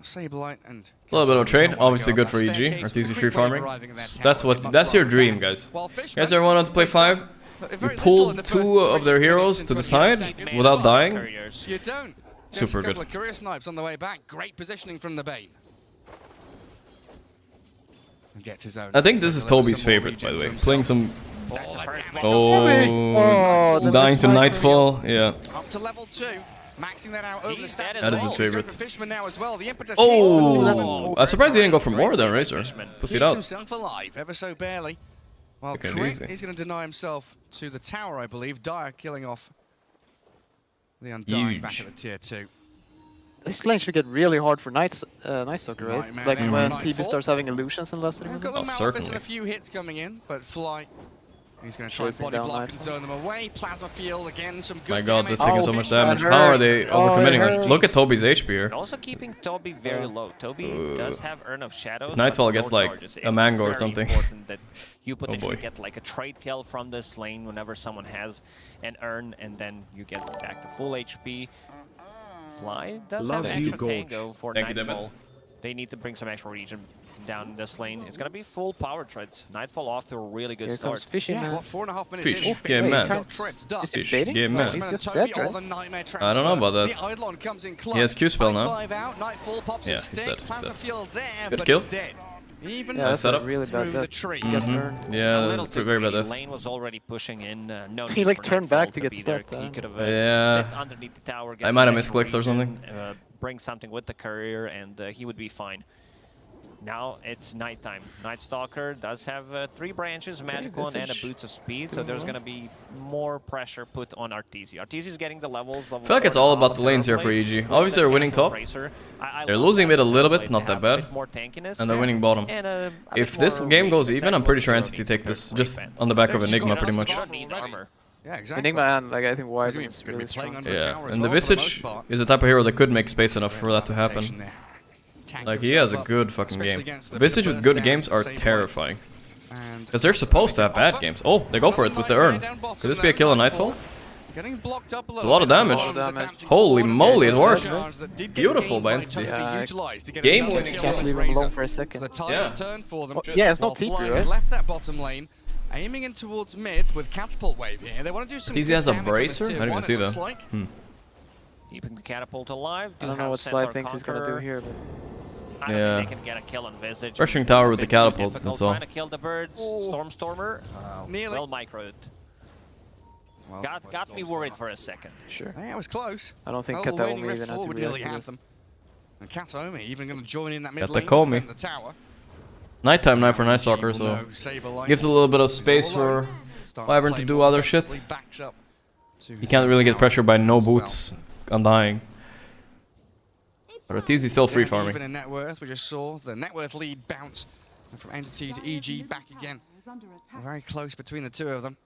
Saberlight and
A little bit of a trade,
Don't wanna
obviously
go
good
up
for
that
EG.
staircase.
Arteezy
Quick
free
wave
farming.
arriving in that
So
tower,
that's
they'd
what.
much
That's your
rather
dream,
that.
guys.
While
You
Fishman
guys ever wanted to play 5?
Very
You
little in
pulled
the first
2 of their
three
heroes
minutes
to the
into
side
the
without dying.
Couriers.
You don't.
Super
Just a couple
good.
of career snipes on the way back. Great positioning from the Bane. gets his own.
I think this is Toby's favorite, by the way. Playing some... dying to Nightfall, yeah.
Up to level 2. Maxing that out over the stat.
That is his favorite.
Fishman now as well. The impetus
I'm surprised he didn't go for more than Razor. Pussy it out.
Himself alive, ever so barely. Well,
Okay,
Crit
easy.
is going to deny himself to the tower, I believe. Dire killing off the Undying back at the tier 2.
This lane should get really hard for Night Stalker, right?
Nightmare
Like
there
when
on
TB
Nightfall.
starts having illusions and less than
We've got the Malefice and a few hits coming in, but Fly, he's going to try and
Chasing
body
down
block
Night.
and zone them away. Plasma Field again, some good
My god, this
damage.
taking so much damage. How are they overcommitting it? Look at Toby's HP here.
And also keeping Toby very low. Toby does have Urn of Shadows.
Nightfall
but
gets
no
like
charges.
a mango or
It's very
something.
important that you
Oh
potentially
boy.
get like a trade kill from this lane whenever someone has an Urn, and then you get back to full HP. Fly does
Love
have
you,
extra
Gorgc.
tango for
Thank you,
Nightfall.
Devin.
They need to bring some extra regen down this lane. It's gonna be full power trades. Nightfall off to a really good
Here
start.
comes Fishy
Yeah,
man.
what, 4.5 minutes
Fish,
in?
get mad.
Got Treads done.
Is he
Fish,
baiting?
get mad.
He's
Fishman
just
and Toby,
dead, right?
all the nightmare
I don't know about that.
The Eidolon comes in close.
He has Q spell now.
5 out, Nightfall pops
Yeah,
his
he's
stick.
dead,
Plasma
dead.
Field there,
Good
but
kill.
he's dead. Even
Yeah, that's
setup.
a really
through
bad
the
death.
tree.
Yeah,
a little
that's
too
very bad
greedy.
death.
Lane was already pushing in. No
He,
need
like,
for
turned
Nightfall
back to get
be there.
stepped
He
on.
could have
Yeah.
sit underneath the tower.
I
get
might
some
have
extra
misclicked or something.
regen, bring something with the courier, and he would be fine. Now it's nighttime. Night Stalker does have 3 branches, magic one, and a boots of speed, so there's gonna be more pressure put on Arteezy. Arteezy's getting the levels.
I feel like it's all about the lanes here for EG. Obviously they're winning top. They're losing mid a little bit, not that bad. And they're winning bottom. If this game goes even, I'm pretty sure Entity take this just on the back of Enigma pretty much.
Yeah, exactly.
Enigma and like I think Wise
He's
is
gonna be
really
playing
strong.
under the tower
Yeah,
as
and the
well for the
Visage
most part.
is the type of hero that could make space enough for that to happen.
There. Tank
Like, he has a
himself up,
good fucking
especially
game.
against the
Visage with
burst
good
down
games
to
are
save
terrifying.
And
Because they're supposed to have bad games. Oh, they go for it with the Urn. Could this be a kill on Nightfall?
getting blocked up a
It's a lot of damage. Holy moly, it worked. Beautiful by Entity. Game winning.
Can't leave him alone for a second.
The tide has turned for them.
Yeah, it's not
While
TP,
Flying
right?
left that bottom lane, aiming in towards mid with catapult wave here. They want to do some
Arteezy
good
has a
damage on this
bracer?
tier
I didn't even
one,
see
it looks
that.
like.
Keeping the catapult alive.
I don't know what Sly thinks he's gonna do here, but
I don't
Yeah.
think they can get a kill on Visage.
Rushing tower with the
Bit too
catapult,
difficult.
that's all.
Trying to kill the birds. Stormstormer.
Nearly.
Well microed.
Well,
Got me worried for a second.
sure.
Yeah, it was close.
I don't think
Well, waning
Kataomi
Rift
even had
4
to
would nearly
react to
have
this.
them. And Kataomi even going to join in that mid lane to
Kataomi.
defend the tower.
Nighttime now for Night Stalker, so gives a little bit of space for Wyvern to do other shit. He can't really get pressured by no boots Undying. But Arteezy's still free farming.
Even in net worth, we just saw the net worth lead bounce from Entity to EG back again. Very close between the two of them.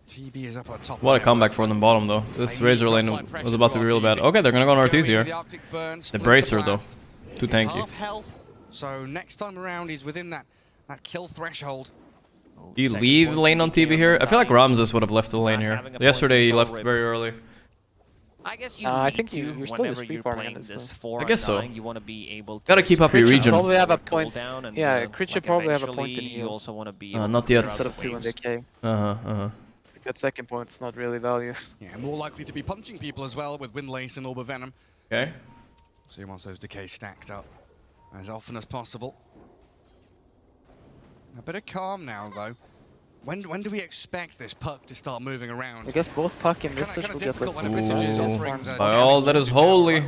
TB is up on top.
What a comeback for them bottom though. This Razor lane was about to be real bad. Okay, they're gonna go on Arteezy here. The Bracer though. Too tanky.
Half health, so next time around he's within that kill threshold.
Do you leave the lane on TB here? I feel like Ramses would have left the lane here. Yesterday he left very early.
I guess you
I
need
think
to,
you're still
whenever
just free
you're
farming
playing
this
this
though.
for
I guess so.
Undying, you want to be able to
Gotta keep up your
Crit should
region.
probably have a
cool
point.
down and,
Yeah, Crit should
like
probably have a point in
eventually you
heal.
also want to be
Not yet.
Instead of 2 in decay.
Uh-huh.
That second point's not really value.
Yeah, more likely to be punching people as well with Windlace and Orb of Venom.
Okay.
So he wants those decays stacked up as often as possible. A bit of calm now, though. When do we expect this puck to start moving around?
I guess both Puck and Visage will get like
By all that is holy,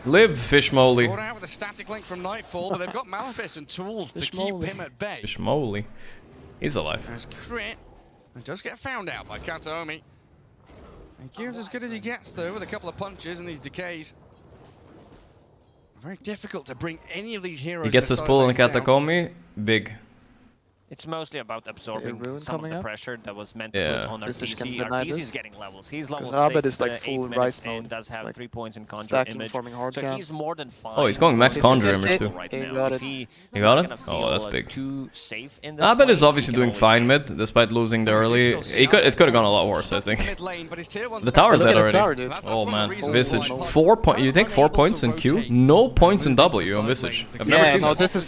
live Fish Moly.
Brought out with a static link from Nightfall, but they've got Malefice and tools to keep him at bay.
Fish Moly. He's alive.
As Crit does get found out by Kataomi. And Kieran's as good as he gets, though, with a couple of punches and these decays. Very difficult to bring any of these heroes.
He gets
to
his pull in the
side lanes down.
Catacombs. Big.
It's mostly about absorbing
Ruin
some of
coming
the
up?
pressure that was meant to
Yeah.
put on
Visage can
Arteezy.
deny
Arteezy's
this.
getting levels. He's level
'Cause Abed
6,
is like
8
full
minutes,
Rice
and
mode.
does have
Like
3 points in conjure
stacking,
image.
forming hard
So
camps.
he's more than fine.
Oh, he's going max conjure image too.
Right
He
now.
got
If
it.
he
You got
not
it?
gonna
Oh,
feel,
that's big.
too safe in this
Abed is
lane,
obviously
he can
doing
always
fine
get
mid, despite losing the early. It could have gone a lot worse, I think. The
Look
tower's
at
dead
the
already.
tower, dude.
Oh man,
reasons
Visage.
why
4 points. You think 4 points in Q? No points in W on Visage. I've never
Yeah,
seen
no,
that.
this is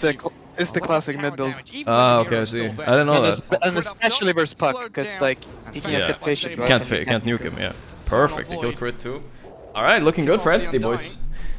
the classic mid build.
Ah, okay, I see. I didn't know that.
And especially versus Puck, because like he can just
Yeah.
get patient.
Can't nuke him. Yeah. Perfect. The kill crit too. All right, looking good for Entity, boys.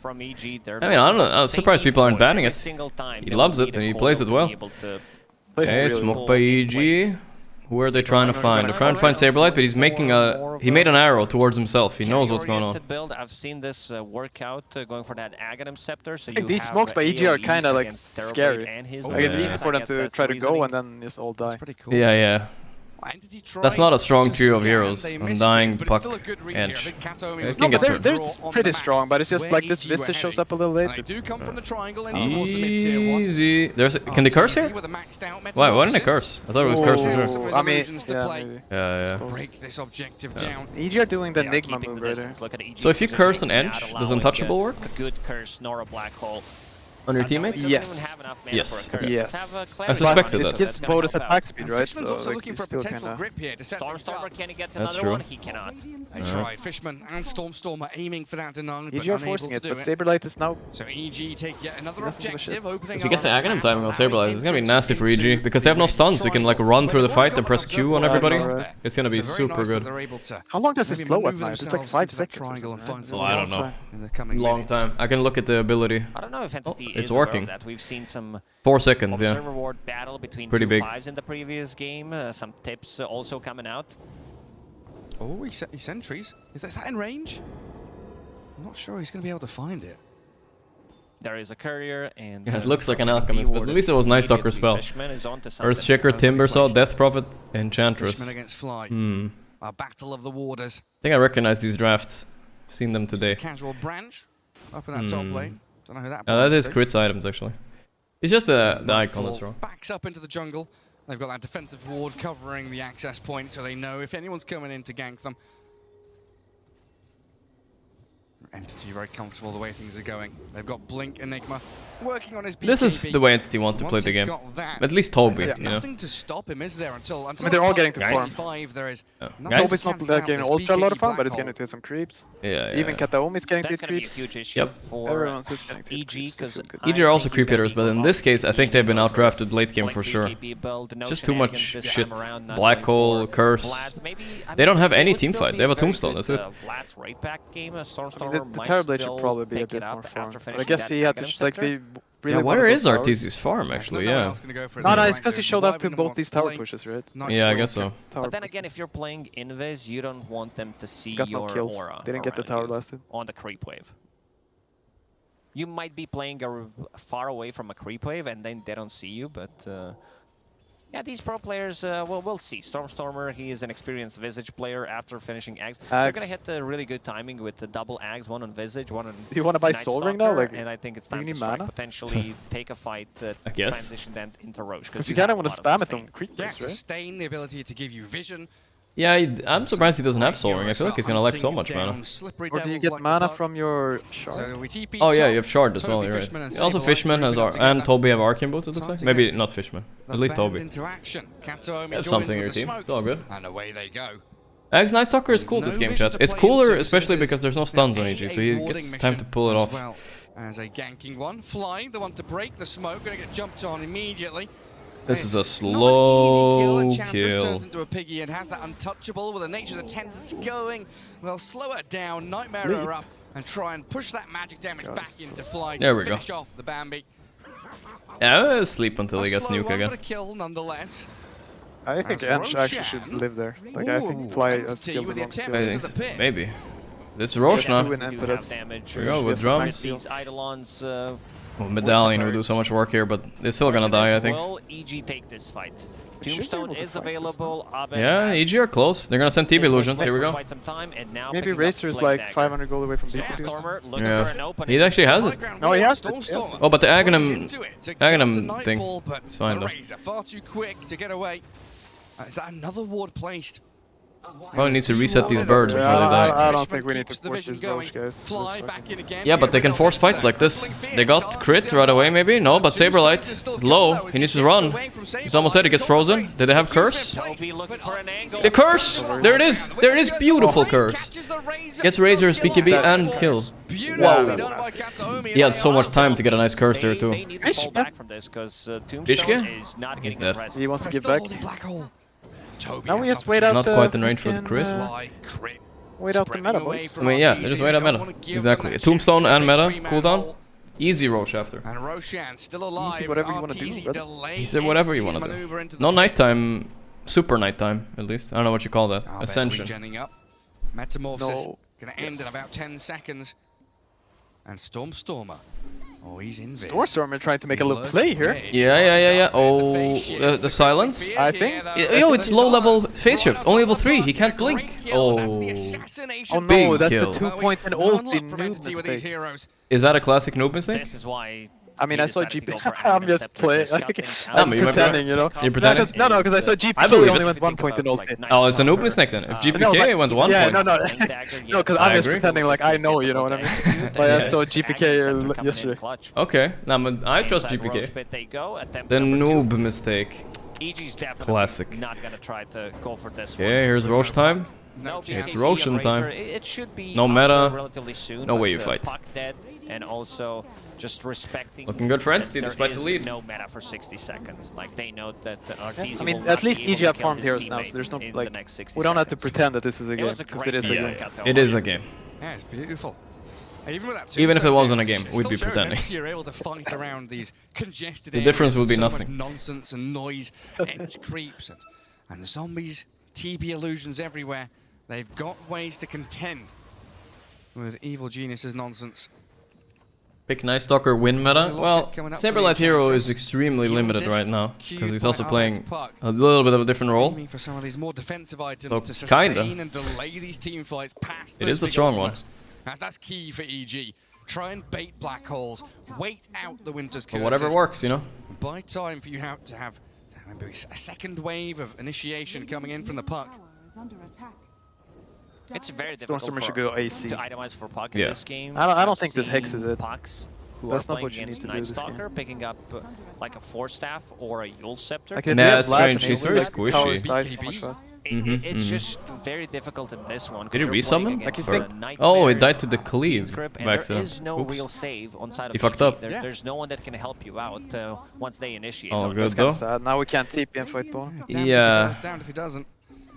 from EG. They're
I mean, I don't know. I'm surprised people aren't banning it.
single time.
He loves it and he plays it well. Okay, smoke by EG. Who are they trying to find? They're trying to find Saberlight, but he's making he made an arrow towards himself. He knows what's going on.
Build. I've seen this work out going for that Aghanim Scepter. So
I think these smokes by EG are kind of like scary. Like it's easy for them to try to go and then just all die.
Pretty cool.
Yeah, yeah. That's not a strong trio of heroes. Undying, Puck, Ench.
No, but they're pretty strong, but it's just like this Vista shows up a little late.
Easy. Can they curse here? Why didn't they curse? I thought it was curse for sure.
I mean, yeah.
Break this objective down.
EG are doing the Enigma move right there.
So if you curse an Ench, does Untouchable work?
A good curse nor a black hole.
On your teammates?
Yes.
Yes.
Yes.
I suspected that.
It gives bonus attack speed, right?
Fishman's also looking for a potential grip here to set
Stormstormer, can he get
That's
another
true.
one? He cannot.
They tried. Fishman and Stormstormer aiming for that deny, but
EG are
unable
forcing
to
it,
do
but
it.
Saberlight is now...
So EG take yet another objective, opening
If he gets the Aghanim timing on Saberlight, it's gonna be nasty for EG. Because they have no stuns, you can like run through the fight and press Q on everybody. It's gonna be super good.
How long does this flow at night? It's like 5 seconds.
Oh, I don't know. Long time. I can look at the ability.
I don't know if Entity
It's
is aware
working.
of that. We've seen some
4 seconds, yeah.
observer ward battle between
Pretty
two
big.
5s in the previous game. Some tips also coming out.
Oh, he sentries. Is that in range? I'm not sure he's going to be able to find it.
There is a courier and
Yeah, it looks like an alchemist, but at least it was Night Stalker spell. Earthshaker, Timbersaw, Death Prophet, Enchantress.
Fishman against Fly. A battle of the warders.
I think I recognize these drafts. I've seen them today.
Casual branch up in that top lane. Don't know who that
That is
to.
crits items actually. It's just the icon that's wrong.
Backs up into the jungle. They've got that defensive ward covering the access point, so they know if anyone's coming in to gank them. Entity very comfortable the way things are going. They've got Blink, Enigma working on his BKB.
This is the way Entity want to play the game. At least Toby, you know.
Nothing to stop him, is there? Until
they're all getting to storm.
5, there is
Toby's not getting ultra a lot of fun, but it's getting to some creeps.
Yeah,
Even Kataomi's getting to
That's going to be a
creeps.
huge issue
Yep.
for
Everyone's just getting to
EG because
EG are also creep hitters, but in this case, I think they've been outdrafted late game for sure. Just too much shit. Black Hole, Curse. They don't have any team fight. They have a Tombstone, that's it.
Vlad's right back game,
The Terrorblade should probably be a bit more farm. But I guess he had to, like, they really
Yeah, where is Arteezy's farm actually? Yeah.
No, it's because he showed up to both these tower pushes, right?
Yeah, I guess so.
But then again, if you're playing Invis, you don't want them to see
Got no
your
kills.
aura.
Didn't get the
around
tower
you
blasted.
on the creep wave. You might be playing far away from a creep wave, and then they don't see you. But yeah, these pro players, well, we'll see. Stormstormer, he is an experienced Visage player after finishing Ags. They're gonna hit the really good timing with the double Ags, one on Visage, one on.
Do you want to buy
Night
Soul Ring now?
Stalker,
Like,
and I think it's
do you
time to
need
strike,
mana?
potentially take a fight,
I guess.
transition then into Roche.
Because you kind of want to spam it on creep
Yeah,
waves, right?
sustain the ability to give you vision.
Yeah, I'm surprised he doesn't have Soul Ring. I feel like he's gonna lack so much mana.
Or do you get mana from your shard?
Oh yeah, you have Shard as well, you're right. Also Fishman has and Toby have Arcane Boots, it looks like. Maybe not Fishman. At least Toby.
Into action. Kataomi
That's
joins
something in
with
your
the
team. It's
smoke,
all good.
And away they go.
Ags Night Stalker is cool this game, chat. It's cooler, especially because there's no stuns on EG, so he
warding
gets time to pull it
as
off.
well as a ganking one. Flying, the one to break the smoke, gonna get jumped on immediately.
This is a
Not an easy
slow
Enchantress
kill.
turns into a piggy and has that untouchable with the Nature's Attendants going. They'll slow her down, nightmare her up, and try and push that magic damage back into Fly
There
to
we go.
finish off the Bambi.
Yeah, sleep until he gets
Slow
nuke
one,
again.
but a kill nonetheless.
I think
As
Ench actually should
Roshan.
live there. Like, I think Fly has
Entity
killed
with
the
the
wrong
attempt
skill.
into the pit.
Maybe. This is Roche now.
Two in Empress.
Here we go with drums.
These Eidolons,
Well, Medallion will do so much work here, but they're still gonna die, I think.
Will EG take this fight? Tombstone is available.
Yeah, EG are close. They're gonna send TB Illusions. Here we go.
Maybe Racer is like 500 gold away from beating this.
Yeah, he actually has it.
No, he has it. Yes.
Oh, but the Aghanim thing. It's fine though.
Razor far too quick to get away. Is that another ward placed?
Probably needs to reset these birds before they die.
I don't think we need to push this Roche, guys.
Fly back in again.
Yeah, but they can force fights like this. They got crit right away, maybe? No, but Saberlight is low. He needs to run. He's almost dead. He gets frozen. Did they have curse? The curse! There it is! There it is! Beautiful curse. Gets Razor's BKB and kill. Wow. He had so much time to get a nice curse there too. Ishke? He's dead.
He wants to give back. Now we just wait out.
Not quite in range for the crit.
Wait out the meta, boys.
I mean, yeah, just wait out meta. Exactly. A Tombstone and meta cooldown. Easy Roche after.
And Roshan still alive.
Easy, whatever you want to do,
Arteezy
brother.
delayed
He said whatever you
Entity's
want to
maneuver
do.
into the
No
pit.
nighttime super nighttime, at least. I don't know what you call that. Ascension.
Regenning up. Metamorphosis going to end in about 10 seconds. And Stormer. Oh, he's in this.
Stormer trying to make a little play here.
Yeah. Oh, the silence?
I think.
Yo, it's low level phase shift. Only level 3. He can't blink. Oh,
Oh no,
big
that's
kill.
the 2-point and ulti noob mistake.
Is that a classic noob mistake?
This is why.
I mean, I saw
decided to
GP.
go for
I'm
Aghanim
just
Scepter
playing.
to scout things out.
I'm
you might be
pretending,
right.
you know.
You're pretending?
No, because I saw GP
I believe
only
it.
went 1 point in ulti.
Oh, it's a noob mistake then. If GPK went 1
Yeah,
point.
no, because
I
I'm just
agree.
pretending like I know, you know what I mean? But I saw GPK yesterday.
Okay, now I trust GPK. The noob mistake.
EG's definitely
Classic.
not gonna try to go for this one.
Okay, here's Roche time.
No,
It's
BTC
Roshan
and
time.
Razor, it should be
No
out
meta.
relatively soon,
No way
but,
you fight.
Puck dead, and also just respecting.
Looking good for
that
Entity
there
despite the
is
lead.
No meta for 60 seconds. Like they know that Arteezy
I mean,
will
at
not
least
be able
EG
to
have
kill
farmed
his
heroes now, so
teammates
there's no
in
like
the next 60
we don't have to
seconds.
pretend that this is a game
was a
because
great
it is a
game.
game.
It is a game.
Yeah, it's beautiful. Even, with that
Even if it
tombstone
wasn't a
damage,
game,
it's
we'd
still
be
showing
pretending.
Entity are able to fight around these congested
The difference
areas
would be
with so
nothing.
much nonsense and noise, edge creeps, and zombies, TB illusions everywhere. They've got ways to contend with Evil Genius's nonsense.
Pick Night Stalker win meta? Well, Saberlight Hero is extremely limited right now because he's also playing a little bit of a different role.
Aiming for some of these more defensive items to
So,
sustain
kinda.
and delay these team fights past
It
those
is the
big
strong one.
ultimates. That's key for EG. Try and bait black holes, wait out the winter's
But
curses.
whatever works, you know?
Buy time for you to have maybe a second wave of initiation coming in from the puck.
It's very difficult
Stormer should
for,
go AC.
to itemize for Puck
Yeah.
in this game.
I don't
I've
think this Hex
seen
is it.
Pucks who
That's
are
not
playing
what you need
against
to do
Night
this game.
Stalker, picking up like a Force Staff or a Yule Scepter.
Like,
Nah,
they have
it's
Vlad
strange.
and
He's
Hazel,
very
like,
squishy.
towers die so much fast.
It's just very difficult in this one.
Did he resummon?
Oh,
it died to the cleave by
There
accident.
is no
Oops.
real save on side of
He fucked
EG.
up.
There's no one that can help you out once they initiate.
Oh,
on
good
you.
That's kind
though.
of sad. Now we can't TP and fight ball.
Yeah.
Damned if he doesn't.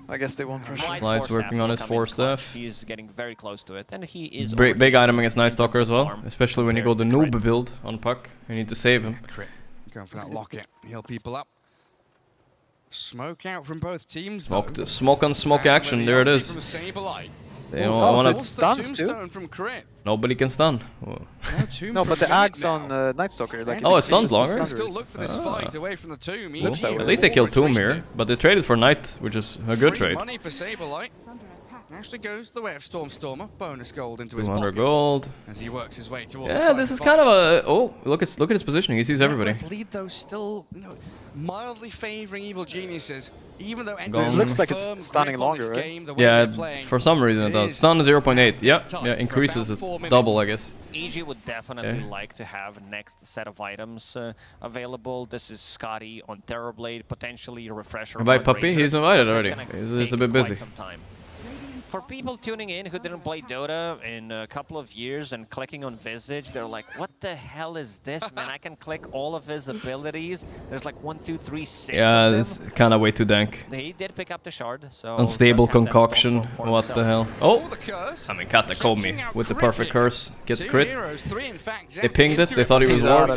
I guess they won't rush.
Fly's
Fly's
Force
working
Staff
on
will
his
come in
Force
clutch.
Staff.
He's getting very close to it, and he is
Big item against Night Stalker as well,
farm.
especially when you go the noob build on Puck. You need to save him.
Crit. Going for that locket. Heal people up. Smoke out from both teams.
Smoke on smoke action, there it is. They don't want to.
stuns too.
From Crit.
Nobody can stun. Whoa.
No, but the Ags on Night Stalker. Like,
Oh, it stuns longer?
Still look for this fight away from the tomb.
Cool.
EG
At least they killed Tomb here, but they traded for Knight, which is a good
Free
trade.
money for Saberlight. Actually goes the way of Stormer. Bonus gold into his
200
pockets
gold.
as he works his way towards the
Yeah,
side
this is
of
kind of
Fox.
a. Oh, look at his positioning. He sees everybody.
With lead though still, mildly favouring Evil Geniuses, even though
Gone.
Entity
It looks
like
firm
it's stunning
grip on this
longer, right?
game, the way
Yeah,
they're playing.
for some reason it does.
is
Stun 0.8. Yeah,
tough
yeah,
for
increases
about
it
4 minutes.
double, I guess.
EG would definitely
Yeah.
like to have next set of items available. This is Scotty on Terrorblade, potentially a refresher.
Invite
on
Puppy?
Razor.
He's invited
That's
already.
gonna
He's just a
take
bit
quite
busy.
some time. For people tuning in who didn't play Dota in a couple of years and clicking on Visage, they're like, what the hell is this, man? I can click all of his abilities. There's like 1, 2, 3, 6
Yeah,
of them.
it's kind of way too dank.
He did pick up the shard, so
Unstable
does have that
concoction.
storm for
What the
himself.
hell? Oh! I mean, Katakomi with the perfect curse gets crit. They pinged it. They thought he was ward.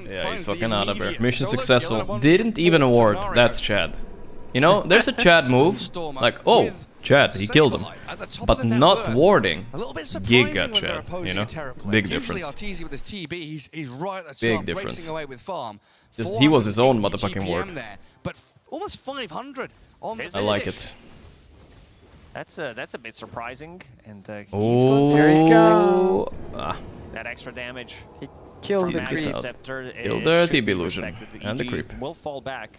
Yeah, he's fucking out of there. Mission successful. Didn't even award. That's Chad. You know, there's a Chad move. Like, oh, Chad, he killed him. But not warding. Giga Chad, you know? Big
Usually
difference.
Arteezy with his TB, he's right at the
Big
top,
difference.
racing away with farm.
Just he was his own
480
motherfucking ward.
GPM there, but almost 500 on the
I like
Visage.
it.
That's a bit surprising, and he's going for
Here he
Oh! Ah,
that extra damage.
He killed
From
the
Aghanim
creep.
Scepter,
Killed
it
the
should be
TB illusion
respected.
and the
EG
creep.
will fall back.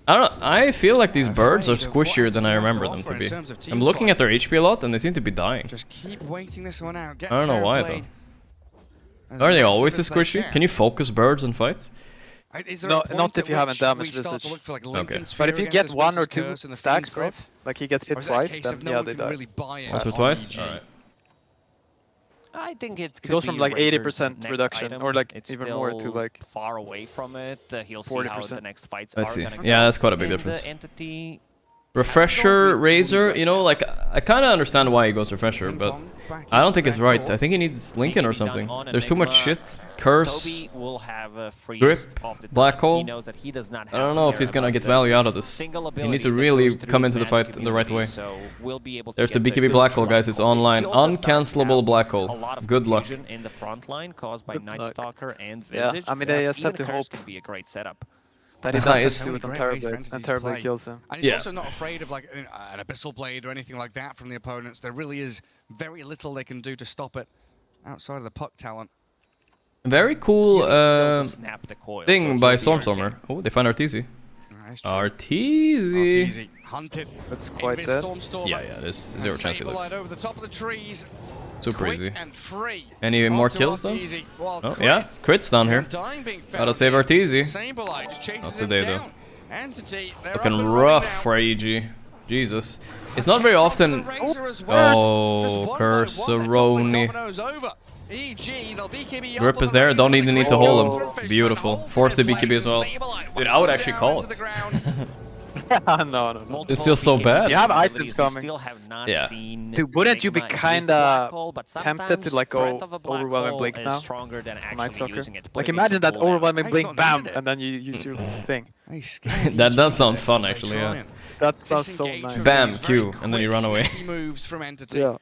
I don't know. I feel like these birds are
Afraid of what
squishier than I
Entity has to
remember them
offer
to
in
be.
terms of team
I'm looking
fight.
at their HP a lot and they seem to be dying.
Just keep waiting this one out. Get
I don't know why though.
Terrorblade as
Are they
massive
always
as
this
they
squishy? Can you focus birds in fights?
Is there
No,
a point
not if
at
you haven't
which
damaged
we start to
Visage.
look for, like,
Okay.
Lincoln's
But if
Fear
you get
against
one or
Winter's
two
Curse and the
stacks,
Fiend's Grip?
right? Like he gets
Or
hit
is that a
twice,
case
then
of no
yeah,
one
they
can
die.
really buy it
Once or
on
twice?
EG?
Alright.
I think it could
goes
be
from, like,
Razor's
80%
next
reduction,
item.
or, like,
It's
even more to,
still
like,
far away from it. He'll see how the
40%.
next fights
I
are
see.
gonna
Yeah,
go.
that's quite a big
And
difference.
Entity
Refresher, Razor, you know, like, I kind of understand why he goes Refresher, but I don't think it's right. I think he needs Lincoln or something. There's too much shit. Curse, Grip, Black Hole. I don't know if he's gonna get value out of this. He needs to really come into the fight in the right way. There's the BKB Black Hole, guys. It's online. Uncancelable Black Hole. Good luck.
In the front line caused by Night Stalker and
Yeah,
Visage.
I mean, they just have to hope
can be a great setup.
that he does do with them terribly, and terribly kills him.
And he's also not afraid of like an Abyssal Blade or anything like that from the opponents. There really is very little they can do to stop it outside of the puck talent.
Very cool thing by
so
Stormstormer. Oh, they find Arteezy. Arteezy.
Hunted.
Looks quite dead.
Yeah, there's zero chance he lives.
Over the top of the trees.
Super easy.
And free.
Any more kills though? Oh yeah, crits down here. Gotta save Arteezy. Not today though. Looking rough for EG. Jesus. It's not very often. Oh, Curse-a-roni. Grip is there, don't even need to hold him. Beautiful. Force the BKB as well. Dude, I would actually call it.
No.
It feels so bad.
You have items coming.
Yeah.
Dude, wouldn't you be kinda tempted to like go overwhelming blink now? Night Stalker. Like imagine that overwhelming blink, bam, and then you use your thing.
That does sound fun actually, yeah.
That sounds so nice.
Bam, Q, and then you run away.
Yeah.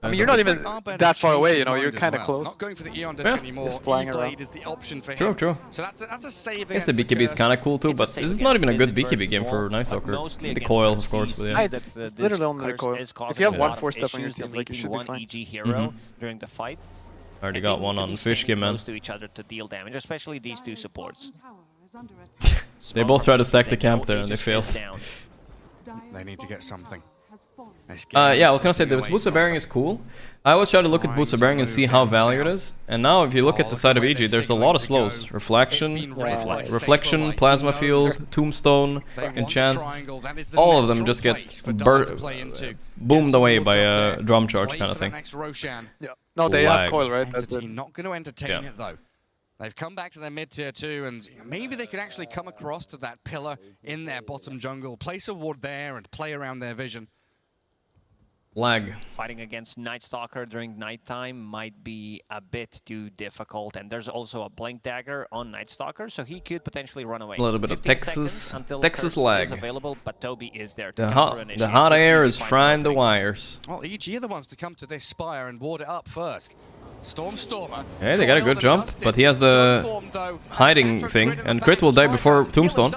I mean, you're not even that far away, you know, you're kind of close.
Not going for the Eon disc anymore.
Just flying around.
Is the option for
True,
him.
true.
So that's a save.
I guess the BKB is kind of cool too, but this is not even a good BKB game for Night Stalker. The coil, of course. But yeah.
It's literally only the coil. If you have one 4-step on your team, like you should be fine.
EG hero during the fight.
Already got one on Fishkin, man.
To each other to deal damage, especially these two supports.
They both try to stack the camp there and they failed.
They need to get something.
Yeah, I was gonna say this Boots of Bearing is cool. I always try to look at Boots of Bearing and see how value it is. And now if you look at the side of EG, there's a lot of slows. Reflection, Plasma Field, Tombstone, Enchant. All of them just get boomed away by a drum charge kind of thing.
Yeah. No, they have coil, right?
Entity not going to entertain it though. They've come back to their mid-tier 2, and maybe they could actually come across to that pillar in their bottom jungle, place a ward there, and play around their vision.
Lag.
Fighting against Night Stalker during nighttime might be a bit too difficult, and there's also a Blink Dagger on Night Stalker, so he could potentially run away.
A little bit of Texas lag.
Is available, but Toby is there to
the hot air is frying the wires.
Well, EG are the ones to come to this spire and ward it up first. Stormstormer.
Hey, they got a good jump, but he has the hiding thing, and Crit will die before Tombstone.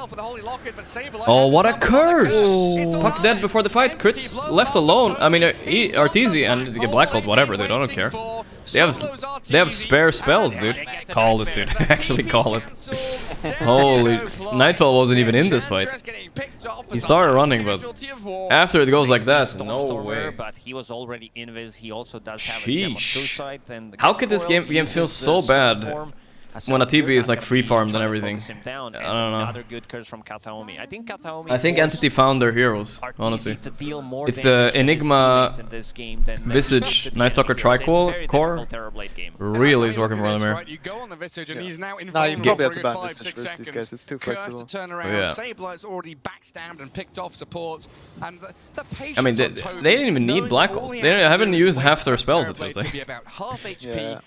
Oh, what a curse! Fuck dead before the fight. Crit's left alone. I mean, Arteezy and get Blackled, whatever, dude. I don't care. They have spare spells, dude. Call it, dude. Actually call it. Holy, Nightfall wasn't even in this fight. He started running, but after it goes like that, no way.
But he was already invis. He also does have a gem on suicide.
How could this game feel so bad when a TB is like free farmed and everything? I don't know.
Another good curse from Kataomi.
I think Entity found their heroes, honestly. It's the Enigma Visage Night Stalker Tricore core. Really is working for them here.
You go on the Visage and he's now
Nah, you
involved
can
for
be able
a
to ban
good 5-6
Visage
seconds.
these guys, it's too
Curse
flexible.
to turn around.
Yeah.
Sablight's already backstabbed and picked off supports. And the patience
I mean, they didn't even need Black Hole. They haven't used half their spells, it feels like.
Yeah.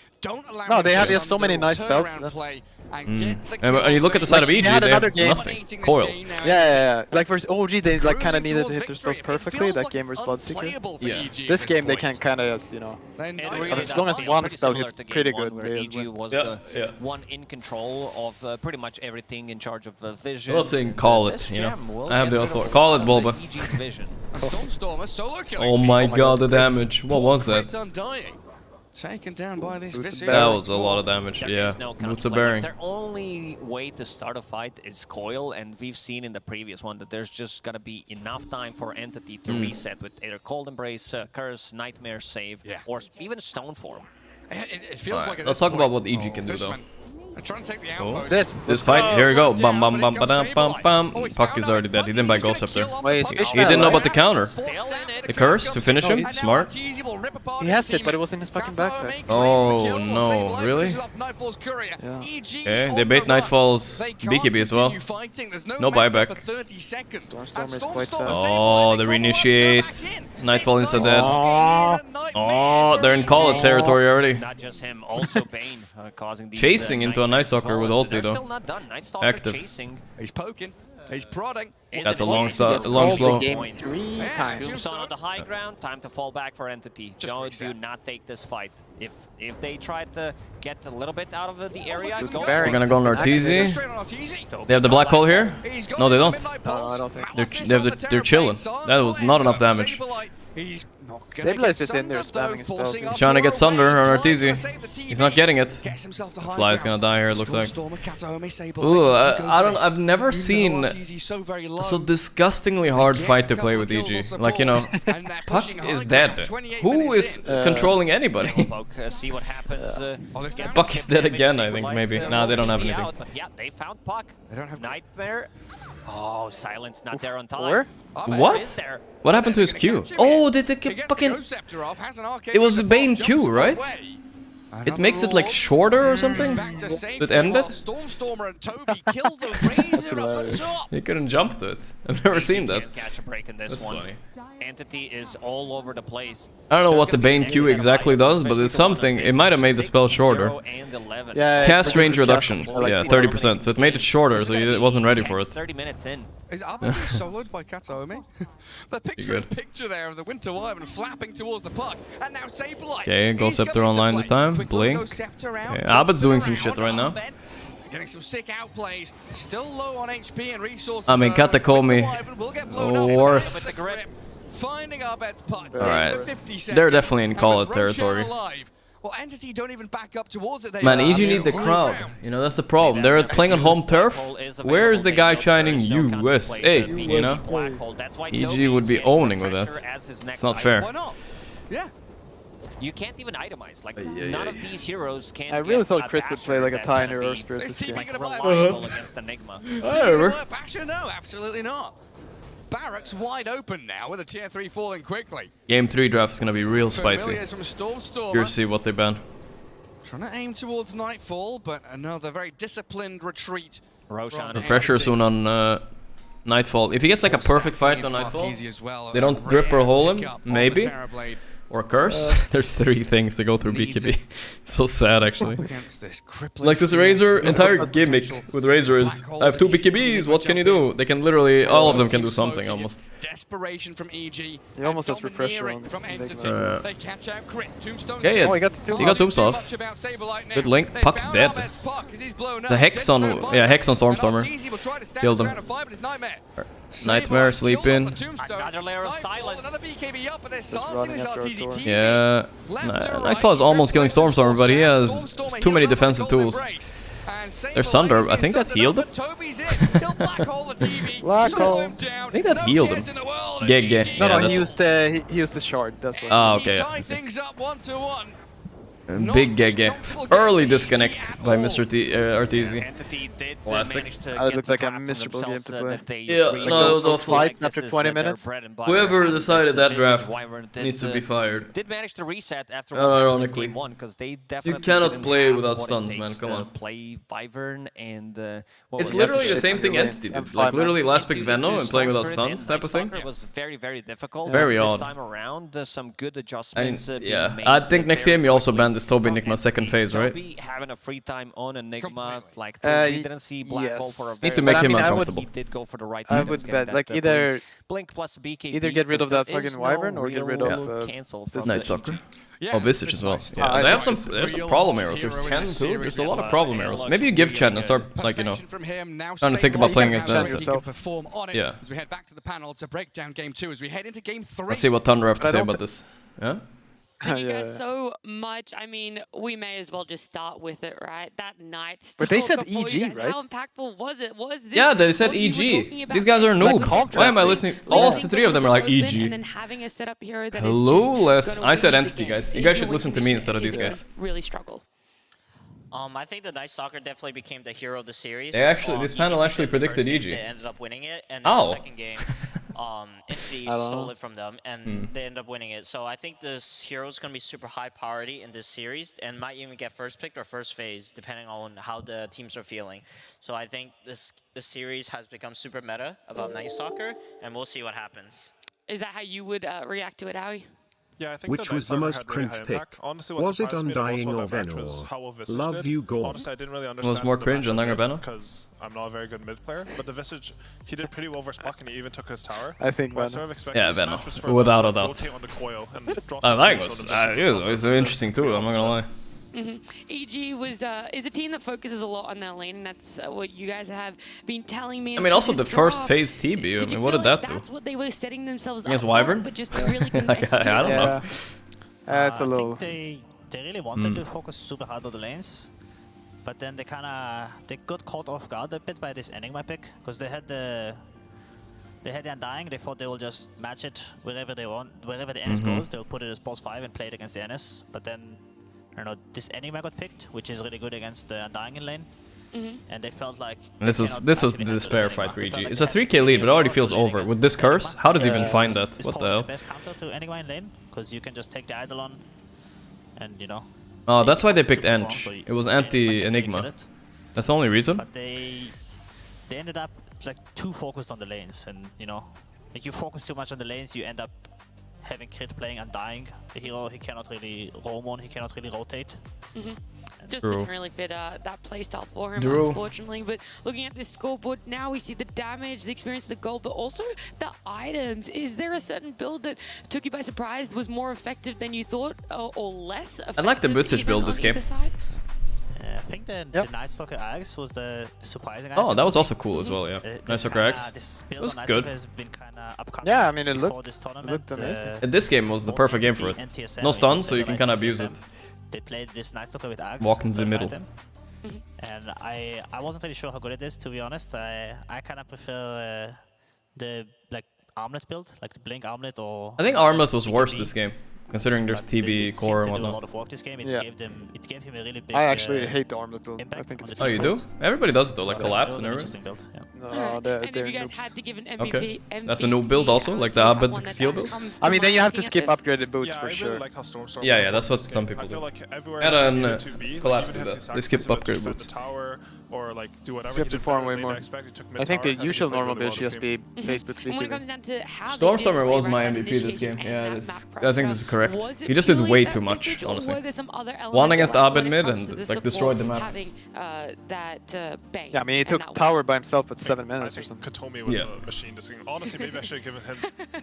No, they have so many nice spells.
And you look at the side of EG, they have nothing. Coil.
Yeah. Like for OG, they like kind of needed to hit their spells perfectly. That game was Bloodseeker.
Yeah.
This game, they can kind of just, you know. As long as one spell hits pretty good, they
EG was the one in control of pretty much everything, in charge of vision.
I'm not saying call it, you know. I have the authority. Call it, Bulba. Oh my god, the damage. What was that?
Taken down by this Visage.
That was a lot of damage, yeah. Boots of Bearing.
Their only way to start a fight is coil, and we've seen in the previous one that there's just gotta be enough time for Entity to reset with either Cold Embrace, Curse, Nightmare Save, or even Stone Form.
It feels like
let's talk about what EG can do though.
Trying to take the
Oh.
outpost.
This fight, here we go. Bum bum bum ba bum bum. Puck is already dead. He didn't buy Gorgc there. He didn't know about the counter. The curse to finish him. Smart.
He has it, but it was in his fucking backpack.
Oh no, really? Okay, they bait Nightfall's BKB as well. No buyback. Oh, they reinitiate. Nightfall instead dead. Oh, they're in Call It territory already.
Not just him, also Bane causing these,
Chasing into a Night Stalker with ulti
They're
though.
still not done. Night Stalker
Active.
chasing.
He's poking. He's prodding.
That's a long start, a long slow.
Tombstone on the high ground. Time to fall back for Entity. Do not take this fight. If they try to get a little bit out of the area,
They're gonna go on Arteezy. They have the black hole here? No, they don't.
I don't think.
They're chilling. That was not enough damage.
Sableye is in there spamming his spells.
He's trying to get Sunder on Arteezy. He's not getting it. Fly's gonna die here, it looks like. Ooh, I've never seen so disgustingly hard fight to play with EG. Like, you know, Puck is dead. Who is controlling anybody?
See what happens.
Puck is dead again, I think, maybe. Nah, they don't have anything.
Yeah, they found Puck. They don't have Nightmare. Oh, Silence not there on time.
What? What happened to his Q? Oh, did they get fucking... It was the Bane Q, right? It makes it like shorter or something? It ended? He couldn't jump to it. I've never seen that.
Catch a break in this
That's
one.
funny.
Entity is all over the place.
I don't know what the Bane Q exactly does, but it's something. It might have made the spell shorter.
Yeah,
Cast range reduction. Yeah, 30%. So it made it shorter, so he wasn't ready for it.
30 minutes in.
Is Abba soloed by Kataomi? The picture there of the Winter Wyvern flapping towards the puck, and now Sableye.
Okay, go Scepter online this time. Blink. Okay, Abed's doing some shit right now.
Getting some sick outplays, still low on HP and resources.
I mean, Katakomi. Worth.
Finding Abed's putt.
Alright. They're definitely in Call It territory.
Well, Entity don't even back up towards it.
Man, EG needs the crowd. You know, that's the problem. They're playing on home turf. Where's the guy shining USA? You know? EG would be owning with that. It's not fair.
Why not? Yeah.
You can't even itemize. Like, none of these heroes can.
I really thought Chris would play like a tiny or Spirit this game.
Like, reliable against Enigma.
Actually, no, absolutely not. Barracks wide open now with a tier 3 falling quickly.
Game 3 draft's gonna be real spicy.
From Stormstormer.
Curious to see what they ban.
Trying to aim towards Nightfall, but another very disciplined retreat.
Refresher soon on Nightfall. If he gets like a perfect fight on Nightfall, they don't grip or hole him, maybe. Or curse. There's 3 things to go through BKB. So sad, actually. Like this Razor entire gimmick with Razor is, I have 2 BKBs, what can you do? They can literally, all of them can do something almost.
Desperation from EG.
He almost has refresher on.
They catch out Crit. Tombstone.
Yeah,
Oh, he got the
he got Tombstone off. Good link. Puck's dead. The Hex on, Hex on Stormstormer. Killed him. Nightmare, sleep in.
Another layer of silence.
Another BKB up, but they're sassing this RTZ.
Yeah. Nightfall is almost killing Stormstormer, but he has too many defensive tools. There's Sunder. I think that healed him.
Black hole.
I think that healed him. GG.
No, he used the shard. That's what.
Ah, okay. Yeah. Big GG. Early disconnect by Mr. Arteezy. Classic.
It looked like a miserable game to play.
Yeah, no, it was awful.
Fights after 20 minutes.
Whoever decided that draft needs to be fired.
Did manage to reset after
ironically.
game 1 because they definitely
You cannot
didn't
play
have
without
what
stuns,
it
man.
takes
Come
to
on.
Play Wyvern and
It's literally the same thing Entity did. Like literally last pick Venom and playing without stuns type of thing.
It was very, very difficult.
Very
this
odd.
time around, some good
I
adjustments.
mean, yeah, I think next game you also ban this Toby Enigma second phase, right?
Toby having a free time on Enigma, like we didn't see Black Hole for a very
Need to make him
long time.
uncomfortable.
He did go for the right
I
items,
would
getting
bet like
that,
either
Blink plus BKB,
either get rid of that
because
fucking
there is
Wyvern
no
or get rid
real
of
cancel from
Night
the
Stalker.
Yeah,
Oh, Visage as well. Yeah, they have some. There's some problem arrows. There's Chen too. There's a lot of problem arrows. Maybe you give Chen and start like you know trying to think about playing against them. Yeah.
As we head back to the panel to break down game 2 as we head into game 3.
Let's see what Thunder have to say about this. Yeah.
Thank you guys so much. I mean, we may as well just start with it, right? That night.
But they said EG, right?
How impactful was it? Was this?
Yeah, they said EG. These guys are noobs. Why am I listening? All 3 of them are like EG.
And then having a setup hero that
Hello,
is just
I said Entity, guys. You guys should listen to me instead of these guys.
really struggle.
I think the Night Soccer definitely became the hero of the series.
They actually, this panel actually predicted
Game,
EG.
they ended up winning it, and in the second game, Entity stole it from them, and they ended up winning it. So I think this hero is going to be super high priority in this series, and might even get first pick or first phase, depending on how the teams are feeling. So I think this series has become super meta about Night Soccer, and we'll see what happens.
Is that how you would react to it, Howie?
Yeah, I think
Which was the most cringe pick?
Honestly,
Was it Undying or Venor? Love you, Gorgc.
Honestly, I didn't really understand
was more cringe, Undying or Venor?
Because I'm not a very good mid player. But the Visage, he did pretty well versus Puck, and he even took his tower.
I think
Venor. Sort of expected
Yeah,
this match was
Venor.
for
Without
him
a
to
doubt.
rotate on the coil and drop
I
some
like
kills
it.
on the
It
Visage
was very interesting too, I'm not gonna lie.
EG was is a team that focuses a lot on their lane, and that's what you guys have been telling me.
I mean, also the first phase TB. I mean, what did that do?
That's what they were setting themselves
Against
up
Wyvern?
for, but just really couldn't
Like,
execute.
I don't know.
It's a little.
I think they really wanted to focus super hard on the lanes, but then they got caught off guard a bit by this Enigma pick, because they had the Undying. They thought they will just match it wherever they want, wherever the NS goes. They'll put it as boss 5 and play it against the NS. But then, I don't know, this Enigma got picked, which is really good against the Undying in lane. And they felt like
This was the despair fight for EG. It's a 3k lead, but it already feels over. With this curse, how does he even find that? What the hell?
The best counter to Enigma in lane, because you can just take the Eidolon, and you know.
Oh, that's why they picked Ench. It was anti-Enigma. That's the only reason?
But they ended up like too focused on the lanes, and you know, like you focus too much on the lanes, you end up having Crit playing Undying. The hero, he cannot really roam on, he cannot really rotate.
Just didn't really fit that playstyle for him, unfortunately. But looking at this scoreboard now, we see the damage, the experience, the gold, but also the items. Is there a certain build that took you by surprise, was more effective than you thought, or less effective?
I like the Visage build this game.
I think the Night Stalker Axe was the surprising
Oh,
item.
that was also cool as well, yeah. Night Stalker Axe. It was good.
Has been kinda upcoming.
Yeah, I mean, it
before
looked,
this tournament.
looked amazing.
This game was the perfect game for it. No stun, so you can kind of abuse it.
They played this Night Stalker with Axe.
Walk into the middle.
And I wasn't really sure how good it is, to be honest. I kind of prefer the like armlet build, like the Blink armlet, or
I think armlet was worse this game, considering there's TB core and
a
whatnot.
lot of work this game. It gave him a really big.
I actually hate the armlet build. I think it's
oh, you do? Everybody does it though, like collapse and
everything.
everything.
No,
and if you guys had to give an MVP,
Okay, that's a new build also, like the Abed Steel build?
I mean, then you have to skip upgraded boots for sure.
Really liked how Stormstorm
Yeah, that's what some people do.
I feel like everywhere
Meta and
like,
collapse
even
do
had
that.
to
They skip
sacrifice
upgrade
to defend
boots.
the tower or like do whatever.
So you have to farm way more. I think the usual normal build should just be face with 3
when it comes down to how
Stormstormer was my MVP this game. Yeah, I think this is correct. He just did way too much, honestly. One against Abed mid and like destroyed the map.
Yeah, I mean, he took tower by himself at 7 minutes or something.
Katomi was a machine this game. Honestly, maybe I should have given him,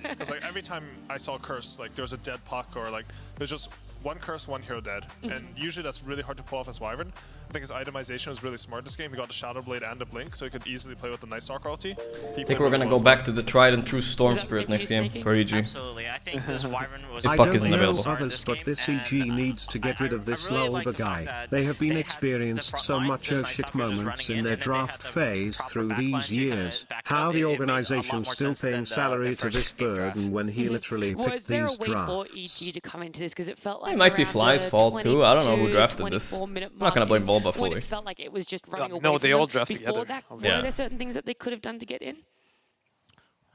because like every time I saw Curse, like there was a dead puck or like there's just one Curse, one hero dead, and usually that's really hard to pull off as Wyvern. I think his itemization was really smart this game. He got the Shadow Blade and the Blink, so he could easily play with the Night Stalker ulti.
I think we're gonna go back to the tried and true Storm Spirit next game for EG.
Absolutely, I think this Wyvern was.
I
Puck
don't
isn't
know
available.
others, but this EG needs to get rid of this Lulba guy. They have been experienced so much oh shit moments in their draft phase through these years. How the organization still paying salary to this burden when he literally picked these drafts.
For EG to come into this, because it felt like
It might be Fly's fault too. I don't know who drafted this. I'm not gonna blame Bulba fully.
It felt like it was just running away.
No, they
from
all
them.
draft
Before
together.
that, were
Yeah.
there certain things that they could have done to get in?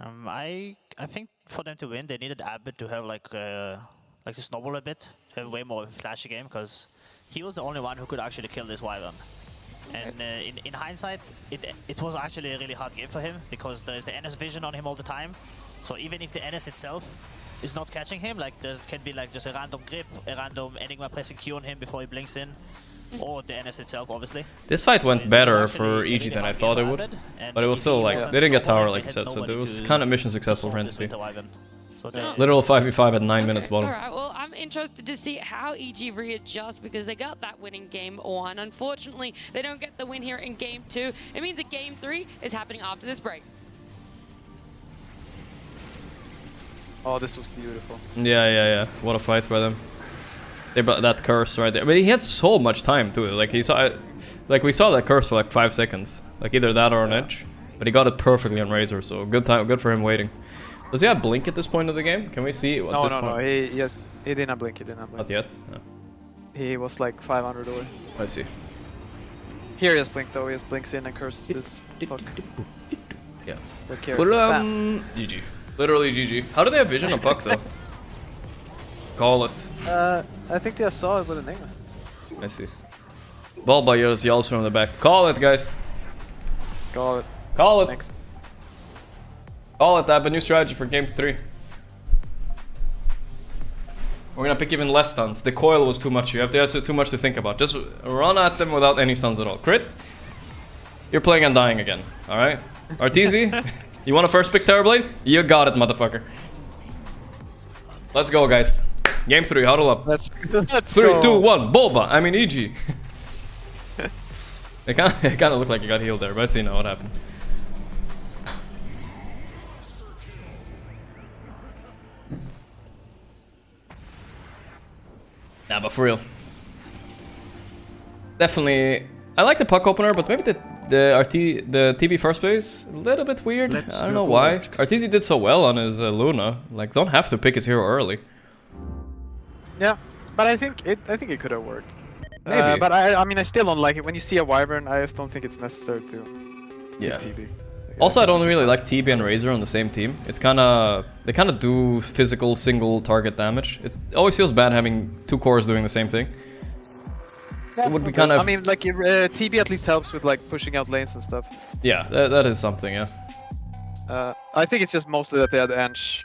I think for them to win, they needed Abed to have like to snowball a bit, to have way more of a flashy game, because he was the only one who could actually kill this Wyvern. And in hindsight, it was actually a really hard game for him, because there's the NS vision on him all the time. So even if the NS itself is not catching him, like there can be like just a random grip, a random Enigma pressing Q on him before he blinks in, or the NS itself, obviously.
This fight went better for EG than I thought it would, but it was still like, they didn't get tower like you said, so it was kind of mission successful for Entity. Literal 5v5 at 9 minutes bottom.
Alright, well, I'm interested to see how EG readjust, because they got that win in game 1. Unfortunately, they don't get the win here in game 2. It means that game 3 is happening after this break.
Oh, this was beautiful.
Yeah. What a fight by them. They brought that curse right there. But he had so much time too. Like he saw, like we saw that curse for like 5 seconds. Like either that or an edge. But he got it perfectly on Razor. So good time, good for him waiting. Does he have blink at this point of the game? Can we see at this point?
No. He didn't blink. He didn't blink.
Not yet. No.
He was like 500 away.
I see.
Here he has Blink though, he has Blinks in and curses this puck.
Yeah.
Look here.
But,
Bam.
GG. Literally GG. How do they have vision on puck though? Call it.
I think they saw it with Enigma.
I see. Balba yells from the back. Call it, guys.
Call it.
Call it.
Next.
Call it. I have a new strategy for game 3. We're gonna pick even less stuns. The coil was too much. You have too much to think about. Just run at them without any stuns at all. Crit. You're playing on dying again. Alright? Arteezy, you want to first pick Terrorblade? You got it, motherfucker. Let's go, guys. Game 3, huddle up.
Let's
3,
go.
2, 1, Boba. I mean, EG. It kind of looked like he got healed there, but I see now what happened. Nah, but for real. Definitely, I like the puck opener, but maybe the TB first base a little bit weird. I don't know why. Arteezy did so well on his Luna. Like, don't have to pick his hero early.
Yeah, but I think it could have worked.
Maybe.
But I mean, I still don't like it. When you see a Wyvern, I just don't think it's necessary to pick TB.
Also, I don't really like TB and Razor on the same team. It's they kind of do physical single target damage. It always feels bad having 2 cores doing the same thing.
Yeah,
it would be kind of.
I mean, like TB at least helps with like pushing out lanes and stuff.
Yeah, that is something. Yeah.
I think it's just mostly that they had Ange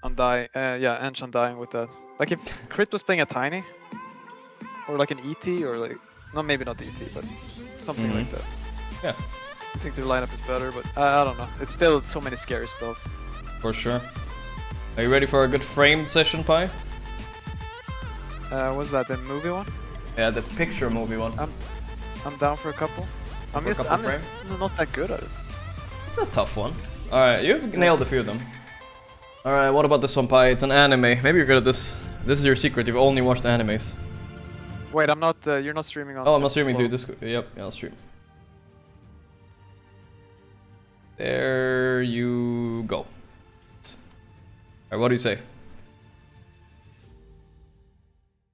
on dying. Yeah, Ange on dying with that. Like if Crit was playing a Tiny, or like an ET, or like no, maybe not ET, but something like that.
Yeah.
I think their lineup is better, but I don't know. It's still so many scary spells.
For sure. Are you ready for a good framed session, Pi?
What's that? The movie one?
Yeah, the picture movie one.
I'm down for a couple. I'm just not that good at it.
It's a tough one. Alright, you've nailed a few of them. Alright, what about this one, Pi? It's an anime. Maybe you're good at this. This is your secret. You've only watched animes.
Wait, I'm not. You're not streaming on.
Oh, I'm not streaming too. Yep, yeah, I'll stream. There you go. Alright, what do you say?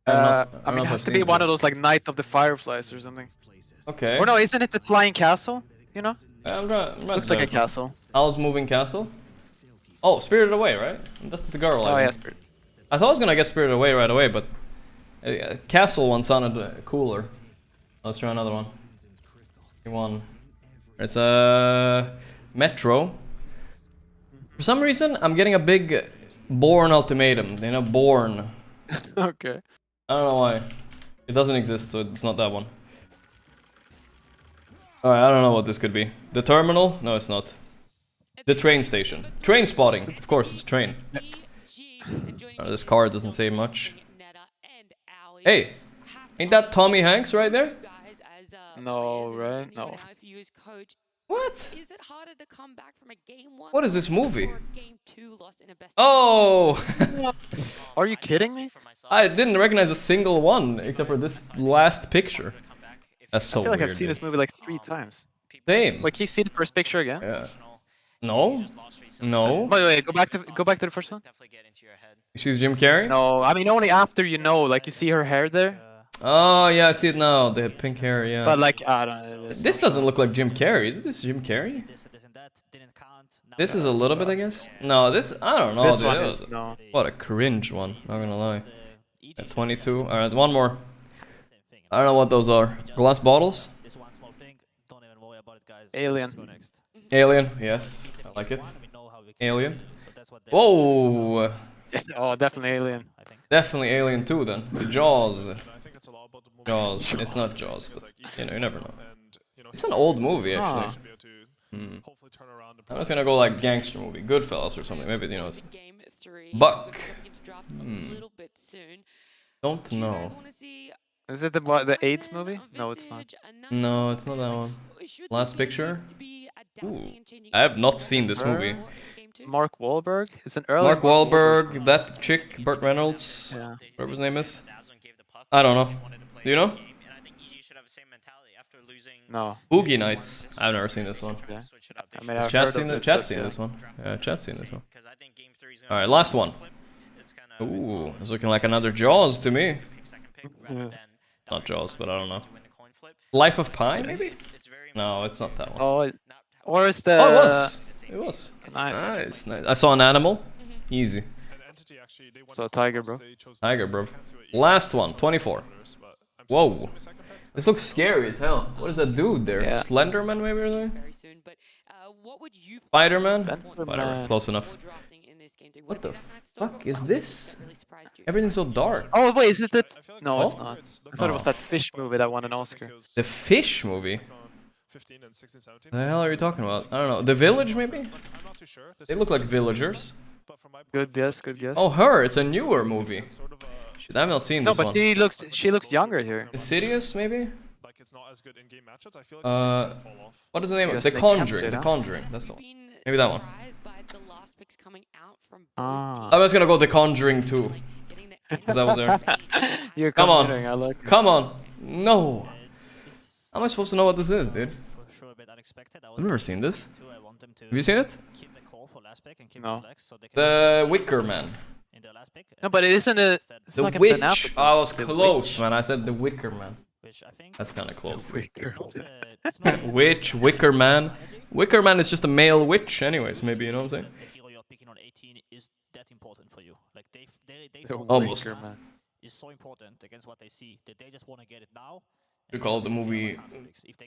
I mean, it has to be one of those like Night of the Fireflies or something.
Okay.
Or no, isn't it the Flying Castle? You know?
I'm
Looks like a castle.
Howl's Moving Castle? Oh, Spirited Away, right? That's the girl.
Oh yeah, Spirit.
I thought I was gonna get Spirited Away right away, but Castle one sounded cooler. Let's try another one. One. It's a Metro. For some reason, I'm getting a big Born ultimatum. You know, Born.
Okay.
I don't know why. It doesn't exist, so it's not that one. Alright, I don't know what this could be. The terminal? No, it's not. The train station. Train spotting. Of course, it's a train. Oh, this card doesn't say much. Hey! Ain't that Tommy Hanks right there?
No, right? No.
What? What is this movie? Oh!
Are you kidding me?
I didn't recognize a single one except for this last picture. That's so
I feel like
weird,
I've seen this movie like 3 times.
Same.
Wait, can you see the first picture again?
Yeah. No? No?
Wait, go back to the first one.
She's Jim Carrey?
No, I mean only after you know, like you see her hair there.
Oh yeah, I see it now. The pink hair, yeah.
But like, I don't know.
This doesn't look like Jim Carrey. Is this Jim Carrey? This is a little bit, I guess. No, this I don't know.
This
dude.
one is, no.
What a cringe one. Not gonna lie. At 22. All right, one more. I don't know what those are. Glass bottles.
Alien.
Alien. Yes, I like it. Alien. Whoa.
Oh, definitely Alien.
Definitely Alien 2 then. The Jaws. Jaws. It's not Jaws, but you know, you never know. It's an old movie actually. I'm just gonna go like gangster movie, Goodfellas or something. Maybe you know. It's Buck. Don't know.
Is it the AIDS movie? No, it's not.
No, it's not that one. Last picture. Ooh. I have not seen this movie.
Mark Wahlberg? It's an early
Mark Wahlberg, that chick, Burt Reynolds, whatever his name is. I don't know. Do you know?
No.
Boogie Nights. I've never seen this one.
I mean,
Has Chat's seen this one? Yeah, Chat's seen this one. Alright, last one. Ooh, it's looking like another Jaws to me.
Yeah.
Not Jaws, but I don't know. Life of Pi, maybe? No, it's not that one.
Oh, or is the...
Oh, it was. It was.
Nice.
Nice. I saw an animal. Easy.
So tiger, bro.
Tiger, bro. Last one, 24. Whoa. This looks scary as hell. What is that dude there?
Yeah.
Slenderman, maybe or something? Spider-Man? Whatever, close enough. What the fuck is this? Everything's so dark.
Oh, wait, is it the... No,
Oh?
it's not. I thought it was that fish movie that won an Oscar.
The fish movie? The hell are you talking about? I don't know. The Village, maybe? They look like villagers.
Good guess, good guess.
Oh, her! It's a newer movie. Shit, I have not seen
No,
this
but
one.
she looks younger here.
Insidious, maybe? What is the name of it?
Yes,
The
they
Conjuring.
captured,
The
huh?
Conjuring. That's the one. Maybe that one.
Ah.
I was gonna go The Conjuring 2. Because that was there.
You're
Come on.
considering, I like it.
Come on. No. How am I supposed to know what this is, dude? I've never seen this. Have you seen it?
No.
The Wicker Man.
No, but it isn't a... It's
The
like a
Witch.
Ben Affleck
I was
movie. The
close,
Witch.
man. I said The Wicker Man. That's kind of close.
Wicker.
Witch, Wicker Man. Wicker Man is just a male witch, anyways. Maybe, you know what I'm saying? Almost.
Is so important against what they see that they just want to get it now.
We call the movie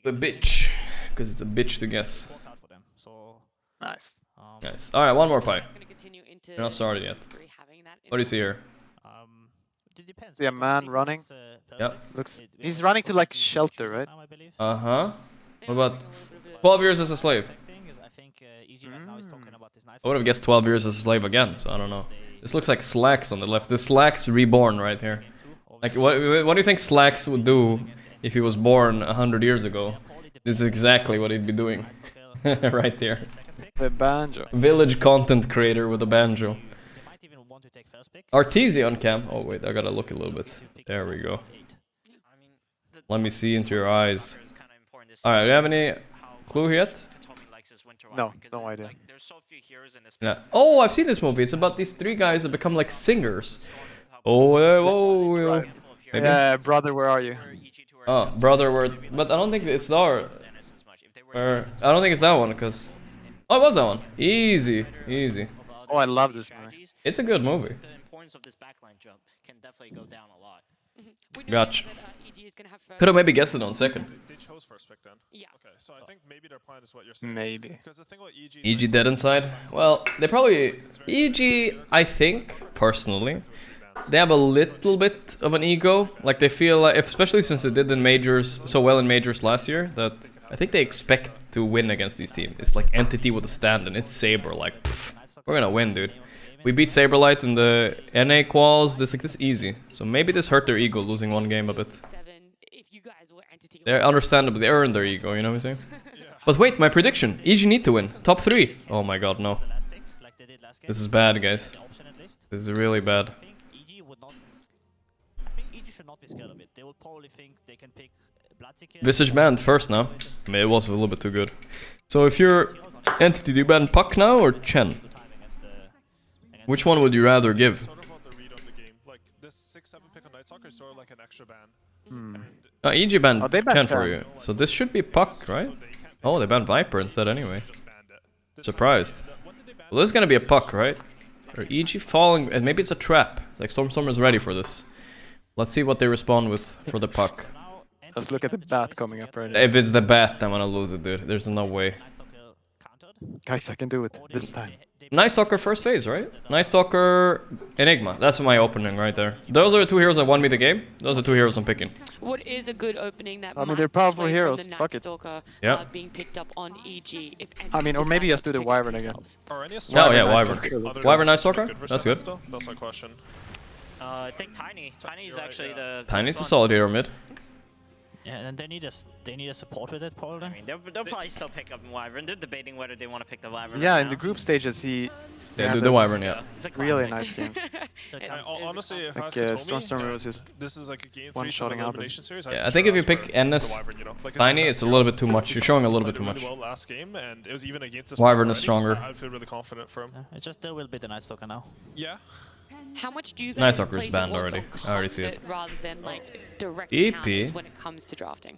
The Bitch, because it's a bitch to guess.
Nice.
Nice. Alright, one more pie. You're not started yet. What do you see here?
See a man running.
Yep.
Looks. He's running to like shelter, right?
Uh-huh. What about 12 years as a slave? I would have guessed 12 years as a slave again, so I don't know. This looks like Slacks on the left. The Slacks reborn right here. Like, what do you think Slacks would do if he was born 100 years ago? This is exactly what he'd be doing. Right there.
The banjo.
Village content creator with a banjo. Artesian cam. Oh wait, I gotta look a little bit. There we go. Let me see into your eyes. Alright, do you have any clue yet?
No, no idea.
Yeah. Oh, I've seen this movie. It's about these three guys that become like singers. Oh, whoa. Maybe?
Yeah, brother, where are you?
Oh, brother, where? But I don't think it's that. I don't think it's that one, because... Oh, it was that one. Easy, easy.
Oh, I love this movie.
It's a good movie. Gotcha. Could have maybe guessed it on second.
They chose first pick then. Yeah. Okay, so I think maybe their plan is what you're saying.
Maybe.
Because the thing about EG.
EG dead inside? Well, they probably... EG, I think, personally, they have a little bit of an ego. Like, they feel like, especially since they did in majors so well in majors last year, that I think they expect to win against these teams. It's like Entity with a stand, and it's Saber. Like, pff, we're gonna win, dude. We beat Saberlight in the NA quals. This easy. So maybe this hurt their ego, losing one game a bit. They're understandable. They earned their ego, you know what I'm saying? But wait, my prediction. EG need to win. Top 3. Oh my god, no. This is bad, guys. This is really bad. Visage banned first now. I mean, it was a little bit too good. So if you're Entity, do you ban Puck now or Chen? Which one would you rather give? EG banned Chen for you. So this should be Puck, right? Oh, they banned Viper instead anyway. Surprised. Well, this is gonna be a Puck, right? Or EG falling, and maybe it's a trap. Like Stormstorm is ready for this. Let's see what they respond with for the Puck.
Let's look at the bat coming up right now.
If it's the bat, I'm gonna lose it, dude. There's no way.
Guys, I can do it this time.
Nice Stalker first phase, right? Nice Stalker Enigma. That's my opening right there. Those are the two heroes that won me the game. Those are two heroes I'm picking.
What is a good opening that
I mean, they're powerful
sway
heroes.
from the
Fuck
Night
it.
Stalker,
Yeah.
being picked up on EG. If
I mean, or maybe just do the Wyvern again.
Oh yeah, Wyvern. Wyvern Nice Stalker? That's good.
That's my question.
I think Tiny. Tiny's actually the...
Tiny's a solid hero mid.
Yeah, and they need a support with it, probably.
I mean, they'll probably still pick up Wyvern. They're debating whether they want to pick the Wyvern.
Yeah,
right
in
now.
the group stages, he...
Yeah, do the Wyvern, yeah.
It's a
Really
classic.
nice games.
Honestly, if I
Like,
asked Tomy,
Stormstormer was just
this is like a game 3
one-shotting out.
elimination series.
Yeah, I think if you pick NS Tiny, it's a little bit too much. You're showing a little bit too much.
Well last game, and it was even against this
Wyvern is
already.
stronger.
I feel really confident for him.
It's just there will be the Night Stalker now.
Yeah.
How much do you guys
Night Stalker is
place
banned
importance
already.
on
I already see it.
comfort rather than like direct
EP?
counters when it comes to drafting?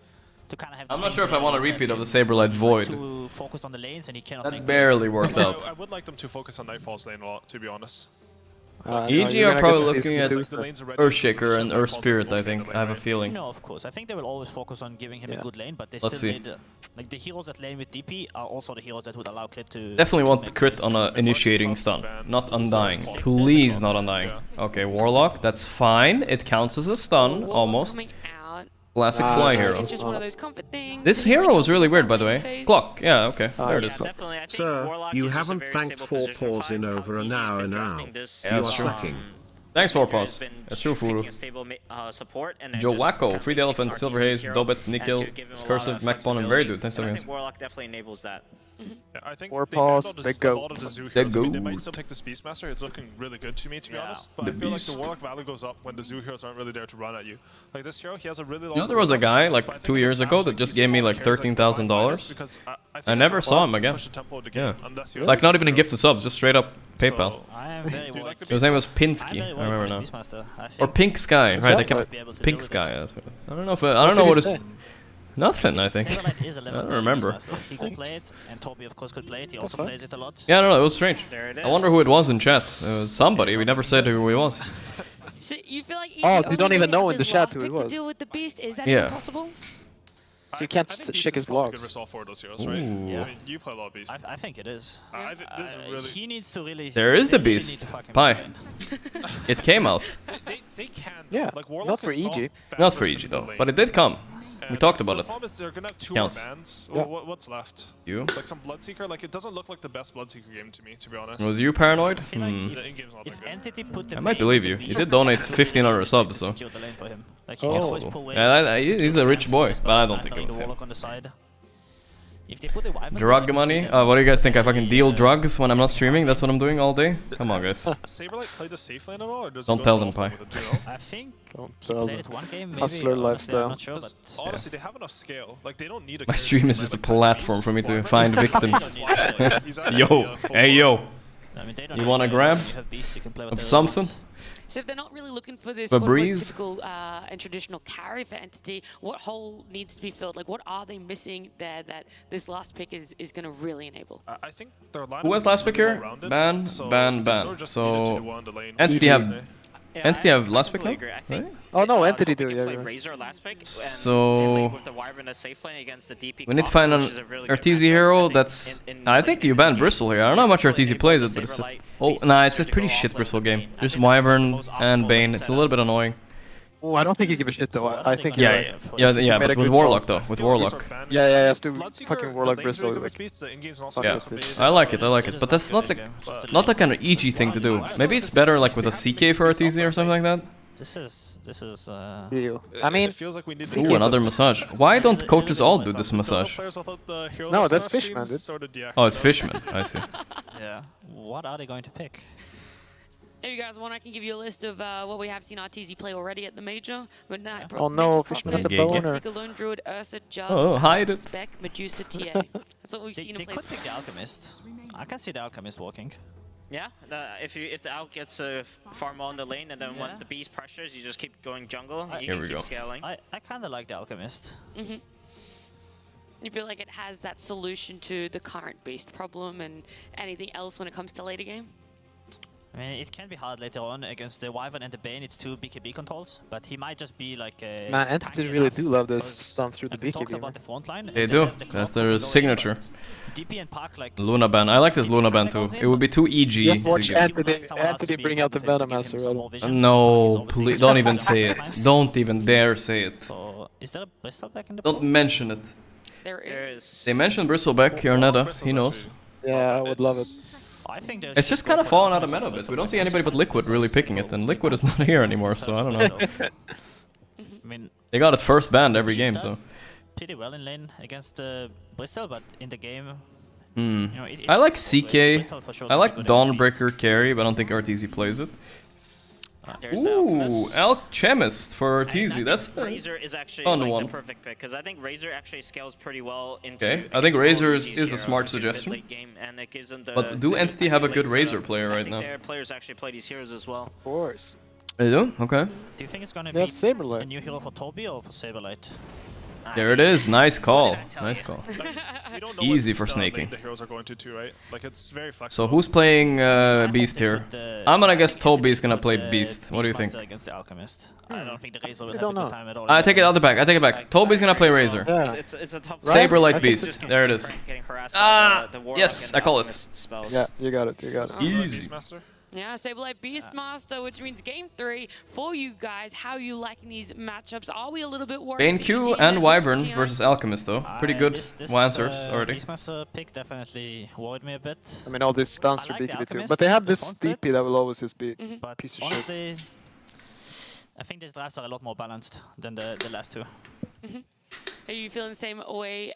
kind of have.
I'm not sure if I want a repeat of the Saberlight Void.
To focus on the lanes, and he cannot.
That barely worked out.
I would like them to focus on Nightfall's lane a lot, to be honest.
EG are probably looking at Earthshaker and Earth Spirit, I think. I have a feeling.
No, of course. I think they will always focus on giving him a good lane, but they
Let's
still
see.
need... like, the heroes that lane with DP are also the heroes that would allow crit to...
Definitely want the crit on a initiating stun, not undying. Please not undying. Okay, Warlock, that's fine. It counts as a stun, almost. Classic fly hero.
It's just one of those comfort things.
This hero is really weird, by the way. Clock, yeah, okay, there it is.
Sir, you haven't thanked 4 paws in over an hour now.
Yeah,
You
that's
are
true.
slacking.
Thanks, 4 paws. That's true, Furu. Joe Wacko, Free the Elephant, Silver Haze, Dobet, Nickel, Cursive, Macbon, and Very Dude. Thanks so
I
much.
think Warlock definitely enables that.
I think
Four
they
paws,
handled
they
this-
go.
a lot of the Zoo
They
heroes. I mean, they
go.
might still take this Beastmaster. It's looking really good to me, to be honest. But
The
I feel like
Beast.
the Warlock value goes up when the Zoo heroes aren't really there to run at you. Like this hero, he has a really long.
You know, there was a guy like 2 years ago that just gave me like $13,000. I never saw him again. Yeah, like not even a gift of subs, just straight up PayPal. His name was Pinsky. I remember now. Or Pink Sky, right? I kept Pink Sky. I don't know if I don't know what is. Nothing, I think. I don't remember.
He could play it, and Toby of course could play it. He also plays it a lot.
Yeah, I don't know. It was strange. I wonder who it was in chat. Somebody. We never said who he was.
So you feel like
Oh, you don't even know in the chat who it
to
was.
deal with the beast? Is that
Yeah.
even possible?
So you can't shake his
Good
logs.
resolve for those heroes, right?
Ooh.
I mean, you play a lot of Beast.
I think it is.
I think this is really.
He needs to really...
There is the
they really
beast.
need to fuck him
Pie.
up.
It came out.
They can.
Yeah,
Like, Warlock
not for
is
EG.
bad
Not for
versus
EG
the
though,
lane.
but it did come. We talked about
The
it.
problem is they're gonna have 2
Counts.
more bans.
Yeah.
What's left?
You?
Like some Bloodseeker. Like it doesn't look like the best Bloodseeker game to me, to be honest.
Was you paranoid?
I feel like
The in-game's not that good.
Entity put the
I might
main
believe
with
you.
the
He
beast,
did donate
I think
1,500 subs, so.
secure the lane for him. Like he can always pull waves
Yeah,
and
he's
secure
a rich
the
boy,
lances
but I
by
don't think it
handling
was
the
him.
Warlock on the side. If they put the Wyvern
Drug
there,
money?
you can
What do you guys think? I fucking deal drugs when I'm not streaming? That's what I'm doing all day? Come on, guys.
Saberlight play the safe lane at all, or does
Don't
he go
tell
to
them,
offlane
Pie.
with it, do you know?
I think
Don't
he
tell
played
them.
it one game, maybe.
Hustler
Honestly,
lifestyle.
I'm not sure, but...
'Cause honestly, they have enough scale. Like they don't need a.
My
character
stream
to
is
play
just a
like Tank
platform
Beast,
for me to
Warlock.
find
They
victims.
don't need
He's actually
Yo,
a full
hey yo.
I mean, they don't
You
need
wanna
to-
grab
you have beasts, you can play
of
whatever you
something?
want.
So if they're not really looking for this
The
quote-unquote
breeze?
typical and traditional carry for Entity, what hole needs to be filled? Like, what are they missing there that this last pick is going to really enable?
I think their lineup
Who has
is
last pick
really
here?
well-rounded,
Ban,
so
ban,
they sort
ban.
of just needed to
So,
do one on the lane.
Entity have
Yeah,
Entity have
I
last pick
completely
now?
agree. I think
Right?
Oh no,
Toby
Entity do,
can
yeah.
play
Right.
Razor last pick, and
So-
play with the Wyvern as safe lane against the DP
we need to
Clock,
find an
which is a really good
Arteezy
matchup,
hero
I think,
that's...
in
I think you banned Bristle here. I don't know how much Arteezy plays it, but it's a... Oh, nah, it's a pretty shit Bristle game. There's Wyvern and Bane. It's a little bit annoying.
Oh, I don't think you give a shit though. I think you're right.
Yeah,
made
but
a
with
good
Warlock
call.
though. With Warlock.
Yeah, still
Bloodseeker,
fucking
the
Warlock
lane's
Bristle.
really good
Like,
for Beast, the in-game's also
Yeah,
good, so maybe
I like it,
they-
but that's not like kind of EG thing to do. Maybe it's better like with a CK for Arteezy or something like that.
This is
deal. I mean,
It feels like we need
CK
Ooh, another massage. Why don't coaches all do this massage?
players without the hero
No,
list
that's
on our
Fishman,
screens
dude.
sort of deactivate.
Oh, it's Fishman. I see.
yeah. What are they going to pick?
If you guys want, I can give you a list of what we have seen Arteezy play already at the major. Good night,
Oh no, Fishman has a boner.
Seeker, Lone Druid, Ursa, Jug,
Oh, hide it.
Spec, Medusa, TA. That's what we've
They
seen him play.
could pick the Alchemist. I can see the Alchemist working.
Yeah, if the Alc gets far more on the lane, and then when the Beast pressures, you just keep going jungle. You
Here
can
we
keep
go.
scaling.
I kind of like the Alchemist.
You feel like it has that solution to the current beast problem and anything else when it comes to later game?
I mean, it can be hard later on against the Wyvern and the Bane. It's 2 BKB controls, but he might just be like a...
man, Entity really do love this stun through the
We talked
BKB.
about the front line.
They
and
do.
have the
That's
clock
their
going
signature.
but DP and Park like...
Luna ban. I like this Luna ban too. It would be too EG.
Just watch
to give.
Entity bring out the Venomaster. Right?
No, please don't even say it. Don't even dare say it.
So, is there a Bristleback in the
Don't mention it.
There is.
They mentioned Bristleback, Yornetta. He knows.
Yeah, I would love it.
I think there's
It's just kind of fallen out of meta a bit. We don't see anybody but Liquid really picking it, and Liquid is not here anymore, so I don't know.
I mean,
They got it first banned every game, so.
pretty well in lane against Bristol, but in the game...
Hmm.
You know, it
I like
always
CK.
Bristol for sure
I
to be
like
good against Beast.
Dawnbreaker carry, but I don't think Arteezy plays it.
There's the
Ooh,
Alchemist.
Alchemist for
And I
Arteezy.
think
That's
Razor is actually
fun
like
one.
the perfect pick, because I think Razor actually scales pretty well into...
Okay, I think
against all
Razor
of
is
these
a
heroes
smart
in
suggestion.
mid-late game, and it gives them the,
But do
the
Entity have a
late
good Razor
setup.
player
I
right
think
now?
their players actually play these heroes as well.
Of course.
They do? Okay.
Do you think it's gonna
They have
be
Saberlight.
a new hero for Toby or for Saberlight?
There it is. Nice call. Nice call. Easy for snaking.
The heroes are going to too, right? Like it's very flexible.
So who's playing Beast here? I'm gonna guess Toby's gonna play Beast. What do you think?
Against the Alchemist. I don't think the Razor will
I
have
don't
a
know.
good time at all.
I take it out the back. I take it back. Toby's gonna play Razor.
Yeah.
It's a tough
Saber
Right?
like Beast. There it is. Ah, yes, I call it.
Yeah, you got it. You got it.
Easy.
Yeah, Saberlight Beastmaster, which means game 3 for you guys. How are you liking these matchups? Are we a little bit worried?
Bane
for
Q
EG
and
that
Wyvern
looks
versus Alchemist though. Pretty good
This
answers already.
Beastmaster pick definitely worried me a bit.
I mean, all these stuns for
I like the
BKB too.
Alchemist
But they have this
response to it.
DP that will always just be
But
piece of shit.
honestly, I think these drafts are a lot more balanced than the last two.
Are you feeling the same way,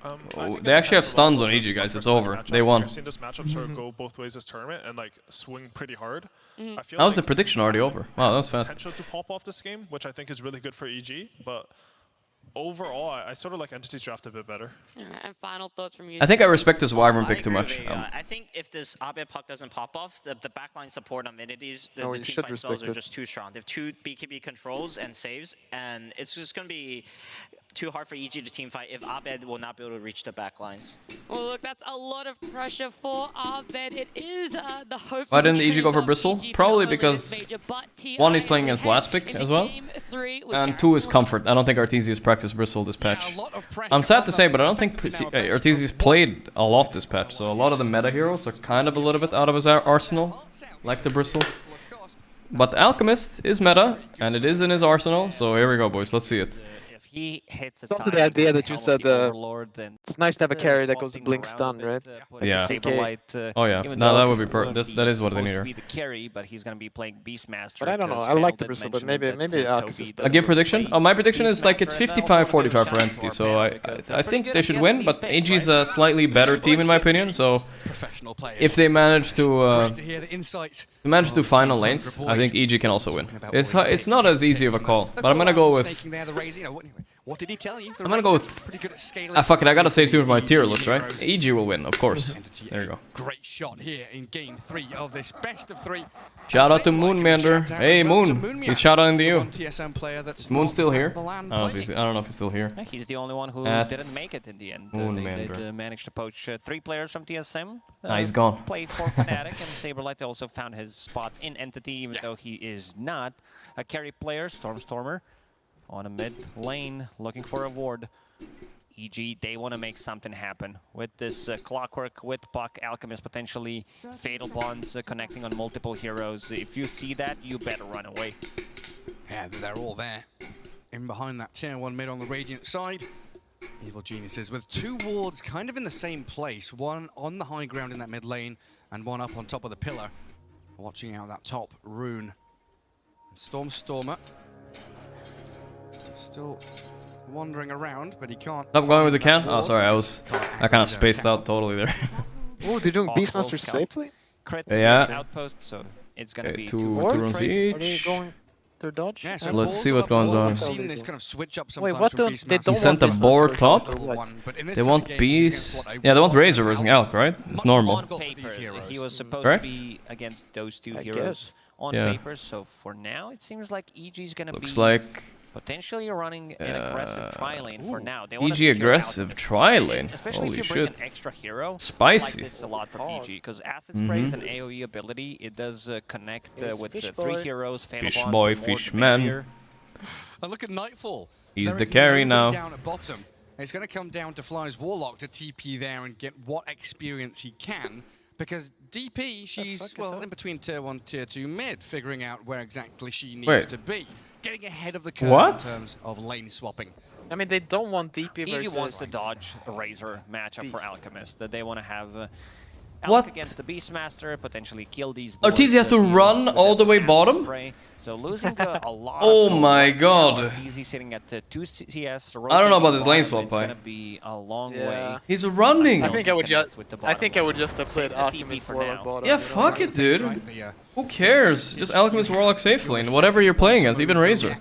Oh, they actually have stuns on EG, guys. It's over. They won.
I've seen this matchup sort of go both ways this tournament and like swing pretty hard. I feel
How's the
like
prediction already over? Wow, that was fast.
potential to pop off this game, which I think is really good for EG, but overall, I sort of like Entity's draft a bit better.
And final thoughts from you.
I think I respect this Wyvern pick too much.
I think if this Abed puck doesn't pop off, the backline support on Minities, the
you
team
should
fight spells
respect
are
it.
just too strong. They have 2 BKB controls and saves, and it's just going to be too hard for EG to team fight if Abed will not be able to reach the backlines.
Well, look, that's a lot of pressure for Abed. It is the hopes.
Why
and
didn't EG
dreams
go for
of
Bristle?
EG
Probably
being able to
because
live major, but TI
1 he's playing against
head
last pick
into
as well,
game 3 with
and 2 is comfort. I don't think Arteezy's practiced Bristle this patch. I'm sad to say, but I don't think Arteezy's played a lot this patch, so a lot of the meta heroes are kind of a little bit out of his arsenal, like the Bristle. But Alchemist is meta, and it is in his arsenal, so here we go, boys. Let's see it.
He hits
It's also the idea that you said it's nice to have a carry that goes blink stun, right?
Yeah.
Saberlight,
Oh yeah,
even
no,
though
that would be
he's
perfect. That is what they need
supposed
here.
to be the carry, but he's going to be playing Beastmaster.
But I don't know.
because
I like the
Bell did
Bristle, but
mention
maybe
that,
Arcus
Toby
is
A give prediction? Oh, my prediction is like it's 55-45 for Entity, so I think they should win, but AG is a slightly better team in my opinion, so if they manage to final lanes, I think EG can also win. It's not as easy of a call, but I'm gonna go with...
What did he tell you?
I'm gonna go with... fuck it, I gotta say two of my tier list, right? EG will win, of course. There you go.
Great shot here in game 3 of this best of 3.
Shout out to Moonmander. Hey Moon, he's shout outing to you.
TSM player that's
Moon's still here?
the
I
land
don't know if he's still here.
He's the only one who
At
didn't make it in the end.
Moonmander.
They managed to poach 3 players from TSM.
Nah, he's gone.
Play for Fnatic, and Saberlight also found his spot in Entity, even though he is not a carry player. Stormer on a mid lane, looking for a ward. EG, they want to make something happen with this Clockwork, with Puck, Alchemist, potentially Fatal Bonds connecting on multiple heroes. If you see that, you better run away.
Yeah, they're all there. In behind that tier 1 mid on the Radiant side. Evil Geniuses with 2 wards kind of in the same place. One on the high ground in that mid lane, and one up on top of the pillar. Watching out that top rune. Stormer. Still wandering around, but he can't.
Stop going with the can? Oh, sorry, I kind of spaced out totally there.
Oh, they're doing Beastmaster safely?
Yeah.
Outpost, so it's gonna be
2 runes
Are they
each.
going their dodge?
Yeah, so
Let's
balls
see what
up
goes
wall.
on.
I've seen this kind of switch up
Wait,
sometimes
what
from
don't they
Beastmaster.
don't
He sent a
want
board
Beastmaster
top.
versus the one,
But in this
They
kind
want
of game,
bees.
he's against
Yeah, they want
what I
Razor versus Alk, right? It's
Much
normal.
more
On paper,
these heroes.
he was supposed
Correct?
to be against those 2
I
heroes
guess.
on
Yeah.
paper, so for now it seems like EG's gonna
Looks
be
like
potentially running an aggressive tri-lane for now. They wanna
EG
secure
aggressive
Alchemist.
tri-lane.
Especially
Holy
if you bring
shit.
an extra hero.
Spicy.
I like this a lot from EG, because Acid Spray is an AoE ability. It does connect with
Fish
3
boy.
heroes, Fatal
Fish
Bond,
boy,
more
fish
the
man.
merrier.
And look at Nightfall.
He's
There
the
is
carry
nobody
now.
Down at bottom. It's going to come down to Fly's Warlock to TP there and get what experience he can. Because DP, she's, well, in between tier 1, tier 2 mid, figuring out where exactly she needs
Wait.
to be. Getting ahead of the curve
What?
in terms of lane swapping.
I mean, they don't want DP
EG
versus...
wants to dodge a Razor matchup for Alchemist. They want to have
What?
Alk against the Beastmaster, potentially kill these
Arteezy has to run all the way bottom?
So losing a lot
Oh
of
my
right now,
god.
Arteezy sitting at 2 CS.
I don't know about this lane
rotating
swap,
It's
Pi.
gonna be a long
Yeah.
way.
He's running.
I think I would just...
with the
I think I would just have
Save
played
the
Alchemist
TP for
Warlock
now.
bottom.
Yeah,
you know?
fuck it, dude.
Right, the,
Who cares? Just Alchemist, Warlock, safe lane. Whatever you're playing against, even Razor.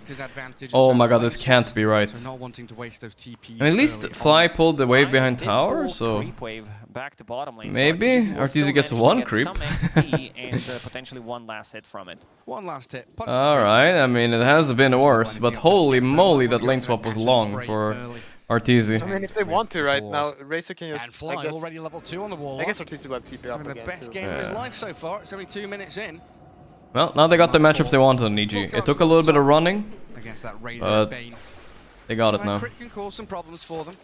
Oh my god, this can't be right.
So not wanting to waste those TPs
I mean, at least
early
Fly
on.
pulled the wave behind
Did
tower,
pull
so
creep wave back to bottom lane.
maybe
So Arteezy will
Arteezy
still
gets
manage to
one
get
creep.
some XP and potentially one last hit from it.
One last hit. Punish
Alright, I mean, it has been worse, but holy moly, that lane swap was long for Arteezy.
I mean, if they want to right now, Razor can just.
And Fly already level 2 on the wall.
I guess Arteezy will have TP up
Having the
again.
best game of his life so far. It's only 2 minutes in.
Well, now they got the matchups they wanted on EG. It took a little bit of running,
Against that Razor
but
and Bane.
they got it now.
Crit can cause some problems for them.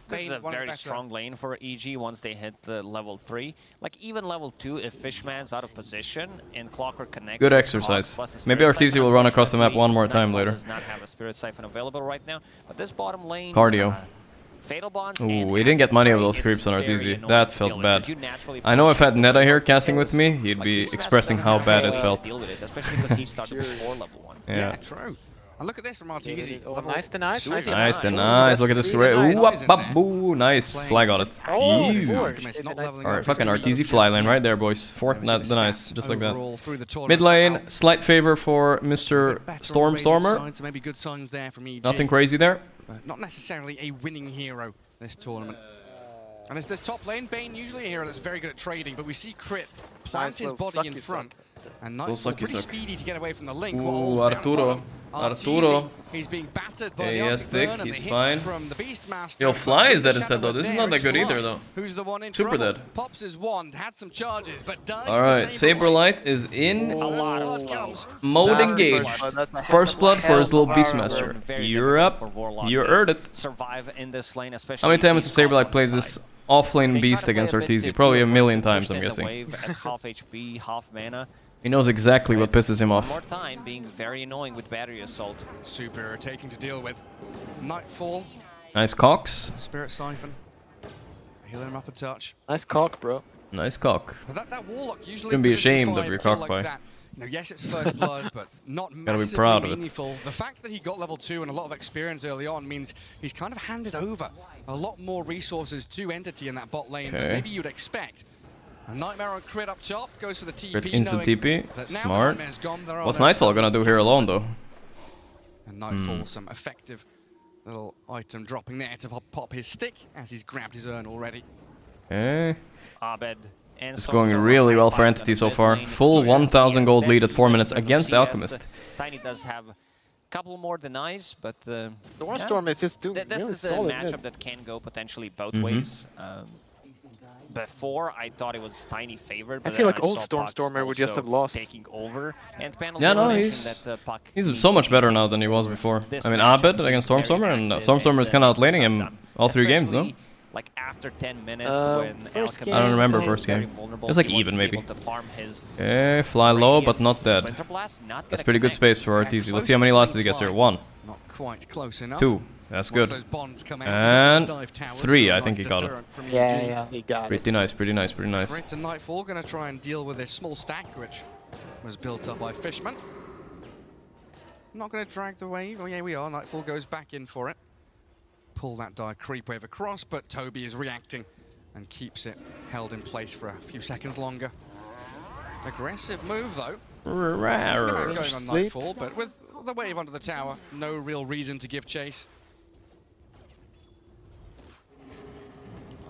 This is a very strong lane for EG once they hit the level 3. Like even level 2, if Fishman's out of position and Clockwork connects.
Good exercise. Maybe Arteezy will run across the map one more time later.
Does not have a Spirit Siphon available right now, but this bottom lane.
Cardio.
Fatal Bonds.
Ooh, we didn't get many of those creeps on Arteezy. That felt bad. I know if I had Neta here casting with me, he'd be expressing how bad it felt.
Especially because he started before level 1.
Yeah.
True. And look at this from Arteezy.
Nice to nice.
Nice to nice. Look at this great. Ooh, up, up, boo. Nice. Fly got it. Easy. Alright, fucking Arteezy fly lane right there, boys. Fourth, not the nice. Just like that. Mid lane, slight favor for Mr. Stormer.
So maybe good signs there from EG.
Nothing crazy there.
But not necessarily a winning hero this tournament. And this top lane, Bane usually a hero that's very good at trading, but we see Crit plant his body in front. And Nightfall pretty speedy to get away from the link.
Ooh, Arturo. Arturo.
He's being battered by
Okay,
the
yes, Dick,
and
he's
the
fine.
hits from the Beastmaster.
Yo, Fly is dead instead though. This is not that good either though.
Who's the one in
Super
trouble?
dead.
Pops his wand, had some charges, but dies.
Alright, Saberlight is in
comes.
mode engage. First blood for his little Beastmaster. You're up. You heard it.
Survive in this lane, especially.
How many times has Saberlight played this offlane beast against Arteezy? Probably a million times, I'm guessing.
Half HP, half mana.
He knows exactly what pisses him off.
More time being very annoying with battery assault.
Super irritating to deal with. Nightfall.
Nice cocks.
Spirit Siphon. Healing him up a touch.
Nice cock, bro.
Nice cock.
But that Warlock usually
Shouldn't be ashamed of your cock pie.
You know, yes, it's first blood, but not
Gotta be
massively
proud of it.
meaningful. The fact that he got level 2 and a lot of experience early on means he's kind of handed over a lot more resources to Entity in that bot lane than maybe you'd expect. A Nightmare on Crit up top, goes for the TP.
Crit instant TP, smart.
Gone,
What's Nightfall gonna do here alone though?
And Nightfall, some effective little item dropping there to pop his stick as he's grabbed his urn already.
Okay.
Abed.
It's going really well for Entity so far. Full 1000 gold lead at 4 minutes against Alchemist.
Tiny does have a couple more denies, but
Storm is just doing
this
really
is the
solid
matchup that can go potentially both ways. Before I thought it was Tiny favored, but
I feel like
I
old
saw Puck's
Stormer would just have lost.
Taking over, and
Yeah, no, he's so much better now than he was before. I mean, Abed against Stormstormer, and Stormstormer is kind of outlaning him all 3 games, no?
Like after 10 minutes when Alchemist
I don't remember first game. It was like even maybe. Okay, fly low but not dead. That's pretty good space for Arteezy. Let's see how many lasts he gets here. 1.
Not quite close enough.
2. That's good. And 3, I think he got it.
Yeah, he got it.
Pretty nice, pretty nice, pretty nice.
Right to Nightfall, gonna try and deal with this small stack which was built up by Fishman. Not gonna drag the wave. Oh yeah, we are. Nightfall goes back in for it. Pull that dire creep wave across, but Toby is reacting and keeps it held in place for a few seconds longer. Aggressive move though. Going on Nightfall, but with the wave under the tower, no real reason to give chase.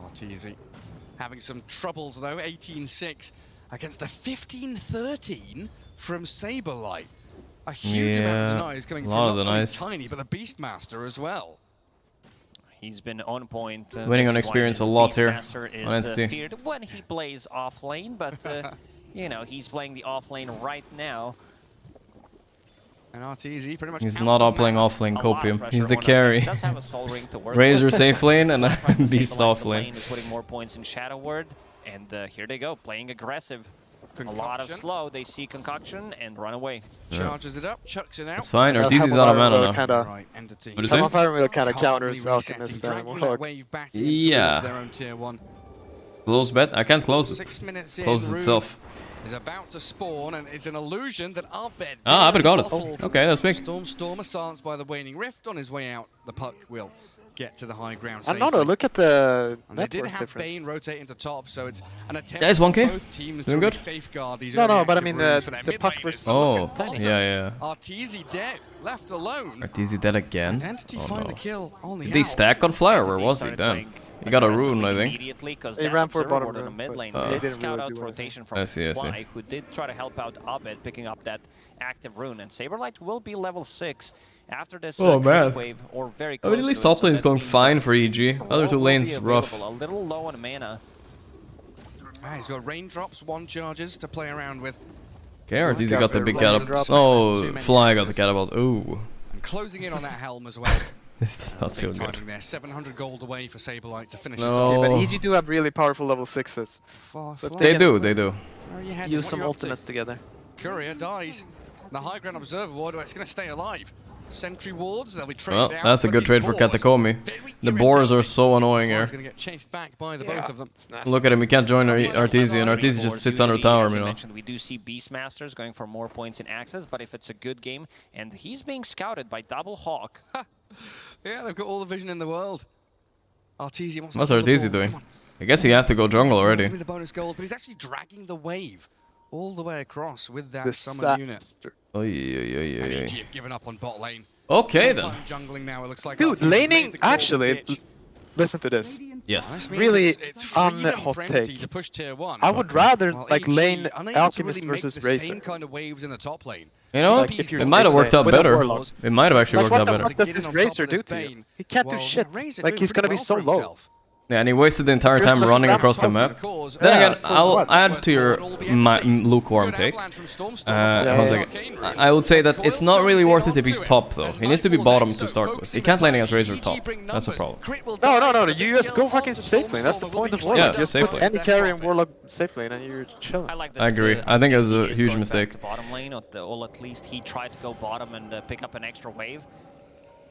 Arteezy having some troubles though, 18-6 against the 15-13 from Saberlight. A huge amount of denies coming from not only Tiny, but the Beastmaster as well.
He's been on point.
Winning on experience a lot here on Entity.
Feared when he plays off lane, but you know, he's playing the off lane right now.
And Arteezy pretty much
he's not all playing off lane copium. He's the carry. Razor safe lane and Beast off lane.
Putting more points in Shadow Word, and here they go, playing aggressive.
Concoction.
A lot of slow. They see Concoction and run away.
Charges it up, chucks it out.
It's fine. Arteezy's out of mana now.
Right, Entity.
What is it?
Hammerfire kind of counters Alchemist.
Yeah. Close bet. I can't close it.
6 minutes in,
Closes itself.
Is about to spawn, and it's an illusion that Abed.
Ah, Abed got it. Okay, that's big.
Stormer silenced by the waning rift. On his way out, the puck will get to the high ground.
I don't know. Look at the
and they did have Bane rotate into top, so it's an attempt
Guys, 1K?
for both teams
Doing
to
good?
safeguard these.
No, but I mean the puck versus.
Oh, yeah.
Arteezy dead, left alone.
Arteezy dead again.
Entity
Oh
find
no.
the kill on the
Did they stack on Fly or where was he then? He got a rune, I think.
He ran for bottom
in the mid lane.
He
Did scout out rotation from
I see.
Fly, who did try to help out Abed picking up that active rune. And Saberlight will be level 6 after this
man.
wave, or very
I
close
mean, at least
to it,
top lane is
that
going
means
fine
that
for EG. Other
Wall
two
will
lanes
be
rough.
available, a little low on mana.
He's got raindrops, 1 charges to play around with.
Okay, Arteezy got the big catapult. Oh, Fly got the catapult. Ooh.
And closing in on that helm as well.
This does not feel good.
Timing there. 700 gold away for Saberlight to finish
No.
it off.
But EG do have really powerful level 6s. So if
They
can
do, they do.
Where are you headed?
Use
What
some
are you up to?
ultimates together.
Courier dies. The high ground observer ward, it's going to stay alive. Sentry wards, they'll be
Well,
traded out.
that's a
but
good
these
trade for
boars,
Katakomi. The boars are so annoying here.
Fly's going to get chased back by the both of them.
Look at him, he can't join Arteezy, and Arteezy just sits under tower,
As
you
we
know.
mentioned, we do see Beastmasters going for more points in access, but if it's a good game, and he's being scouted by Double Hawk.
Yeah, they've got all the vision in the world. Arteezy wants
What's
to kill the
Arteezy
ball.
doing?
Come on.
I guess he have to go jungle already.
Give me the bonus gold, but he's actually dragging the wave all the way across with that
This
summon unit.
Oy, oy, oy,
And
oy,
EG
oy.
have given up on bot lane.
Okay then.
Full-time jungling now, it looks like.
Dude,
Arteezy's
laning,
made the call to
actually,
ditch.
listen to this.
Yes.
This means
Really
it's freedom
hot
for Entity
take.
to push tier 1.
I would rather
While
like
EG
lane
unable to
Alchemist
really make
versus
the
Razor.
same kind of waves in the top lane.
You know what?
Like, if you're
It might have worked out
with a
better.
Warlock.
It might have actually
Like,
worked
what
out
the
better.
fuck does this
Getting on top
Razor
of
do
this
to you?
Bane.
He can't
Well,
do shit.
Razor
Like,
doing
he's gonna
pretty
be
well
so
for
low.
himself.
Yeah, and he wasted the entire
Here's
time
the
running
Ram
across the
puzzle.
map.
Cause,
Then
Yeah,
again,
for
I'll
what?
add to your lukewarm take. I would say that it's not really worth it if he's top though. He needs to be bottom to start with. He can't lane against Razor top. That's a problem.
No, you just go fucking safe lane. That's the point of Warlock.
Yeah,
Just
safe
put
lane.
any carry in Warlock safe lane and you're chilling.
I agree. I think it was a huge mistake.
Bottom lane, or at least he tried to go bottom and pick up an extra wave.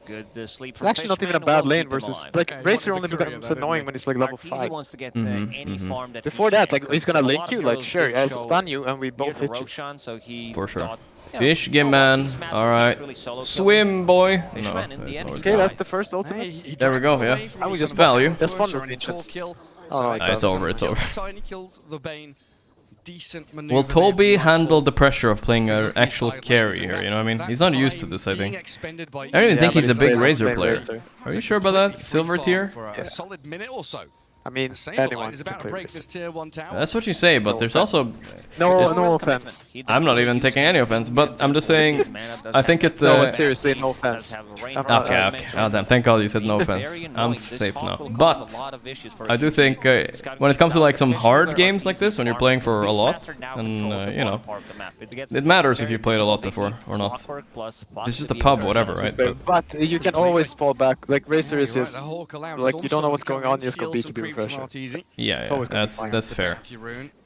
Good sleep for
It's actually not even a bad lane versus like Razor only becomes annoying when he's like level 5.
Wants to get any farm that
Before
he
that,
can,
like he's
'cause
gonna
a
link
lot
you,
of
like
heroes
sure,
did
I'll
show
stun you and we
here
both
to
hit you.
Roshan, so he
For sure.
thought, yeah,
Fish, game man. Alright. Swim, boy. No,
Fishman in the
there's
end,
no
he
Okay,
way.
that's the first ultimate.
There we go, yeah.
I would just
Value.
That's fun with ancients. Oh,
It's over, it's over.
Tiny kills the Bane. Decent maneuver
Will
there
Toby
from
handle
Nightfall.
the pressure of playing an actual carry here, you know what I mean? He's not used to this, I think. I don't even
Yeah,
think
but
he's a
he's
big
playing
Razor
Razor.
player. Are you sure about that? Silver tier?
For a solid minute or so.
I mean,
Saberlight
anyone
is
can
about to
play
break
this.
this tier 1 tower.
That's what you say, but there's also...
No,
there's-
no offense.
I'm not even taking any offense, but I'm just saying... I think it...
No, but seriously, no offense.
Okay. Oh, damn, thank God you said no offense. I'm safe now. But I do think when it comes to like some hard games like this, when you're playing for a lot, and you know, it matters if you played a lot before or not. It's just a pub, whatever, right?
But you can always fall back. Like Razor is just like you don't know what's going on. You just go BKB refresher.
Yeah,
always gonna be fine.
that's fair.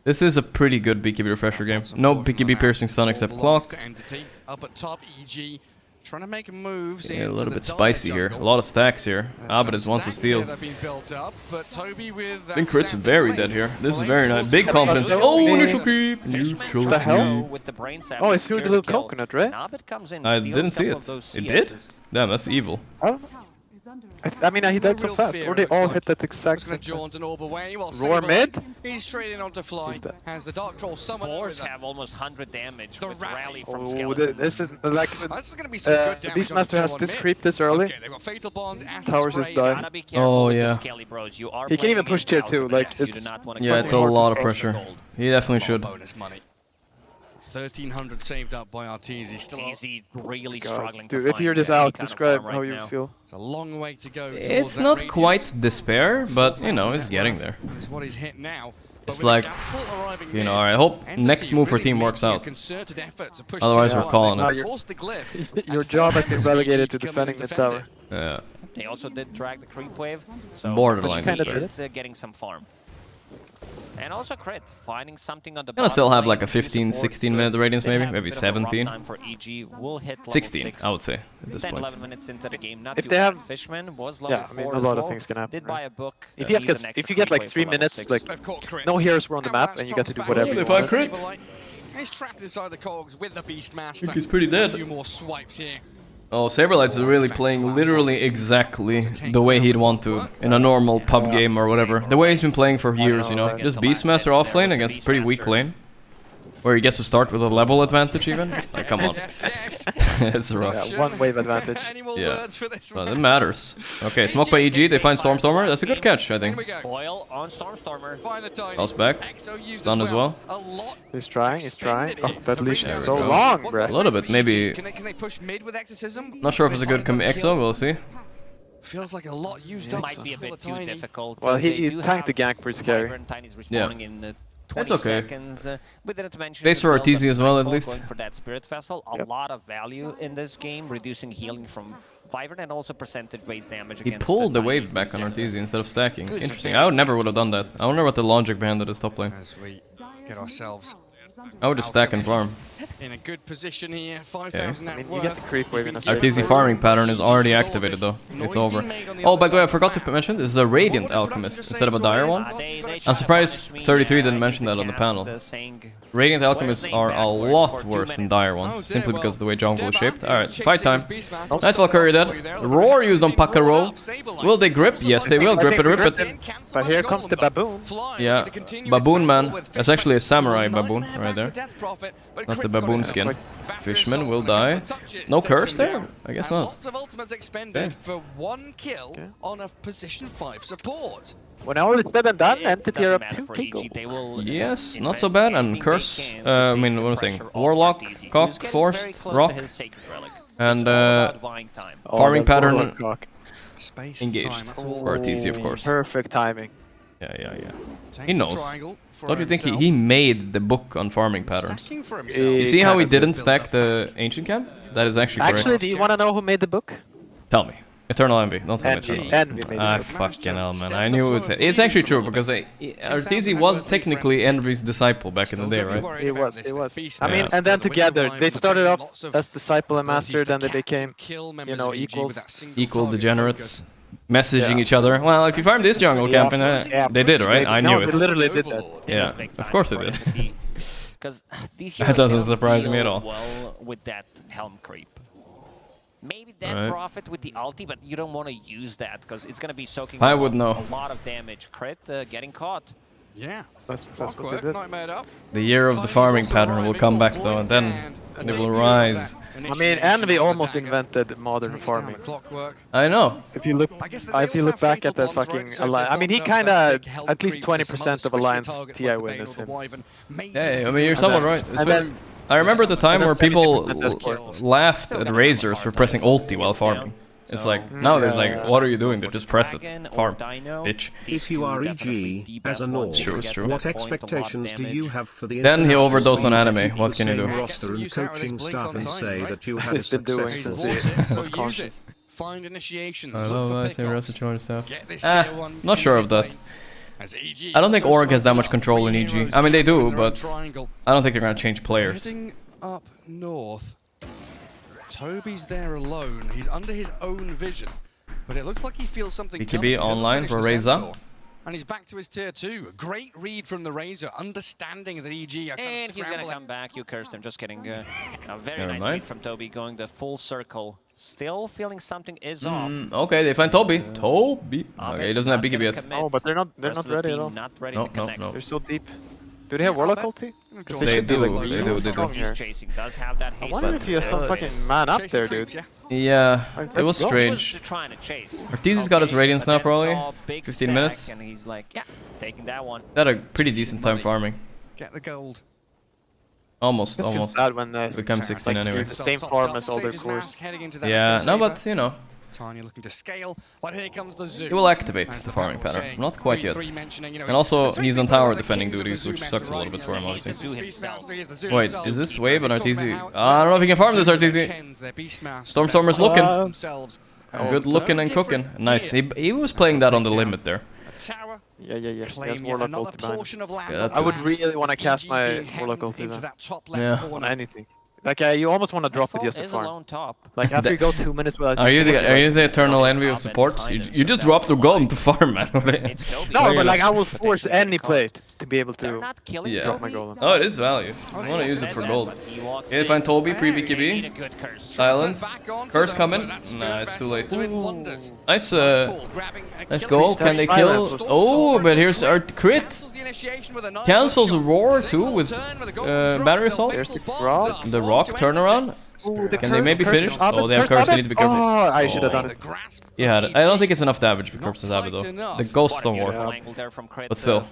This is a pretty good BKB refresher game. No BKB piercing stun except clock.
Entity up at top, EG trying to make moves.
Yeah, a
into
little
the
bit
dire
spicy here. A
jungle.
lot of stacks here. But it wants to
Stacks here
steal.
that have been built up, but Toby with
I think Crit's very dead here. This is very nice. Big confidence. Oh, neutral creep! Neutral
the hell?
creep.
Oh, it threw the little coconut, right?
I didn't see it. It did? Damn, that's evil.
I mean, he died so fast. Or they all hit that exact
gonna
same time.
jaunt an orb away. While
Roar
Saberlight,
mid?
He's trading onto Fly.
He's dead.
Has the Dark Troll summoned.
Boars have almost 100 damage with rally from
Oh,
skeletons.
this is like
This is gonna be some good damage on the
Beastmaster has
tier 1
this
mid.
creep this early.
Okay, they've got Fatal Bonds, Acid
Towers
Spray.
just die.
Gotta be careful
Oh
with the
yeah.
Skelly Bros. You are
He can even
playing
push tier
against
2. Like
Alchemists. You do
it's
not wanna
Yeah, it's a
go
lot of
for
pressure.
gold.
He definitely should.
Bonus money. 1,300 saved up by Arteezy. Still
Easy, really
God.
struggling
Dude,
to
if
find
you're this
any
out,
kind of
describe
farm
how
right
you
now.
feel.
It's a long way to go. towards
It's
that
not
radius.
quite despair, but you know, it's getting there.
Is what he's hit now. But
It's
with
like,
Catapult arriving
you know,
near,
I hope
Entity
next move for
really
team
making
works
a
out.
concerted effort to push
Otherwise,
tier
we're
1.
calling
They
it.
forced the glyph.
Your job has been relegated to
come in
defending
and
the
defend
tower.
it.
Yeah.
They also did drag the creep wave, so
Borderline
he
despair.
is getting some farm. And also Crit, finding something on the
Gonna still
bottom
have
lane,
like a
two
15,
supports,
16 minute radiance
did
maybe,
have a
maybe
bit of a rough
17.
time for EG. Will hit level
16,
6.
I would say, at this
10,
point.
11 minutes into the game, not
If
too
they
bad.
have-
Fishman was level
Yeah, I mean,
4
a
as
lot of
well.
things can happen.
Did buy a book.
If
needs
you
an
get
extra
if you get
creep
like
wave
3
for level
minutes,
6.
like
They've caught Crit.
no heroes were on the
Now
map,
that's
and you get to do
Tom's
whatever
back.
you
If I
want.
crit.
Saberlight, he's trapped inside the cogs with the Beastmaster.
think he's pretty dead.
A few more swipes here.
Oh, Saberlight's really playing literally exactly the way he'd want to in a normal pub game or whatever. The way he's been playing for years, you know. Just Beastmaster off lane against a pretty weak lane. Where he gets to start with a level advantage even? Like, come on. It's rough.
Yeah, one wave advantage.
Yeah. Well, it matters. Okay, smoke by EG, they find Stormstormer. That's a good catch, I think.
Foil on Stormstormer.
House back. Stun as well.
He's trying. Oh, that leash is so
go.
long, bro.
A little bit, maybe.
Can they push mid with exorcism?
Not sure if it's a good exo, we'll see.
Feels like a lot used
It
up.
might be a bit too difficult.
Well, he tanked the gank pretty scary.
Yeah.
In, 20
That's okay.
seconds. We didn't mention
Base for Arteezy as well, at least.
Going for that Spirit Vessel, a lot of value in this game, reducing healing from Wyvern and also percentage base damage
He
against
pulled the wave back on Arteezy instead of stacking. Interesting. I would never would have done that. I wonder what the logic behind it is top lane.
As we get ourselves
I would just stack and farm.
in a good position here, 5,000 net worth.
You get the creep wave in a second.
Arteezy farming pattern is already activated though. It's over. Oh, by the way, I forgot to mention, this is a Radiant Alchemist instead of a Dire one. I'm surprised 33 didn't mention that on the panel. Radiant Alchemists are a lot worse than Dire ones, simply because of the way jungle is shaped. Alright, fight time. Nice Valkyrie dead. Roar used on Pakaro. Will they grip? Yes, they will. Grip it, rip it.
But here comes the baboon.
Yeah, baboon man. That's actually a samurai baboon right there. Not the baboon skin. Fishman will die. No curse there? I guess not.
Lots of ultimates expended for one kill on a position 5 support.
When all is said and done, Entity are up 2 kill.
Yes, not so bad. And curse. I mean, what am I saying? Warlock, cock, forced, rock, and farming pattern engaged for TC, of course.
Perfect timing.
Yeah. He knows. Don't you think he made the book on farming patterns? You see how he didn't stack the ancient camp? That is actually correct.
Actually, do you want to know who made the book?
Tell me. Eternal Envy. Don't tell me Eternal
Envy.
Fucking hell, man. I knew it. It's actually true because Arteezy was technically Envy's disciple back in the day, right?
It was. I mean, and then together they started off as disciple and master, then they became, you know, equals.
Equal degenerates. Messaging each other. Well, if you farm this jungle camp, they did, right? I knew it.
They literally did that.
Yeah, of course they did.
That
doesn't surprise me at all.
Well, with that helm creep. Maybe that profit with the ulti, but you don't want to use that because it's going to be soaking
I would know.
a lot of damage. Crit, getting caught.
Yeah,
that's what they did.
The year of the farming pattern will come back though, and then they will rise.
I mean, Envy almost invented modern farming.
I know.
If you look back at that fucking alliance, I mean, he kind of at least 20% of alliance TI win is him.
Hey, I mean, you're somewhat right. I remember the time where people laughed at Razors for pressing ulti while farming. It's like, nowadays, like, what are you doing? They just press it. Farm, bitch.
If you are EG, as a North, what expectations do you have for the
Then he overdosed on anime. What can you do?
roster and coaching staff and say that you had a
successful Find initiations.
I love roster join stuff. Not sure of that. I don't think Org has that much control in EG. I mean, they do, but I don't think they're gonna change players.
Heading up north. Toby's there alone. He's under his own vision, but it looks like he feels something.
BKB online for Reza.
And he's back to his tier 2. A great read from the Razor, understanding that EG are kind
and
of
he's gonna come back. You cursed him. Just kidding. A very nice read from Toby, going the full circle. Still feeling something is off.
Okay, they find Toby. Toby. Okay, he doesn't have BKB yet.
Oh, but they're not ready at all.
Not ready to connect.
No.
They're so deep. Do they have Warlock ulti?
They do.
He's chasing. Does have that haste.
I wonder if he has some fucking man up there, dude.
Yeah, it was strange. Arteezy's got his Radiance now, probably. 15 minutes.
And he's like, yeah, taking that one.
Had a pretty decent time farming.
Get the gold.
Almost.
Bad when they
become 16 anyway.
The same farm as all their cores.
Yeah, no, but you know.
Tanya looking to scale, but here comes the zoo.
He will activate the farming pattern. Not quite yet. And also, he's on tower defending duties, which sucks a little bit for him, obviously. Wait, is this wave on Arteezy? I don't know if he can farm this Arteezy. Stormstormer's looking. Good looking and cooking. Nice. He was playing that on the limit there.
Yeah. He has Warlock ulti. I would really want to cast my Warlock ulti then. On anything. Like, you almost want to drop it just to farm. Like, after you go 2 minutes without...
Are you the eternal envy of supports? You just drop the golem to farm, man.
No, but like, I will force any play to be able to drop my golem.
Oh, it is value. I want to use it for gold. Okay, find Toby, pre-BKB. Silence. Curse coming. Nah, it's too late. Nice, nice goal. Can they kill? Oh, but here's our crit. Cancels Roar too with battery assault.
There's the Rock.
The Rock turnaround.
Ooh, the
Can they maybe finish? Oh, they have
curse.
curse. They need to be careful.
Oh, I should have done it.
Yeah, I don't think it's enough damage for Curse to have it though. The ghosts don't work. But still.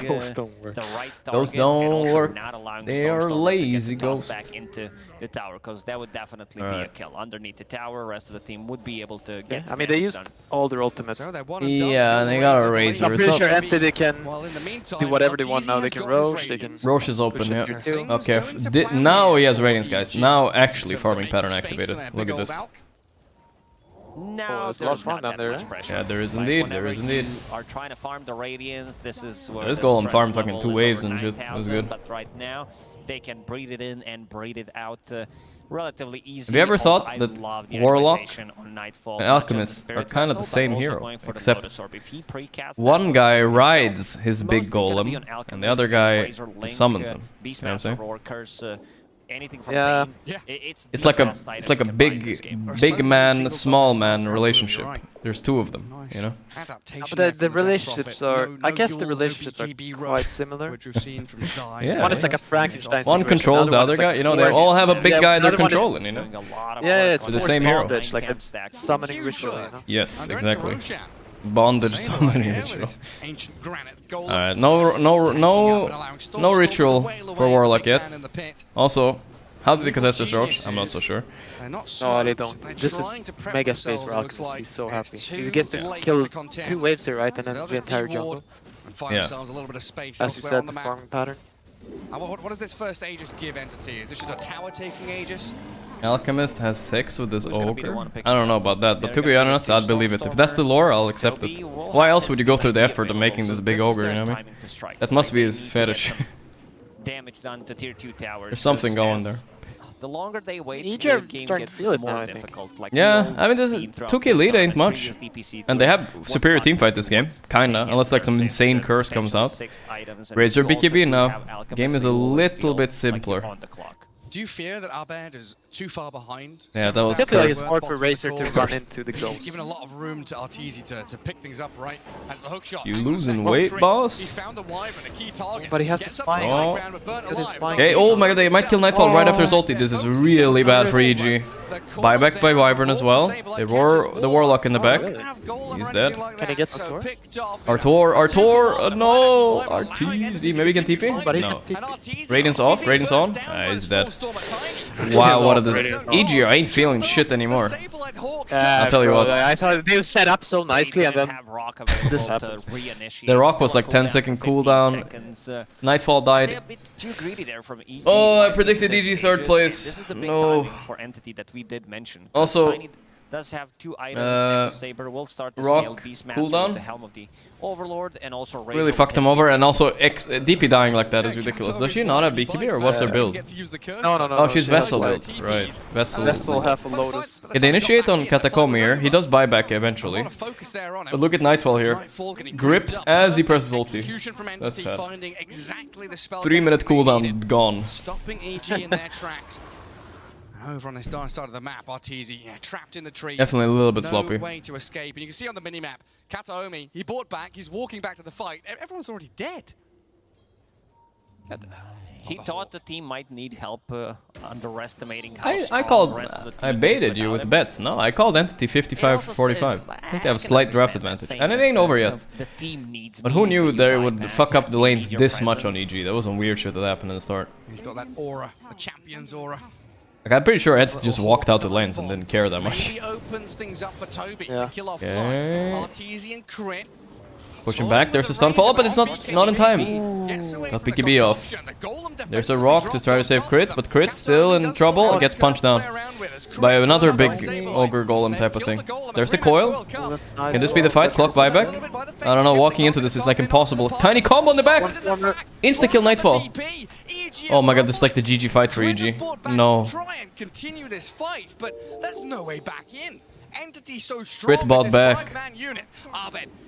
Ghosts don't work.
Ghosts don't work. They are lazy ghosts.
Back into the tower, because that would definitely be a kill. Underneath the tower, rest of the team would be able to get.
I mean, they used all their ultimates.
Yeah, and they got a Razor.
I'm pretty sure Entity can do whatever they want now. They can Roche, they can...
Roche is open, yeah. Okay, now he has Radiance, guys. Now actually farming pattern activated. Look at this.
Now
there's a lot of fun down there.
Yeah, there is indeed, there is indeed.
Are trying to farm the Radiance. This is where
this golem farmed fucking 2 waves and shit. That was good.
But right now, they can breed it in and breed it out relatively easy.
Have you ever thought that Warlock and
Nightfall,
Alchemist are kind of the same hero, except one
one
guy rides his big golem and the other guy summons him. You know what I'm saying?
Anything from
yeah.
It's like a big man, small man relationship. There's 2 of them, you know.
But the relationships are, I guess the relationships are quite similar.
Yeah.
One is like a Frankenstein.
One controls the other guy. You know, they all have a big guy they're controlling. You know.
Yeah, it's
the same hero.
Bondage, like a summoning ritual. You know?
Yes, exactly. Bondage summoning ritual. Alright, no ritual for Warlock yet. Also, how did they contest this Roche? I'm not so sure.
No, they don't. This is mega space for Alchemist. He's so happy. He gets to kill 2 waves here, right? And then the entire jungle.
Yeah.
As you said, the farming pattern.
What does this first Aegis give Entity? Is this just a tower taking Aegis?
Alchemist has sex with this ogre? I don't know about that, but to be honest, I'd believe it. If that's the lore, I'll accept it. Why else would you go through the effort of making this big ogre, you know what I mean? That must be his fetish.
Damage done to tier 2 towers.
There's something going there.
The longer they wait,
the
game
starting
gets
to feel it
more
now,
difficult. Like
yeah, I mean, this 2k lead ain't much. And they have superior teamfight this game, kinda, unless like some insane curse comes out. Razor BKB now. Game is a little bit simpler.
Do you fear that Abed is too far behind?
Yeah, that was
I feel like it's hard for Razor to run into the ghost.
He's given a lot of room to Arteezy to pick things up, right? As the hook shot.
You losing weight, boss?
He's found the Wyvern, a key target.
But he has to spine.
Okay, oh my god, they might kill Nightfall right after his ulti. This is really bad for EG. Buyback by Wyvern as well. They roar the Warlock in the back. He's dead.
Can he get some sword?
Artor, no! Arteezy, maybe he can TP? No. Radiance off, Radiance on. He's dead. Wow, what is this? EG, I ain't feeling shit anymore. I'll tell you what.
I thought they were set up so nicely and then this happens.
The Rock was like 10-second cooldown. Nightfall died. Oh, I predicted EG 3rd place. No.
For Entity that we did mention.
Also,
does have 2 items. Saber will start to scale Beastmaster with the Helm of the Overlord and also
really fucked him over, and also DP dying like that is ridiculous. Does she not have BKB or what's her build?
No.
Oh, she's Vessel build. Right.
Vessel half a Lotus.
Yeah, they initiate on Catacomb here. He does buyback eventually. But look at Nightfall here. Gripped as he presses ulti. That's sad. 3-minute cooldown gone.
Stopping EG in their tracks. Over on this dark side of the map, Arteezy trapped in the tree.
Definitely a little bit sloppy.
No way to escape. And you can see on the minimap, Kataomi, he bought back, he's walking back to the fight. Everyone's already dead.
He thought the team might need help underestimating how
I baited you with bets. No, I called Entity 55-45. I think they have a slight draft advantage. And it ain't over yet. But who knew they would fuck up the lanes this much on EG? That was some weird shit that happened in the start.
He's got that aura, a champion's aura.
Like, I'm pretty sure Entity just walked out the lanes and didn't care that much.
Maybe opens things up for Toby to kill off Arteezy and crit.
Pushing back, there's a stun fall, but it's not in time. Got BKB off. There's a Rock to try to save Crit, but Crit still in trouble, gets punched down by another big Ogre Golem type of thing. There's the coil. Can this be the fight? Clock buyback? I don't know, walking into this is like impossible. Tiny combo in the back! Insta-kill Nightfall. Oh my god, this is like the GG fight for EG. No.
Try and continue this fight, but there's no way back in. Entity so strong.
Crit bot back.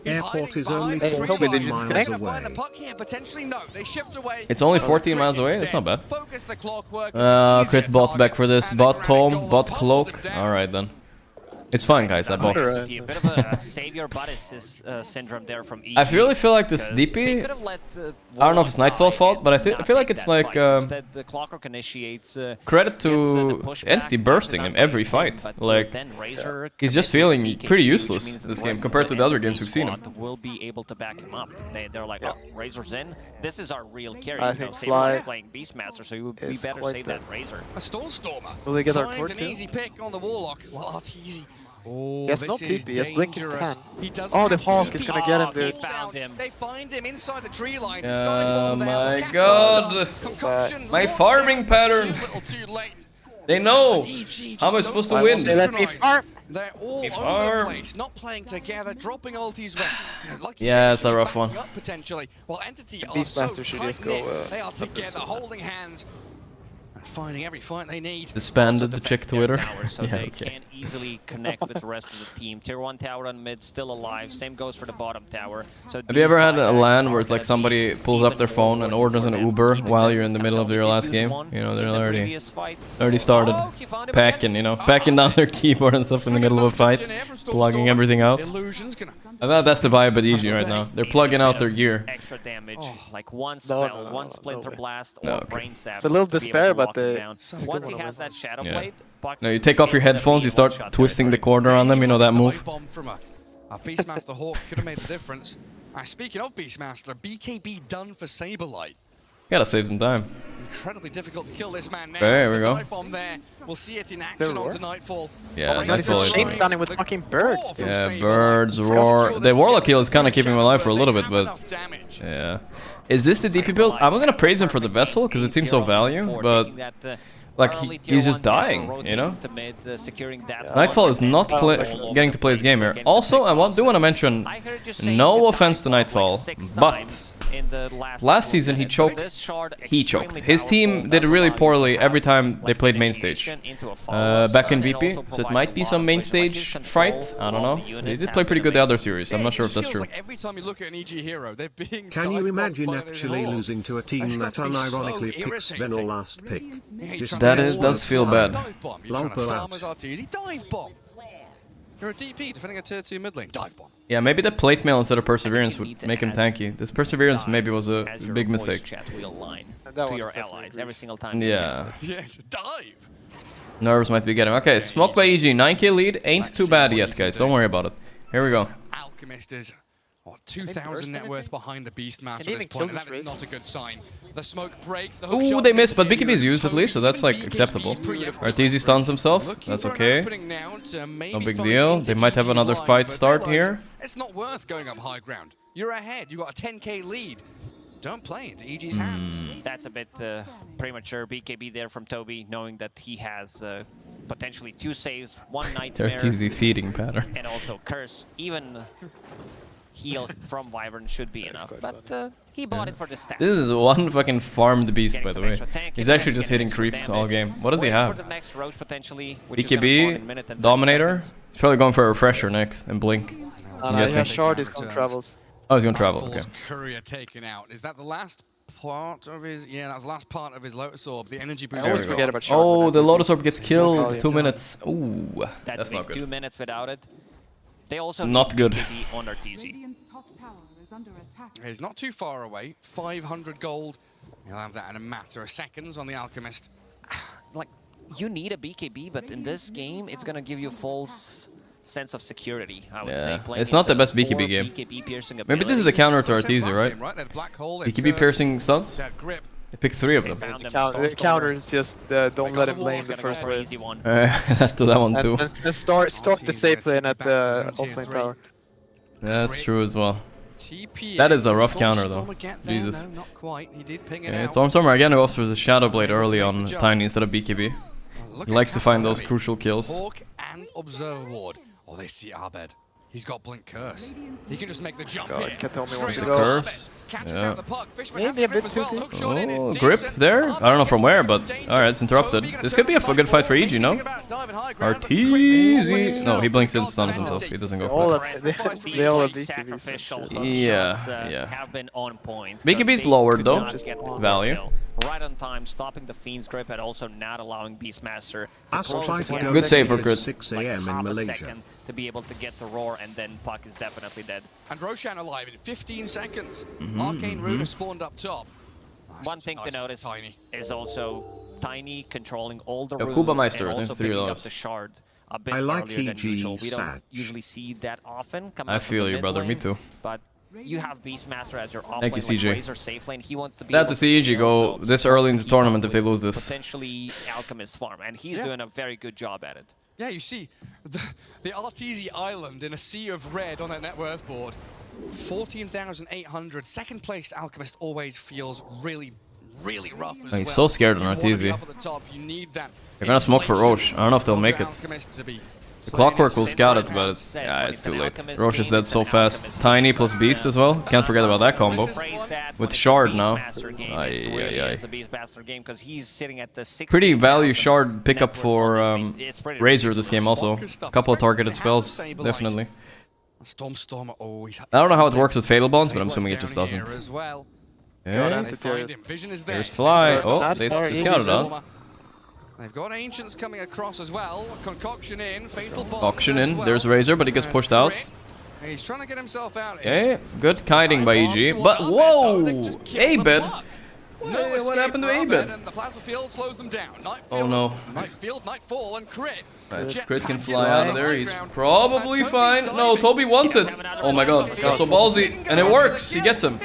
Airport is only 14 miles away.
It's only 14 miles away? That's not bad. Crit bot back for this. Bot Tome, bot Cloak. Alright then. It's fine, guys. I bought.
A bit of a savior bodice syndrome there from EG.
I really feel like this DP. I don't know if it's Nightfall fault, but I feel like it's like
Instead, the Clockwork initiates.
Credit to Entity bursting him every fight. Like he's just feeling pretty useless this game compared to the other games we've seen him.
Will be able to back him up. They're like, oh, Razor's in. This is our real carry.
I think Fly
playing Beastmaster, so we better save that Razor.
A Stormstormer.
Will they get our
Finds
core
an easy pick on the Warlock. Well, Arteezy. Oh,
he has
this
no
is
TP, he has blinking
dangerous.
10.
He does
Oh, the
have
Hawk
TP.
is gonna get him, dude.
They find him inside the tree line.
Oh my god! My farming pattern! They know! How am I supposed to win?
Let me farm!
They're all over the place, not playing together, dropping ultis when, like you
Yeah,
said,
it's a rough one.
up potentially. While Entity are
Beastmaster
so
should just
tight-knit,
go,
they are together, holding hands, and finding every fight they need.
Disbanded the check Twitter.
Tower, so
Yeah,
they
okay.
can't easily connect with the rest of the team. Tier 1 tower on mid, still alive. Same goes for the bottom tower. So
Have you ever had a LAN where it's like somebody pulls up their phone and orders an Uber while you're in the middle of your last game? You know, they're already started packing, you know, packing down their keyboard and stuff in the middle of a fight, plugging everything out. I thought that's the vibe at EG right now. They're plugging out their gear.
Extra damage, like one spell, one Splinter Blast, or Brain Sap.
It's a little despair, but
once he has that Shadow Blade,
No, you take off your headphones, you start twisting the corner on them, you know that move?
Bomb from a Beastmaster Hawk could have made the difference. Speaking of Beastmaster, BKB done for Saberlight.
Gotta save some time.
Incredibly difficult to kill this man now.
There we
The
go.
dive bomb there. We'll see it in action onto Nightfall.
Yeah,
Nice
Nightfall.
Shane standing with fucking birds.
Yeah, birds, roar. The Warlock heal is kind of keeping him alive for a little bit, but yeah. Is this the DP build? I was gonna praise him for the Vessel because it seems so value, but like he's just dying, you know? Nightfall is not getting to play his game here. Also, I do want to mention, no offense to Nightfall, but last season he choked. His team did really poorly every time they played main stage. Back in VP, so it might be some main stage fight. I don't know. He did play pretty good the other series. I'm not sure if that's true.
Every time you look at an EG hero, they're being
Can you imagine actually losing to a team that unironically picks Venal last pick?
Does feel bad.
Dive bomb. You're a DP defending a tier 2 mid lane. Dive bomb.
Yeah, maybe the plate mail instead of Perseverance would make him tanky. This Perseverance maybe was a big mistake.
To your allies every single time.
Yeah.
Yes, dive.
Nerves might be getting. Okay, smoke by EG, 9k lead, ain't too bad yet, guys. Don't worry about it. Here we go.
Alchemist is 2,000 net worth behind the Beastmaster at this point, and that is not a good sign. The smoke breaks. The
Ooh, they missed, but BKB is used at least, so that's like acceptable. Arteezy stuns himself. That's okay. No big deal. They might have another fight start here.
It's not worth going up high ground. You're ahead. You got a 10k lead. Don't play into EG's hands.
That's a bit premature. BKB there from Toby, knowing that he has potentially 2 saves, 1 Nightmare,
Arteezy feeding pattern.
and also Curse. Even heal from Wyvern should be enough, but he bought it for the stats.
This is one fucking farmed beast, by the way. He's actually just hitting creeps all game. What does he have? BKB, Dominator. He's probably going for a Refresher next and Blink.
Yeah, Shard is going travels.
Oh, he's going to travel. Okay.
Courier taken out. Is that the last part of his? Yeah, that was the last part of his Lotus Orb. The energy boost.
I always forget about Shard.
Oh, the Lotus Orb gets killed. 2 minutes. Ooh, that's not good.
2 minutes without it. They also
not good.
On Arteezy.
He's not too far away. 500 gold. He'll have that in a matter of seconds on the Alchemist.
Like, you need a BKB, but in this game, it's gonna give you false sense of security, I would say.
It's not the best BKB game. Maybe this is the counter to Arteezy, right? BKB piercing stuns? They picked 3 of them.
The counter is just don't let him lane the first wave.
To that one too.
And start the safe lane at the offlane tower.
That's true as well. That is a rough counter though. Jesus.
No, not quite. He did ping it
Yeah,
out.
Stormstormer again goes for the Shadow Blade early on Tiny instead of BKB. He likes to find those crucial kills.
Hawk and Observer Ward. Oh, they see Abed. He's got Blink Curse. He can just make the jump
God,
here.
Katomi wants to
The
go.
curse.
Yeah.
Maybe a bit too
Oh, grip there? I don't know from where, but alright, it's interrupted. This could be a good fight for EG, no? Arteezy. No, he blinks and stuns himself. He doesn't go for it.
They all have BKBs.
Yeah.
have been on point.
BKB's lowered though, value.
right on time, stopping the Fiend's grip and also not allowing Beastmaster to
Us
close
try
the
to
gap.
go
Good save for
at
Crit.
6
Like
a.m. in
half a
Malaysia.
second to be able to get the roar, and then Puck is definitely dead.
And Roshan alive in 15 seconds. Arcane Rune has spawned up top.
One thing to notice is also Tiny controlling all the
Yo,
runes
Kuba
and
Meister,
also
thanks $3.
picking up the shard a bit
I like
earlier than
EG
usual. We don't
Satch.
usually see that often coming
I
up from
feel
the
you,
mid
brother. Me
lane,
too.
But you have Beastmaster as your off
Thank
lane,
you, CJ.
like Razor safe lane. He wants to be
Glad
able
to see EG
scale,
go
so
this
he
early
wants
in
to
the
keep
tournament
up
if they
with
lose this.
Potentially Alchemist farm, and he's doing a very good job at it.
Yeah, you see, the Arteezy Island in a sea of red on that net worth board. 14,800. Second placed Alchemist always feels really rough as
He's
well.
so scared on
You wanna be
Arteezy.
up at the top, you need that
They're gonna smoke for Roche. I don't know if they'll make it.
Alchemist to be
The Clockwork will scout it, but it's too late. Roche is dead so fast. Tiny plus Beast as well. Can't forget about that combo. With Shard now. Pretty value Shard pickup for Razor this game also. A couple of targeted spells, definitely.
Stormstormer always.
I don't know how it works with Fatal Bonds, but I'm assuming it just doesn't.
As well.
Yeah.
They find him. Vision is there.
There's Fly. Oh, they scouted out.
They've got Ancients coming across as well. Concoction in. Fatal Bonds.
Auction in. There's Razor, but he gets pushed out.
He's trying to get himself out.
Okay, good kiting by EG. But whoa! A-Bed. What happened to A-Bed?
The plasma field slows them down.
Oh no.
Nightfall, and Crit.
Crit can fly out of there, he's probably fine. No, Toby wants it. Oh my god, that's so ballsy. And it works, he gets him.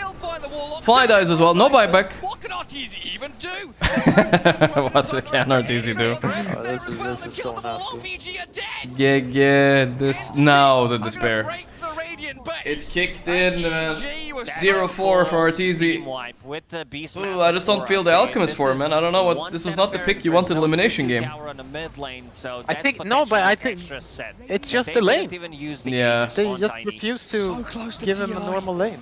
Fly dies as well, no buyback.
What can Arteezy even do?
What can Arteezy do?
Oh, this is so nasty.
Yeah, this, now the despair. It kicked in, 0-4 for Arteezy. Ooh, I just don't feel the Alchemist for him, man. I don't know what, this was not the pick you wanted elimination game.
I think, no, but I think it's just the lane.
Yeah.
They just refuse to give him a normal lane.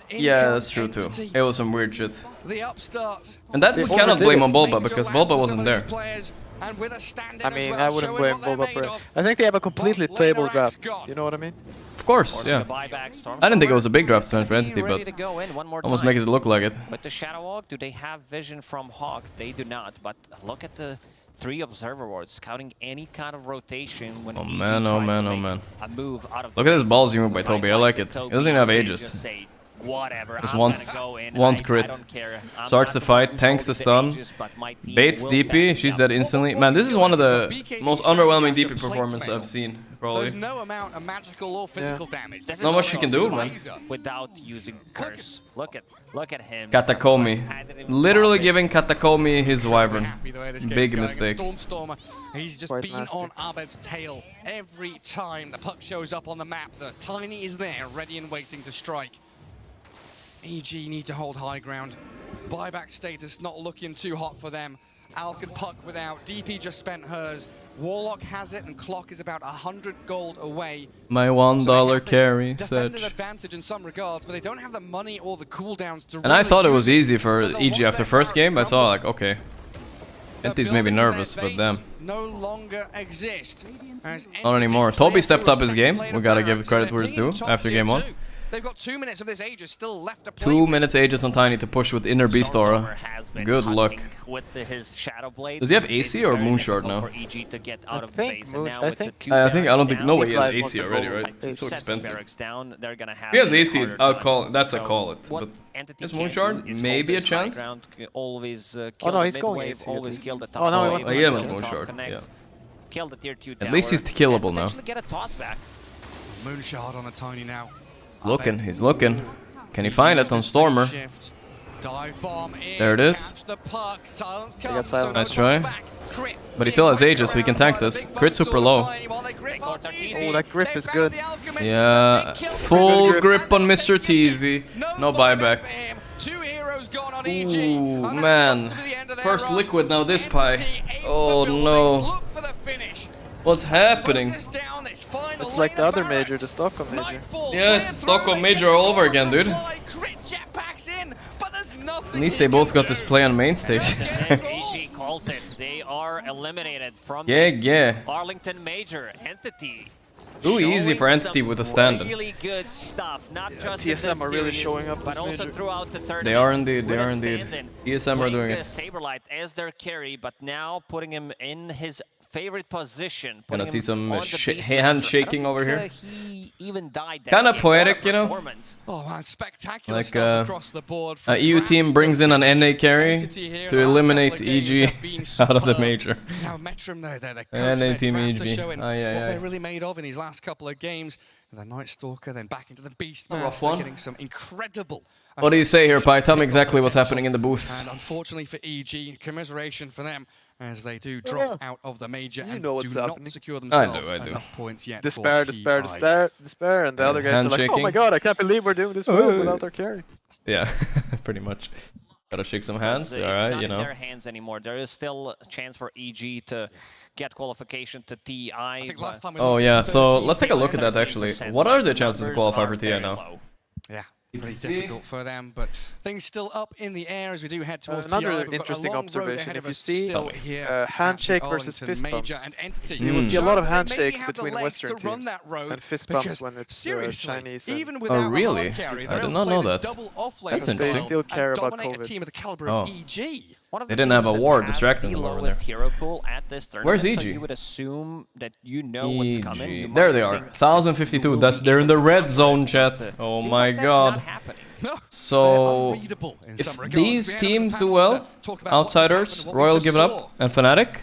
Yeah, that's true too. It was some weird shit.
The upstarts.
And that we cannot blame on Bulba, because Bulba wasn't there.
I mean, I wouldn't blame Bulba for it. I think they have a completely playable draft. You know what I mean?
Of course, yeah. I didn't think it was a big draft for Entity, but almost makes it look like it.
With the Shadow Hawk, do they have vision from Hawk? They do not, but look at the 3 observer wards, scouting any kind of rotation when
Oh man, oh man, oh man.
a move out of
Look at this ballsy move by Toby, I like it. He doesn't even have Aegis.
Whatever,
Just
I'm
once,
gonna go in.
once
I
crit.
don't care.
Starts the fight, tanks the stun, baits DP, she's dead instantly. Man, this is one of the most underwhelming DP performances I've seen, probably.
There's no amount of magical or physical damage.
This
Not
is
much she can do, man.
Without using curse. Look at him.
Katakomi. Literally giving Katakomi his Wyvern. Big mistake.
Stormstormer, he's just been on Abed's tail every time the puck shows up on the map. The Tiny is there, ready and waiting to strike. EG need to hold high ground. Buyback status not looking too hot for them. Alk and Puck without. DP just spent hers. Warlock has it, and Clock is about 100 gold away.
My $1 carry,
Defended
such.
advantage in some regards, but they don't have the money or the cooldowns to.
And I thought it was easy for EG after first game. I saw like, okay. Entity's maybe nervous, but damn.
No longer exist.
Not anymore. Toby stepped up his game. We gotta give credit where it's due after game 1.
They've got 2 minutes of this Aegis still left to play.
2 minutes Aegis on Tiny to push with Inner Beast Aura. Good luck.
His Shadow Blade.
Does he have AC or Moonshard now?
For EG to get out of
think
base.
Moon-
And now
I
with
think-
the 2
I don't think,
barracks
no way he has
down,
AC already, right? It's so
sets the
expensive.
barracks down, they're gonna have
If he has
a
AC,
harder
I'll
time.
call it. That's a
So
call it.
what
But
Entity
this
can't
Moonshard,
do is
maybe a
hold this high
chance.
ground, always kill
Oh no,
the
he's
mid
going
wave,
AC.
always kill the top
Oh no, he
wave,
went
yeah,
kill
with
the top
Moonshard,
connect,
yeah.
kill the tier 2
At least he's killable now.
Potentially get a toss back.
Moonshard on a Tiny now.
Looking, he's looking. Can he find it on Stormer?
Dive bomb in,
There it is.
catch the puck, silence
got
comes,
silence.
so
Nice
no
try.
bounce back. Crit.
But he still has Aegis, so he can tank this. Crit super low.
Oh, that grip is good.
Yeah, full grip on Mr. Teasy. No buyback. Ooh, man. First liquid, now this pie. Oh no. What's happening?
It's like the other major, the Stockholm major.
Yeah, it's Stockholm Major all over again, dude. At least they both got this play on main stage this time.
EG calls it. They are eliminated from
Yeah,
this
yeah.
Arlington Major Entity.
Too easy for Entity with a stand-in.
Really good stuff, not just
TSM
in
are
this
really
series,
showing up
but
this
also
major.
throughout the third.
They are indeed, they are indeed. TSM are doing it.
Saberlight as their carry, but now putting him in his favorite position.
Gonna see some hand
hand
shaking over here.
He even died
Kind of poetic, you know?
Oh man, spectacular
Like
stuff across the board.
EU team brings in an NA carry to eliminate EG out of the major.
Now Metrum though, they're
NA team EG.
showing what they're really made of in these last couple of games. And the Night Stalker, then back into the Beastmaster, getting some incredible.
What do you say here, Pi? Tell me exactly what's happening in the booths.
And unfortunately for EG, commiseration for them as they do drop out of the major and do not secure themselves enough points yet.
Despair, and the other guys are like, oh my god, I can't believe we're doing this well without our carry.
Yeah, pretty much. Gotta shake some hands,
It's
alright,
not
you know.
in their hands anymore. There is still a chance for EG to get qualification to TI.
Oh yeah, so let's take a look at that actually. What are the chances to qualify for TI now?
Yeah, pretty difficult for them, but things still up in the air as we do head towards TI.
Another interesting observation, if you see handshake versus fist bumps, you will see a lot of handshakes between Western teams and fist bumps when it's Chinese.
Oh really? I did not know that. That's
They
interesting.
still care about COVID.
They didn't have a war distracting them over there.
Hero pool at this
Where's
tournament,
EG?
so you would assume that you know what's coming. You
There
might
they are.
think
1052. They're in the red zone, chat. Oh my god. So if these teams do well, Outsiders, Royal give it up, and Fnatic,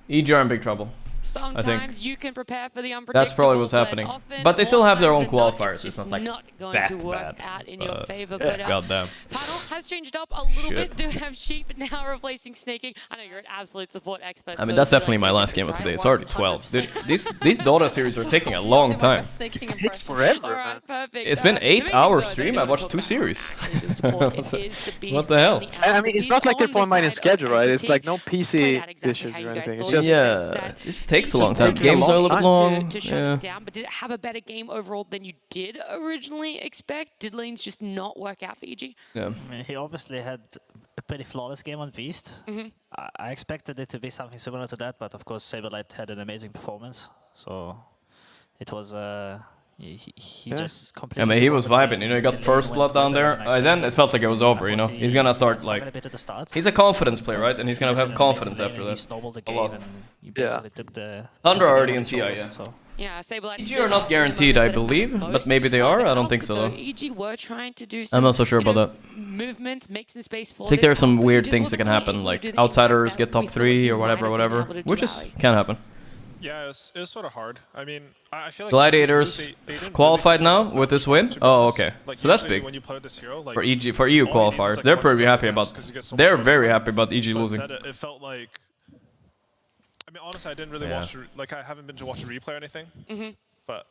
EG are in big trouble. I think
you can prepare for the unpredictable.
that's probably what's happening. But they still have their own qualifiers. It's not like
going
that
to work
bad.
out in your favor. But
goddamn.
Panel has changed up a little bit. Do have Sheep now replacing Snaking. I know you're an absolute support expert.
I mean, that's definitely my last game of the day. It's already 12. These Dota series are taking a long time.
It's forever, man.
Perfect.
It's been 8-hour stream. I watched 2 series. What the hell?
I mean, it's not like they're following my schedule, right? It's like no PC issues or anything. It's just
it just takes a long time. Games are a little bit long.
To shut it down, but did it have a better game overall than you did originally expect? Did lanes just not work out for EG?
Yeah.
I mean, he obviously had a pretty flawless game on Beast. I expected it to be something similar to that, but of course Saberlight had an amazing performance. So it was he just completely.
I mean, he was vibing. You know, he got first blood down there. Then it felt like it was over. You know, he's gonna start like. He's a confidence player, right? And he's gonna have confidence after that. A lot. Thunder already in TI, yeah.
Yeah, Saberlight.
EG are not guaranteed, I believe, but maybe they are. I don't think so though.
EG were trying to do some,
I'm not so sure about that.
Movements, make some space for
I think there are some weird things that can happen, like Outsiders get top 3 or whatever, which is can happen.
Yeah, it was sort of hard. I mean, I feel like
Gladiators qualified now with this win. Oh, okay. So that's big
when you play this hero, like,
for EG, for EU qualifiers. They're pretty happy about. They're very happy about EG losing.
It felt like. I mean, honestly, I didn't really watch. Like, I haven't been to watch a replay or anything. But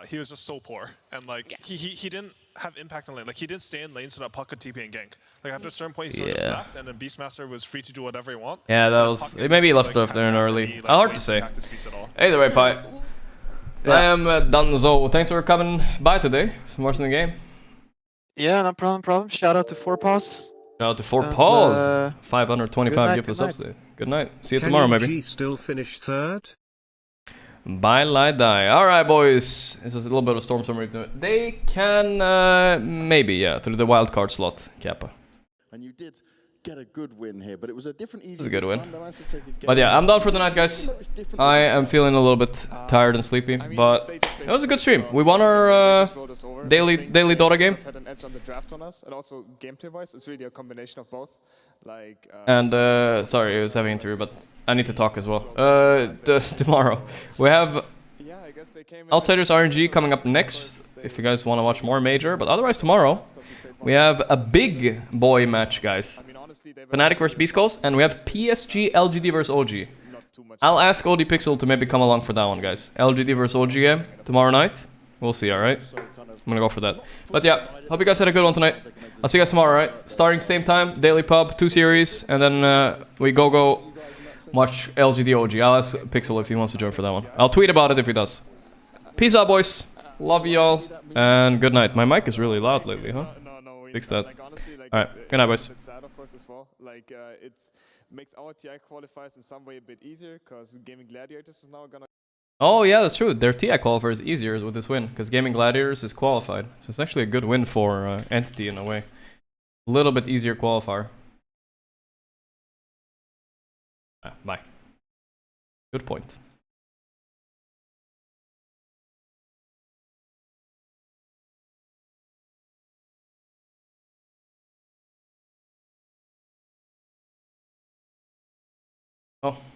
he was just so poor, and like he didn't have impact on lane. Like, he didn't stay in lane so that puck could TP and gank. Like, after a certain point, he sort of just left, and then Beastmaster was free to do whatever he want.
Yeah, that was. Maybe he left off there in early. Hard to say. Either way, Pi. I am Dunzo. Thanks for coming by today. Watching the game.
Yeah, no problem. Shout out to 4Paws.
Shout out to 4Paws. 525 gift subs today. Good night. See you tomorrow, maybe.
Can EG still finish third?
Pieliedie. Alright, boys. This is a little bit of a storm summary. They can, maybe, yeah, through the wildcard slot, Kappa.
And you did get a good win here, but it was a different EG.
It was a good win. But yeah, I'm done for the night, guys. I am feeling a little bit tired and sleepy, but it was a good stream. We won our daily Dota game.
Had an edge on the draft on us, and also gameplay-wise, it's really a combination of both. Like,
and sorry, I was having an interview, but I need to talk as well. Tomorrow we have Outsiders RNG coming up next. If you guys want to watch more major, but otherwise tomorrow we have a big boy match, guys. Fnatic versus Beast Coast, and we have PSG LGD versus OG. I'll ask OD Pixel to maybe come along for that one, guys. LGD versus OG game tomorrow night. We'll see, alright? I'm gonna go for that. But yeah, hope you guys had a good one tonight. I'll see you guys tomorrow, alright? Starting same time, daily pub, 2 series, and then we go watch LGD OG. I'll ask Pixel if he wants to join for that one. I'll tweet about it if he does. Peace out, boys. Love y'all, and good night. My mic is really loud lately, huh? Fix that. Alright, good night, boys.
It's sad, of course, as well. Like, it makes our TI qualifiers in some way a bit easier, because Gaming Gladiators is now gonna
Oh yeah, that's true. Their TI qualifier is easier with this win because Gaming Gladiators is qualified, so it's actually a good win for Entity in a way. A little bit easier qualifier. Bye. Good point. Oh.